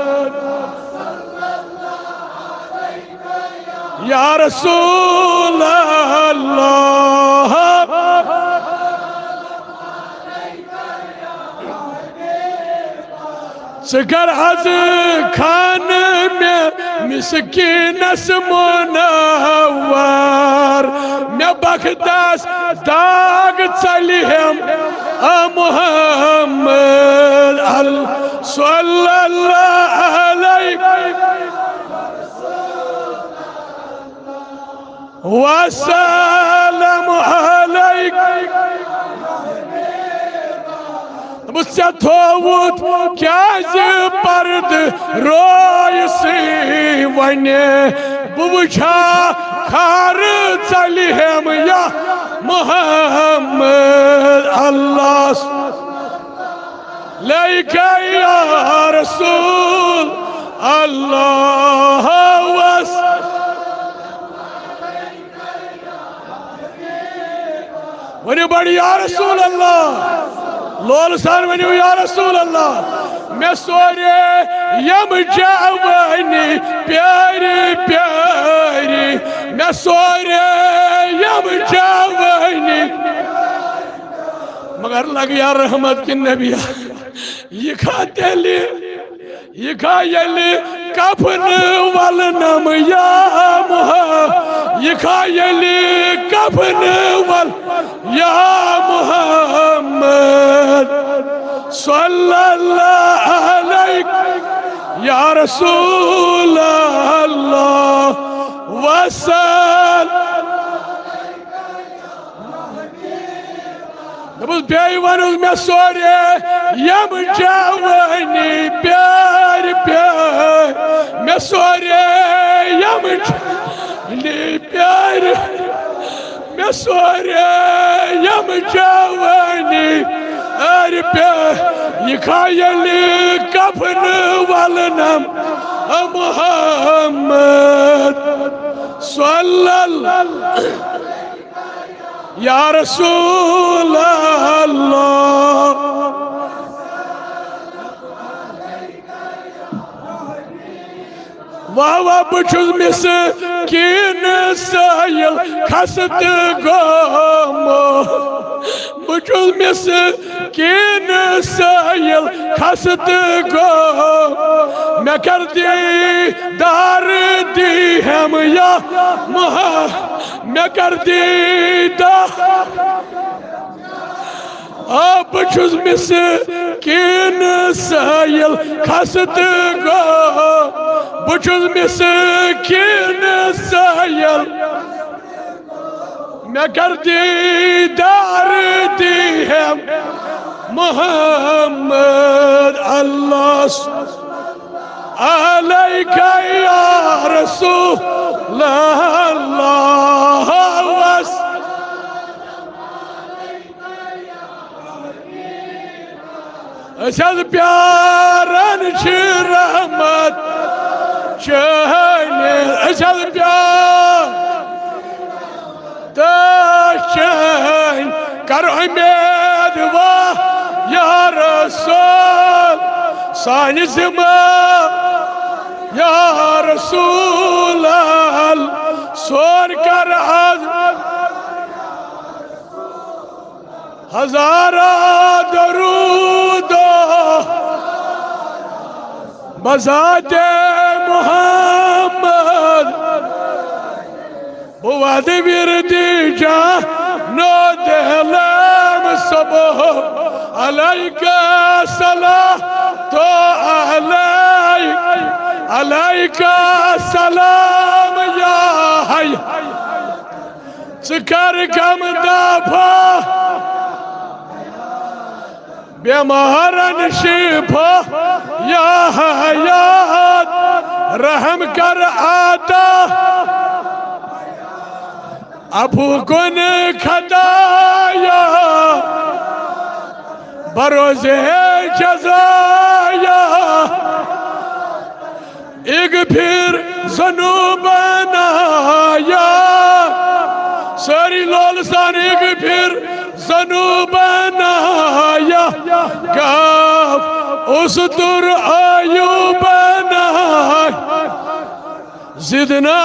या रसूल अल्लाह सकर अज खान में मिस्कीनस मुनव्वर में बखदास दाग चलिहम मुहम्मद सल्लल्लाहु अलैहि वसलम अलैक मुझसे थोवुत क्याज पर्द रोयसी वने बुझा खार चलिहम या मुहम्मद अल्लाह लैका या रसूल अल्लाह वस वने बड़ी या रसूल अल्लाह लोल सान वने या रसूल अल्लाह मैं सोरे यम जावनी प्यारी प्यारी मैं सोरे यम जावनी मगर लग यार रहमत की नबिया ये खाते ले ये खायले कफन वलनम या मुहा ये खायले कफन वल या मुहम्मद सल्लल्लाहु अलैहि या रसूल अल्लाह वसल बेवनुस में सोरे यम जावनी प्यार प्यार में सोरे यम प्यार में सोरे यम जावनी प्यार प्यार ये खायली कफन वलनम मुहम्मद सल्लल्लाहु या रसूल अल्लाह वाह वाह बुझुस मिस्कीन सायल खसत गोमो बुझुस मिस्कीन सायल खसत गो मैं कर दी दार दी हम या महा मैं कर दी आप बुझुस मिस्कीन सायल खसत गो बुझुस मिस्कीन सायल मैं कर दी दार दी है मुहम्मद अल्लाह अलैका या रसूल अल्लाह वस अशद प्यारन रहमत चहने अशद प्यार दशन कर उम्मीद वाह या रसूल सानी ज़िमा या रसूल सोर कर हजारा दरूद बज़ाते मुहम्मद बुवाद विरदी जा नो दहलम सबह अलैका सलाम तो अलैका सलाम या हय कर कम दाफा बेमारन शिफा या हयात रहम कर आता अबू कुन खदाया बरोज़े जज़ाया एक फिर ज़नू बनाया सारी लालसान एक फिर ज़नू बनाया गाफ उस तुर आयु बनाया जिदना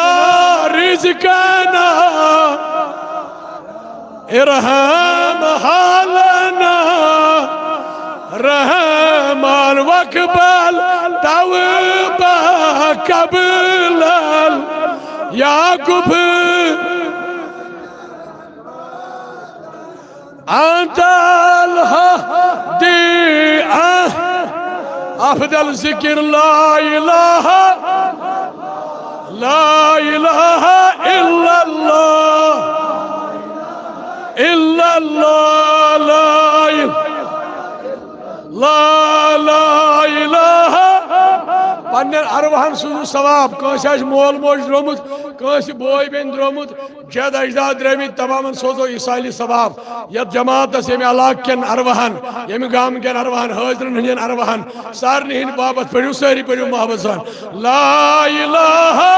रिज़क़ना इरहम हालना रहमान वक़बल तौबा कबूल याकूब अंतल हदी अफदल ज़िक्र ला इलाहा इल्लल्लाह अरवहन सूजु सवाब कंस मोल मोज द्रोमुत कंस बोय बेन द्रोमुत जद अजदाद द्रमित तमाम सोजो इसाली सवाब यत जमात यम इलाक केन अरवहन यम गाम केन अरवहन हाजरन हंदन अरवहन सारन हिंद बाबत पढ़ू सारी पढ़ू मोहब्बत सान ला इलाहा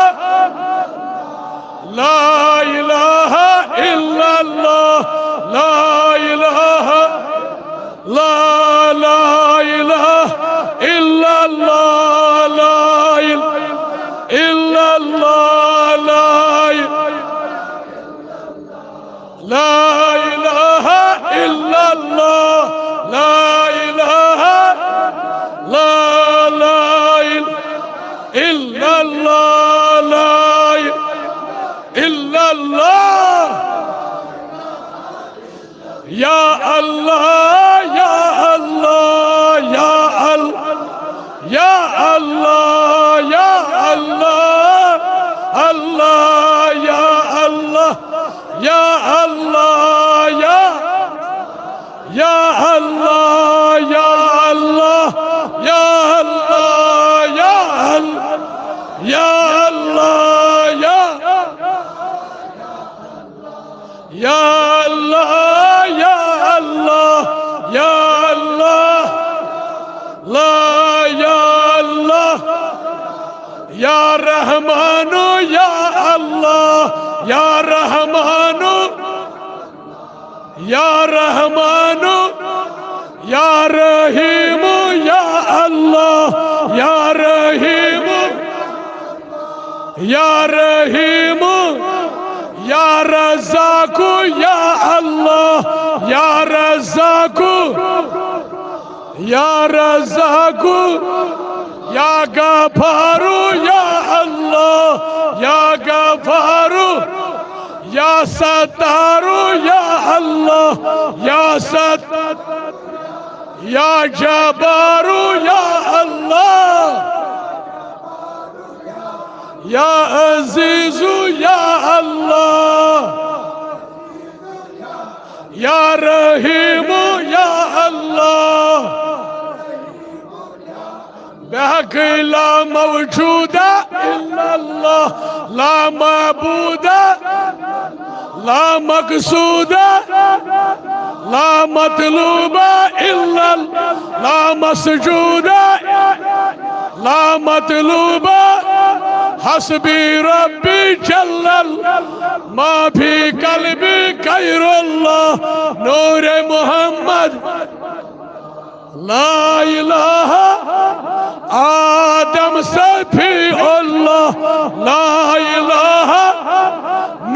इल्लल्लाह ला इलाहा ला इलाहा इल्लल्लाह ला इल्लल्लाह ला इलाहा इल्लल्लाह ला इलाहा ला इल्लल्लाह ला इल्लल्लाह या अल्लाह या अल्लाह या अल्लाह या अल्लाह या अल्लाह अल्लाह या अल्लाह या अल्लाह या अल्लाह या अल्लाह या अल्लाह या अल्लाह या अल्लाह या अल्लाह या अल्लाह या अल्लाह ला या अल्लाह या रहमानो या अल्लाह या रहमानो या रहमानो या रहीमो या अल्लाह या रहीमो या रहीमो या रज़ाक़ु या अल्लाह या रज़ाक़ु या रज़ाक़ु या गफ़ारु या अल्लाह या गफ़ारु या सत्तारु या अल्लाह या या जब्बारु या अल्लाह या अज़ीज़ु या अल्लाह या रहीमु या अल्लाह बेहक ला मौजूदा इल्लल्लाह ला माबूदा ला मक़सूदा ला मतलूबा इल्लल्लाह ला मसजूदा ला मतलूबा हस्बी रब्बी जल्लल मा फी कल्बी खैरुल्लाह नूरे मोहम्मद ला इलाहा आदम सफीउल्लाह ला इलाहा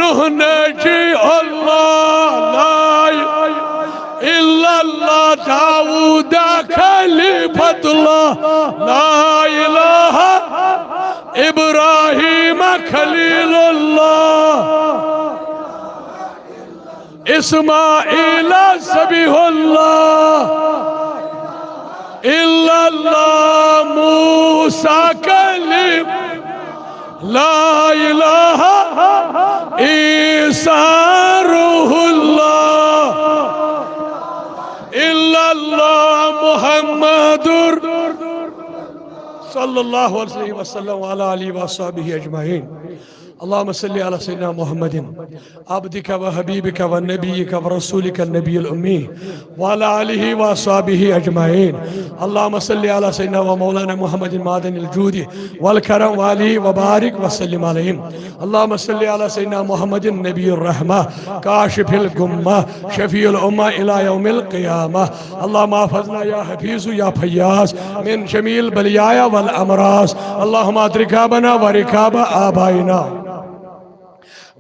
नूह नजीउल्लाह ला इल्लल्लाह दाऊद खलीफतुल्लाह ला इलाहा इब्राहीम खलीलुल्लाह इस्माईल ज़बीहुल्लाह इल्लल्लाह मूसा कलीम ला इलाहा ईसा रूहुल्लाह इल्लल्लाह मुहम्मदुर सल्लल्लाहु अलैहि वसल्लम व अला आलिहि व अस्हाबिहि अजमईन अल्लाहुम्मा सल्लि अला सय्यिदिना मुहम्मदिन अब्दिका व हबीबिका व नबिय्यिका व रसूलिका नबिय्युल उम्मी व अला आलिहि व अस्हाबिहि अजमईन अल्लाहुम्मा सल्लि अला सय्यिदिना व मौलाना मुहम्मदिन मादनिल जूदि वल करम व आलिहि व बारिक व सल्लिम अलैहिम अल्लाहुम्मा सल्लि अला सय्यिदिना मुहम्मदिन नबिय्युर रहमा काशिफिल गुम्मा शफीउल उम्मा इला यौमिल क़ियामा अल्लाहुम्मा हफ़िज़ना या हफ़ीज़ु या फ़य्याज़ मिन जमील बलिया वल अमराज़ अल्लाहुम्मा अद्रिकाबना व रिकाब आबाइना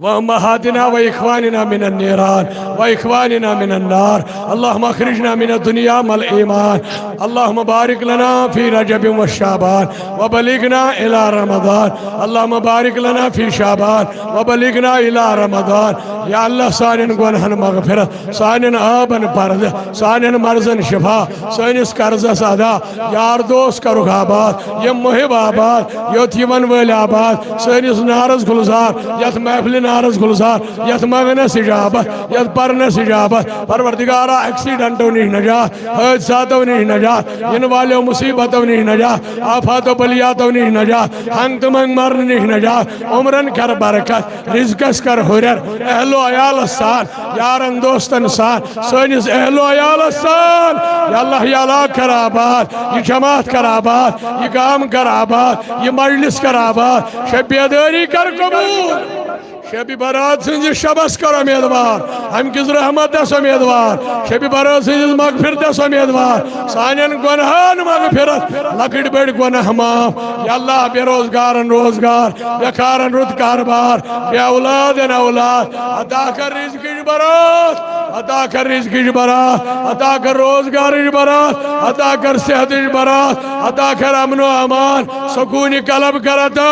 वअम्माहातिना व इख्वानिना मिनन नीरान व इख्वानिना मिनन नार अल्लाहुम्मा अखरिजना मिनद दुनिया मल ईमान अल्लाहुम्मा बारिक लना फी रजब व शाबान व बलिगना इला रमज़ान अल्लाहुम्मा बारिक लना फी शाबान व बलिगना इला रमज़ान या अल्लाह सानिन गुनहन मगफिरत सानिन आबन पर्द सानिन मर्जन शिफा सानिस कर्जस अदा यार दोस्त करुख आबाद यम मुहिब आबाद योत यमन वल आबाद सानिस नारज गुलजार यत महफिल मीनारस गुलजार यथ मंगनस इजाबत यथ परनस इजाबत परवरदिगारा एक्सीडेंटों निश नजात हादसातों निश नजात इन वाले मुसीबतों निश नजात आफातों बलियातों निश नजात हंग तमंग मरन निश नजात उमरन कर बरकत रिज़्क़स कर हुरर अहलो अयाल सान यारन दोस्तन सान सनिस अहलो अयाल सान या अल्लाह या अल्लाह कर आबाद ये जमात कर आबाद ये काम कर आबाद ये मजलिस कर आबाद शब-ए-बेदारी कर कबूल शबी बारात सिंज शबस कर उम्मीदवार हम किस रहमत दस उम्मीदवार शबी बारात सिंज मगफिर दस उम्मीदवार सानियन गुनहान मगफिरत लकड़ बड़ गुनाह माफ या अल्लाह बेरोजगारन रोजगार बेकारन रुत कारबार बे औलादन औलाद अता कर रिज़्क़ बरात अता कर रिज़्क़ बरात अता कर रोजगार बरात अता कर सेहत बरात अता कर अमन व अमान सुकून कलब करता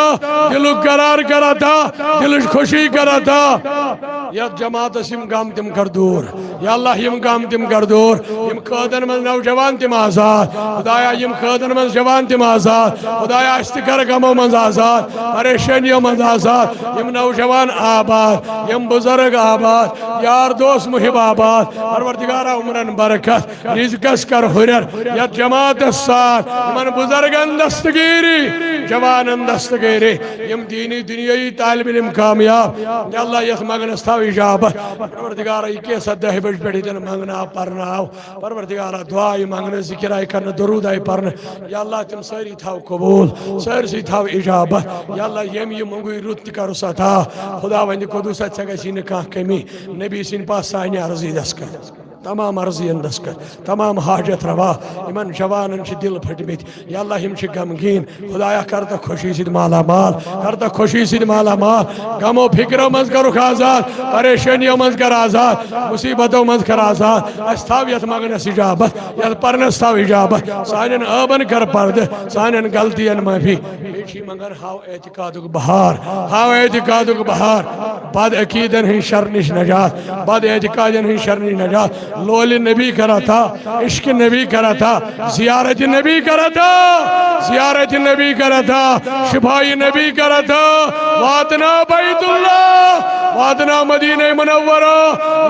दिल करार करता दिल खुशी करता या जमात यम गम तम कर दूर या अल्लाह यम गम तम कर दूर यम खदन में नौजवान तम आजाद खुदाया यम खदन में जवान तम आजाद खुदाया इस्तिकर गमो में आजाद परेशानियों में आजाद यम नौजवान आबाद यम बुजुर्ग आबाद यार दोस्त मुहिब आबाद परवरदिगारा उमरन बरकत रिज़्क़स कर हुरर या जमात साथ यमन बुजुर्गन दस्तगीरी जवानन दस्तगीरी यम दीनी दुनियाई तालिब इल्म कामयाब या अल्लाह यस मंगनस थाव इजाबत परवरदिगारा ये के सदह बज पे दिन मंगना परना परवरदिगारा दुआ मंगने जिक्र आई करना दरूद आई पढ़ना या अल्लाह तुम सारी थाव कबूल सारी थाव इजाबत या अल्लाह यम ये मंगु रुत करो सता खुदा वंद कुदुस गसी न कह कमी नबी सिन पास सानि अर्जी दस कर तमाम अर्जी दस कर तमाम हाजत रवा इन जवान दिल फटमित या अल्लाह हम गमगीन खुदाया करता खुशी सिद माला माल करता खुशी सिद माला माल गमो फिक्रो मज करुख आजाद परेशानियों मज कर आजाद मुसीबतों मज कर आजाद अस्ताव यथ मंगनस इजाबत यथ परनस थाव इजाबत सानन अबन कर पर्द सानन गलतियन माफी मगर हाव एतिकादुक बहार बद अकीदन हिं शर निश नजात बद एतिकादन हिं शर निश नजात लोल नबी करा था इश्क नबी करा था जियारत नबी करा था शिफाई नबी करा था वातना बैतुल्लाह वातना मदीना मुनव्वरा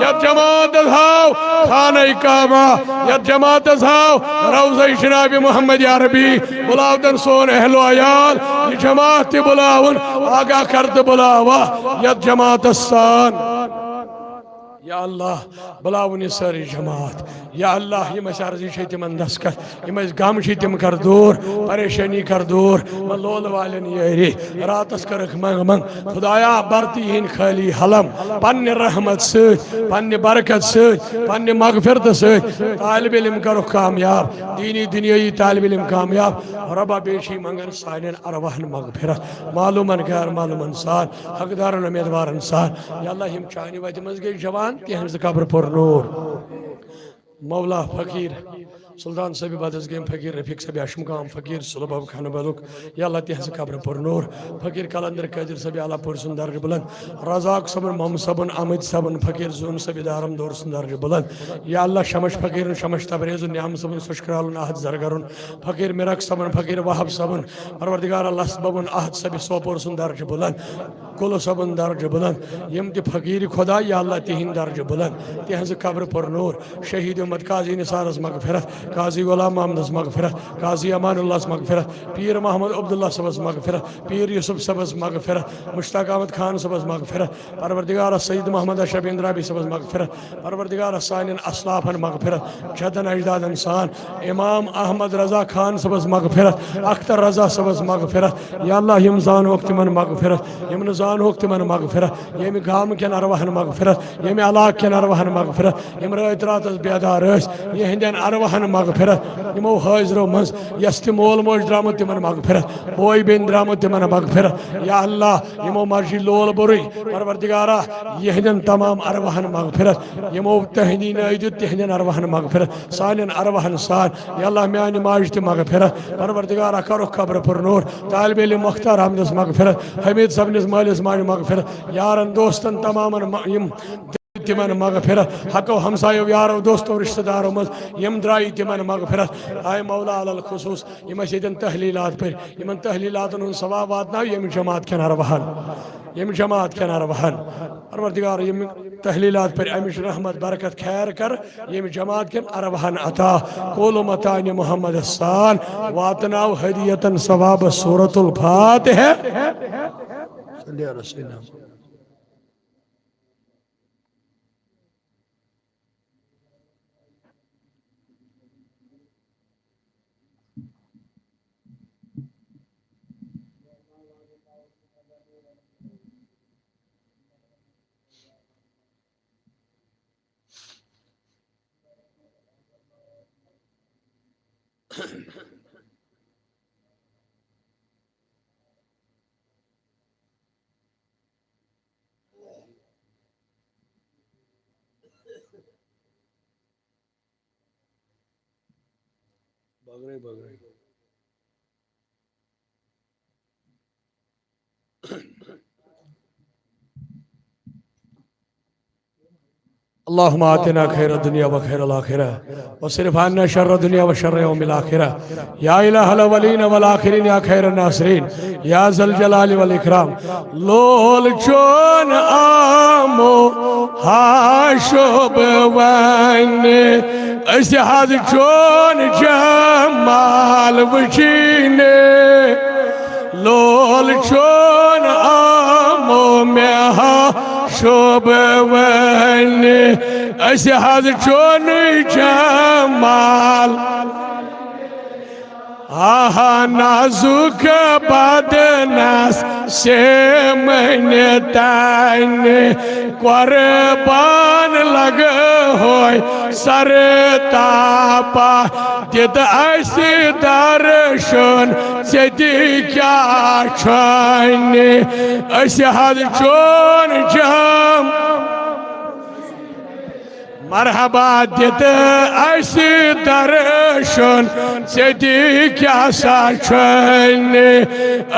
या जमात हाव खाना काबा या जमात हाव रौज़ा जनाब मोहम्मद या रबी बुलावतन सोन अहलो अयाल ये जमात बुलावन आगा करत बुलावा या जमात सान या अल्लाह बुलावन सारी जमात या अल्लाह यम अर्जी तिम दस्कत यम गम तिम कर दूर परेशानी कर दूर लोल वालन ये रातस कर मंग मंग खुदाया बरती हिन खाली हलम पन्न रहमत सन्न बरकत सन्न मगफिरत तालिब इल्म करो कामयाब दीनी दुनियाई तालिब इल्म कामयाब रबा बेशी मंगन सानन अरवाहन मगफिरत मालूमन गैर मालूमन सान हकदारन उम्मीदवारन सान या अल्लाह हम चाहने वत मज गई जवान तिहंज कब्र पर नूर मौला फकीर सुल्तान सभी बदस गेम फकीर रफीक सभी अशमकाम फकीर सुलभ खान बलुक या अल्लाह तिहंज कब्र पर नूर फकीर कलंदर कादिर सभी आला पर सुंदर बुलंद रजाक सबन मोहम्मद सबन अमित सबन फकीर जोन सभी दारम दौर सुंदर बुलंद या अल्लाह शमश फकीर शमश तबरेज न्याम सबन सुशकराल आहद जरगरुन फकीर मिरक सबन फकीर वहाब सबन परवरदिगार अल्लाह सबन आहद सभी सोपुर सुंदर बुलंद कुल सबन दर्ज बुलंद यम ति फकीर खुदा या अल्लाह तिहिंद दर्ज बुलंद तिहंज कब्र पर नूर शहीद उम्मत काजी निसारस मगफिरत काजी गुलाम मोहम्मद मगफिरत काजी अमानुल्लाह मगफिरत पीर मोहम्मद अब्दुल्लाह सबस मगफिरत पीर यूसुफ सबस मगफिरत मुश्ताक अहमद खान सबस मगफिरत परवरदिगार सईद मोहम्मद अशरफ इंद्राबी सबस मगफिरत परवरदिगार सानिन असलाफन मगफिरत जदन अजदाद इंसान इमाम अहमद रजा खान सबस मगफिरत अख्तर रजा सबस मगफिरत या अल्लाह यम जान वक्त मन मगफिरत यम जान वक्त मन मगफिरत यम गाम के अरवाहन मगफिरत यम इलाक के अरवाहन मगफिरत यम रात रात बेदार यहंदन अरवाहन मगफिरत यमो हाजरो मज यस मोल मोज द्रामुत तिमन मगफिरत बोई बेन द्रामुत तिमन मगफिरत या अल्लाह यमो मर्जी लोल बुरी परवरदिगारा यहदन तमाम अरवाहन मगफिरत यमो तहनी नईजुत तहदन अरवाहन मगफिरत सानन अरवाहन सान या अल्लाह म्यान माज ति मगफिरत परवरदिगारा करो कब्र पर नूर तालिब इल्म मुख्तार हमदस मगफिरत हमीद सबनिस मालिस माज मगफिरत यारन दोस्तन तमामन यम तिमन मगफिरत हको हमसायो यारो दोस्तों रिश्तेदारों मज यम द्राई तिमन मगफिरत आय मौला अलल खुसूस यम तहलीलात पर यमन तहलीलात सवाबात ना यम जमात के अरवाहन यम जमात के अरवहन परवरदिगार यम तहलीलात पर अमिश रहमत बरकत खैर कर यम जमात के अरवहन अता कोलो मतान मोहम्मद सान वातनाव हदियतन सवाब सूरतुल फातिहा सल्ली अला सय्यिदना बगरे बगरे अल्लाहुम्मा आतिना खैर दुनिया व खैर आखिरा व सिर्फ अन्ना शर्र दुनिया व शर्र यौमिल आखिरा या इलाहल अवलीन वल आखिरीन या खैर नासरीन या ज़ल जलाल वल इकराम लोल चोन आमो हाशोब वन अस हज चोन जमाल वचीने लोल चोन आमो में शोब वन अस हज चोन जमाल आहा नाजुक बदनस से मन तान कुर्बान लग होय सर तापा दिद अस दर्शन से क्या छन अस हज चोन जम मरहबा दित अस दर्शन से क्या छन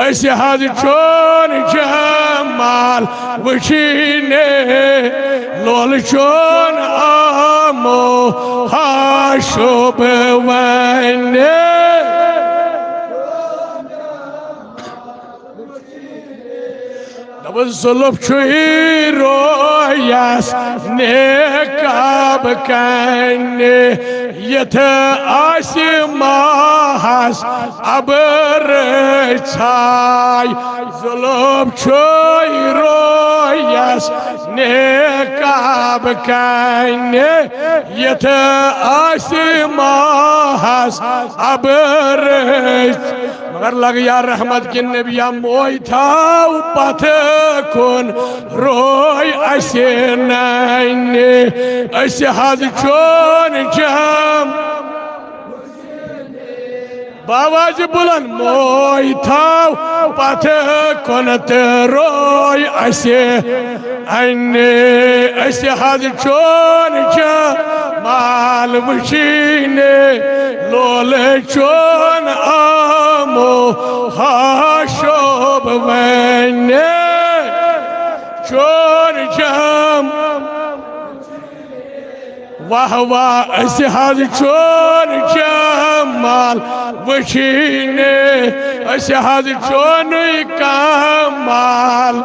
अस हज चोन जमाल वचीने लोल चोन आमो हाशोब वने जुल्फ छुई रोयस नेकाब कन्ने यथ आस माहस अबर छाय जुल्फ छुई रोयस नेकाब कन्ने यथ आस माहस अबर मगर लग या रहमत के नबिया मोय थाव पथ कुन रोय असे नाने अस हज चोन जम बाबाज बुलन मोय थाव पथ कुन रोय असे अन्ने अस हज चोन जमाल वचीने लोल चोन आमो हाशोब वने चोन जम वाह वाह अस हज चोन जमाल वचीने अस हज चोन कमाल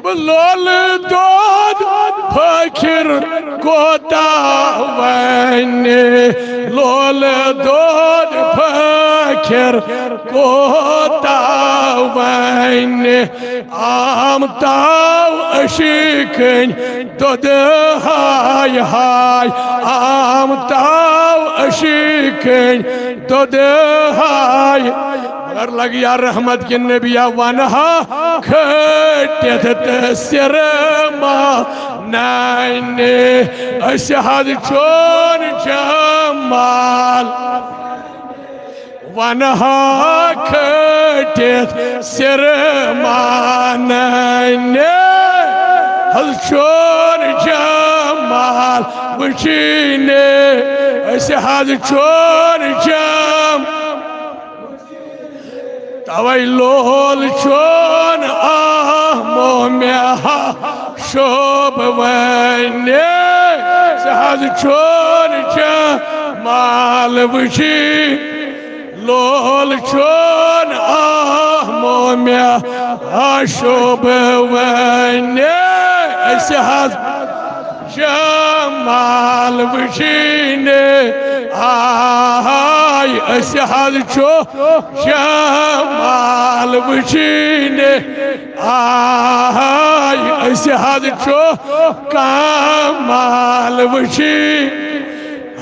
लोल दोद फखिर कोता वने लोल दोद फखिर कोता वने आम ताव अशिकन दोद हाय हाय आम ताव अशिकन दोद हाय अगर लग या रहमत के नबिया वनहा खटत सिरमा नाने अस हज चोन जमाल वनहा खटत सिरमा नाने हज चोन जमाल वचीने अस हज चोन जम तवै लोल चोन आमो में शोब वने हज चोन जमाल वची लोल चोन आमो मोम्या आशोब वने असहद जमाल वशीने आय असहद चो जमाल वशीने आय असहद चो कमाल वशी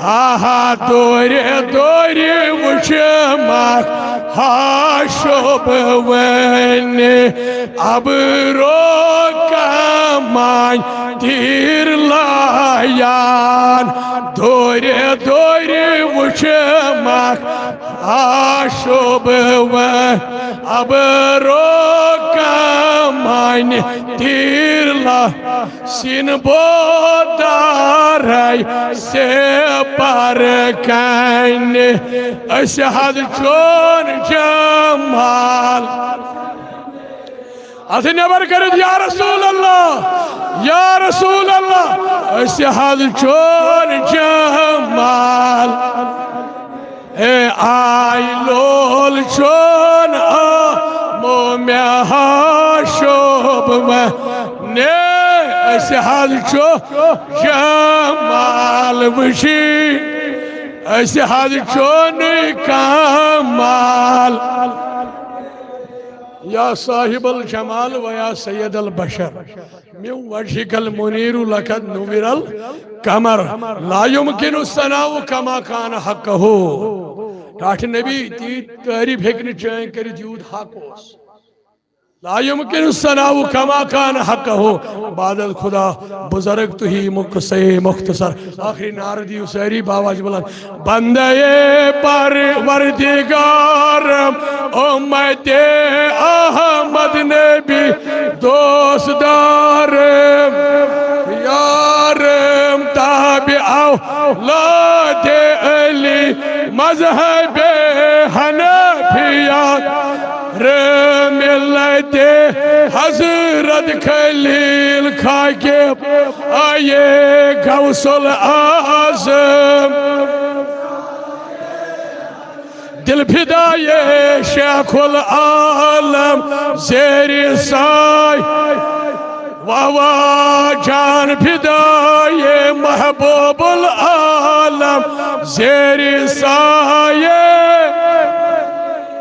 आहा दोरे दोरे वशमाक हाशोब वने अब रो कमान तीर लायान दोरे दोरे वशमाक हाशोब वन अब रो कमान तीर ला सिन बोदाराय से पर काने असहद चोन जमाल अथी नबर कर या रसूल अल्लाह असहद चोन जमाल ए आई लोल चोन मोम्या हाशोब ने असहद चो जमाल वशी असहद चोन कमाल या साहिबल जमाल व या सैयदल बशर म्यू वजहिकल मुनीरु लकद नुविरल कमर ला युमकिनु सनाउ कमा कान हक़हु टाठ नबी ती तारीफ हेकन चैन कर यूद हक ओस ला युमकिन सनाउ कमा कान हक़हु बादल खुदा बुजुर्ग तुही मुक़से मुख्तसर आखिरी नार दी सारी बावाज बुलंद बंदे परवरदिगार उम्मत अहमद नबी दोस्तदार यार ताबिअ औलाद अली मज़हब हनफिया मिलत हजरत खलील खाके आये गौसुल आज़म दिल फिदाये शेखुल आलम ज़ेरी साय वावा जान फिदाये महबूबुल आलम ज़ेरी साये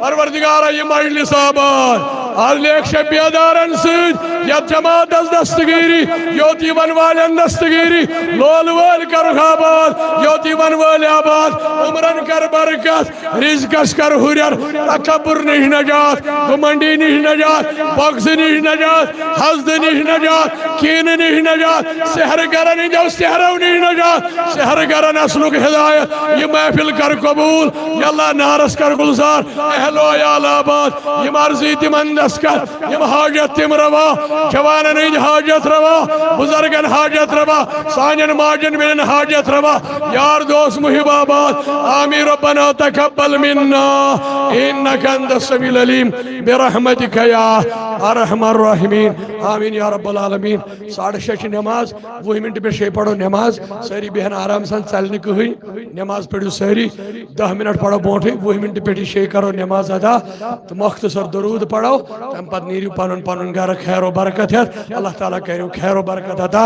परवरदिगार ये मजलिस आबाद आज एक शबियादारन सद या जमात दस्तगीरी योती वन वालन दस्तगीरी लोल वाल कर आबाद योती वन वाल आबाद उमरन कर बरकत रिज़्क़स कर हुरर तकब्बुर निश नजात घमंडी निश नजात बग़ज़ निश नजात हस्द निश नजात कीन निश नजात सहर करन जो सहरव निश नजात सहर करन असलुक हिदायत ये महफिल कर कबूल या अल्लाह नारस कर गुलजार अहलो यालाबाद ये मर्जी तिमंदस कर ये हाजत तिम रवा जवानन हाजत रवा बुजुर्गन हाजत रवा सानन माजन बिन हाजत रवा यार दोस्त मुहिबाबाद आमीन रब्बना तकब्बल मिन्ना इन्नका अंतस समीउल अलीम बिरहमतिका या अरहमर राहिमीन आमीन या रब्बल आलमीन 6:30 नमाज 20 मिनट पे शे पढ़ो नमाज सारी बहन आराम सन चलने को हुई नमाज पढ़ो सारी 10 मिनट पढ़ो बोठे 20 मिनट पे शे करो नमाज अदा तो मुख्तसर दरूद पढ़ो तम पत नीरियो पनुन पनुन घर खैर व बरकत है अल्लाह ताला करो खैर व बरकत अदा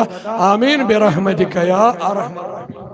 आमीन बिरहमतिका या अरहमर राहिमीन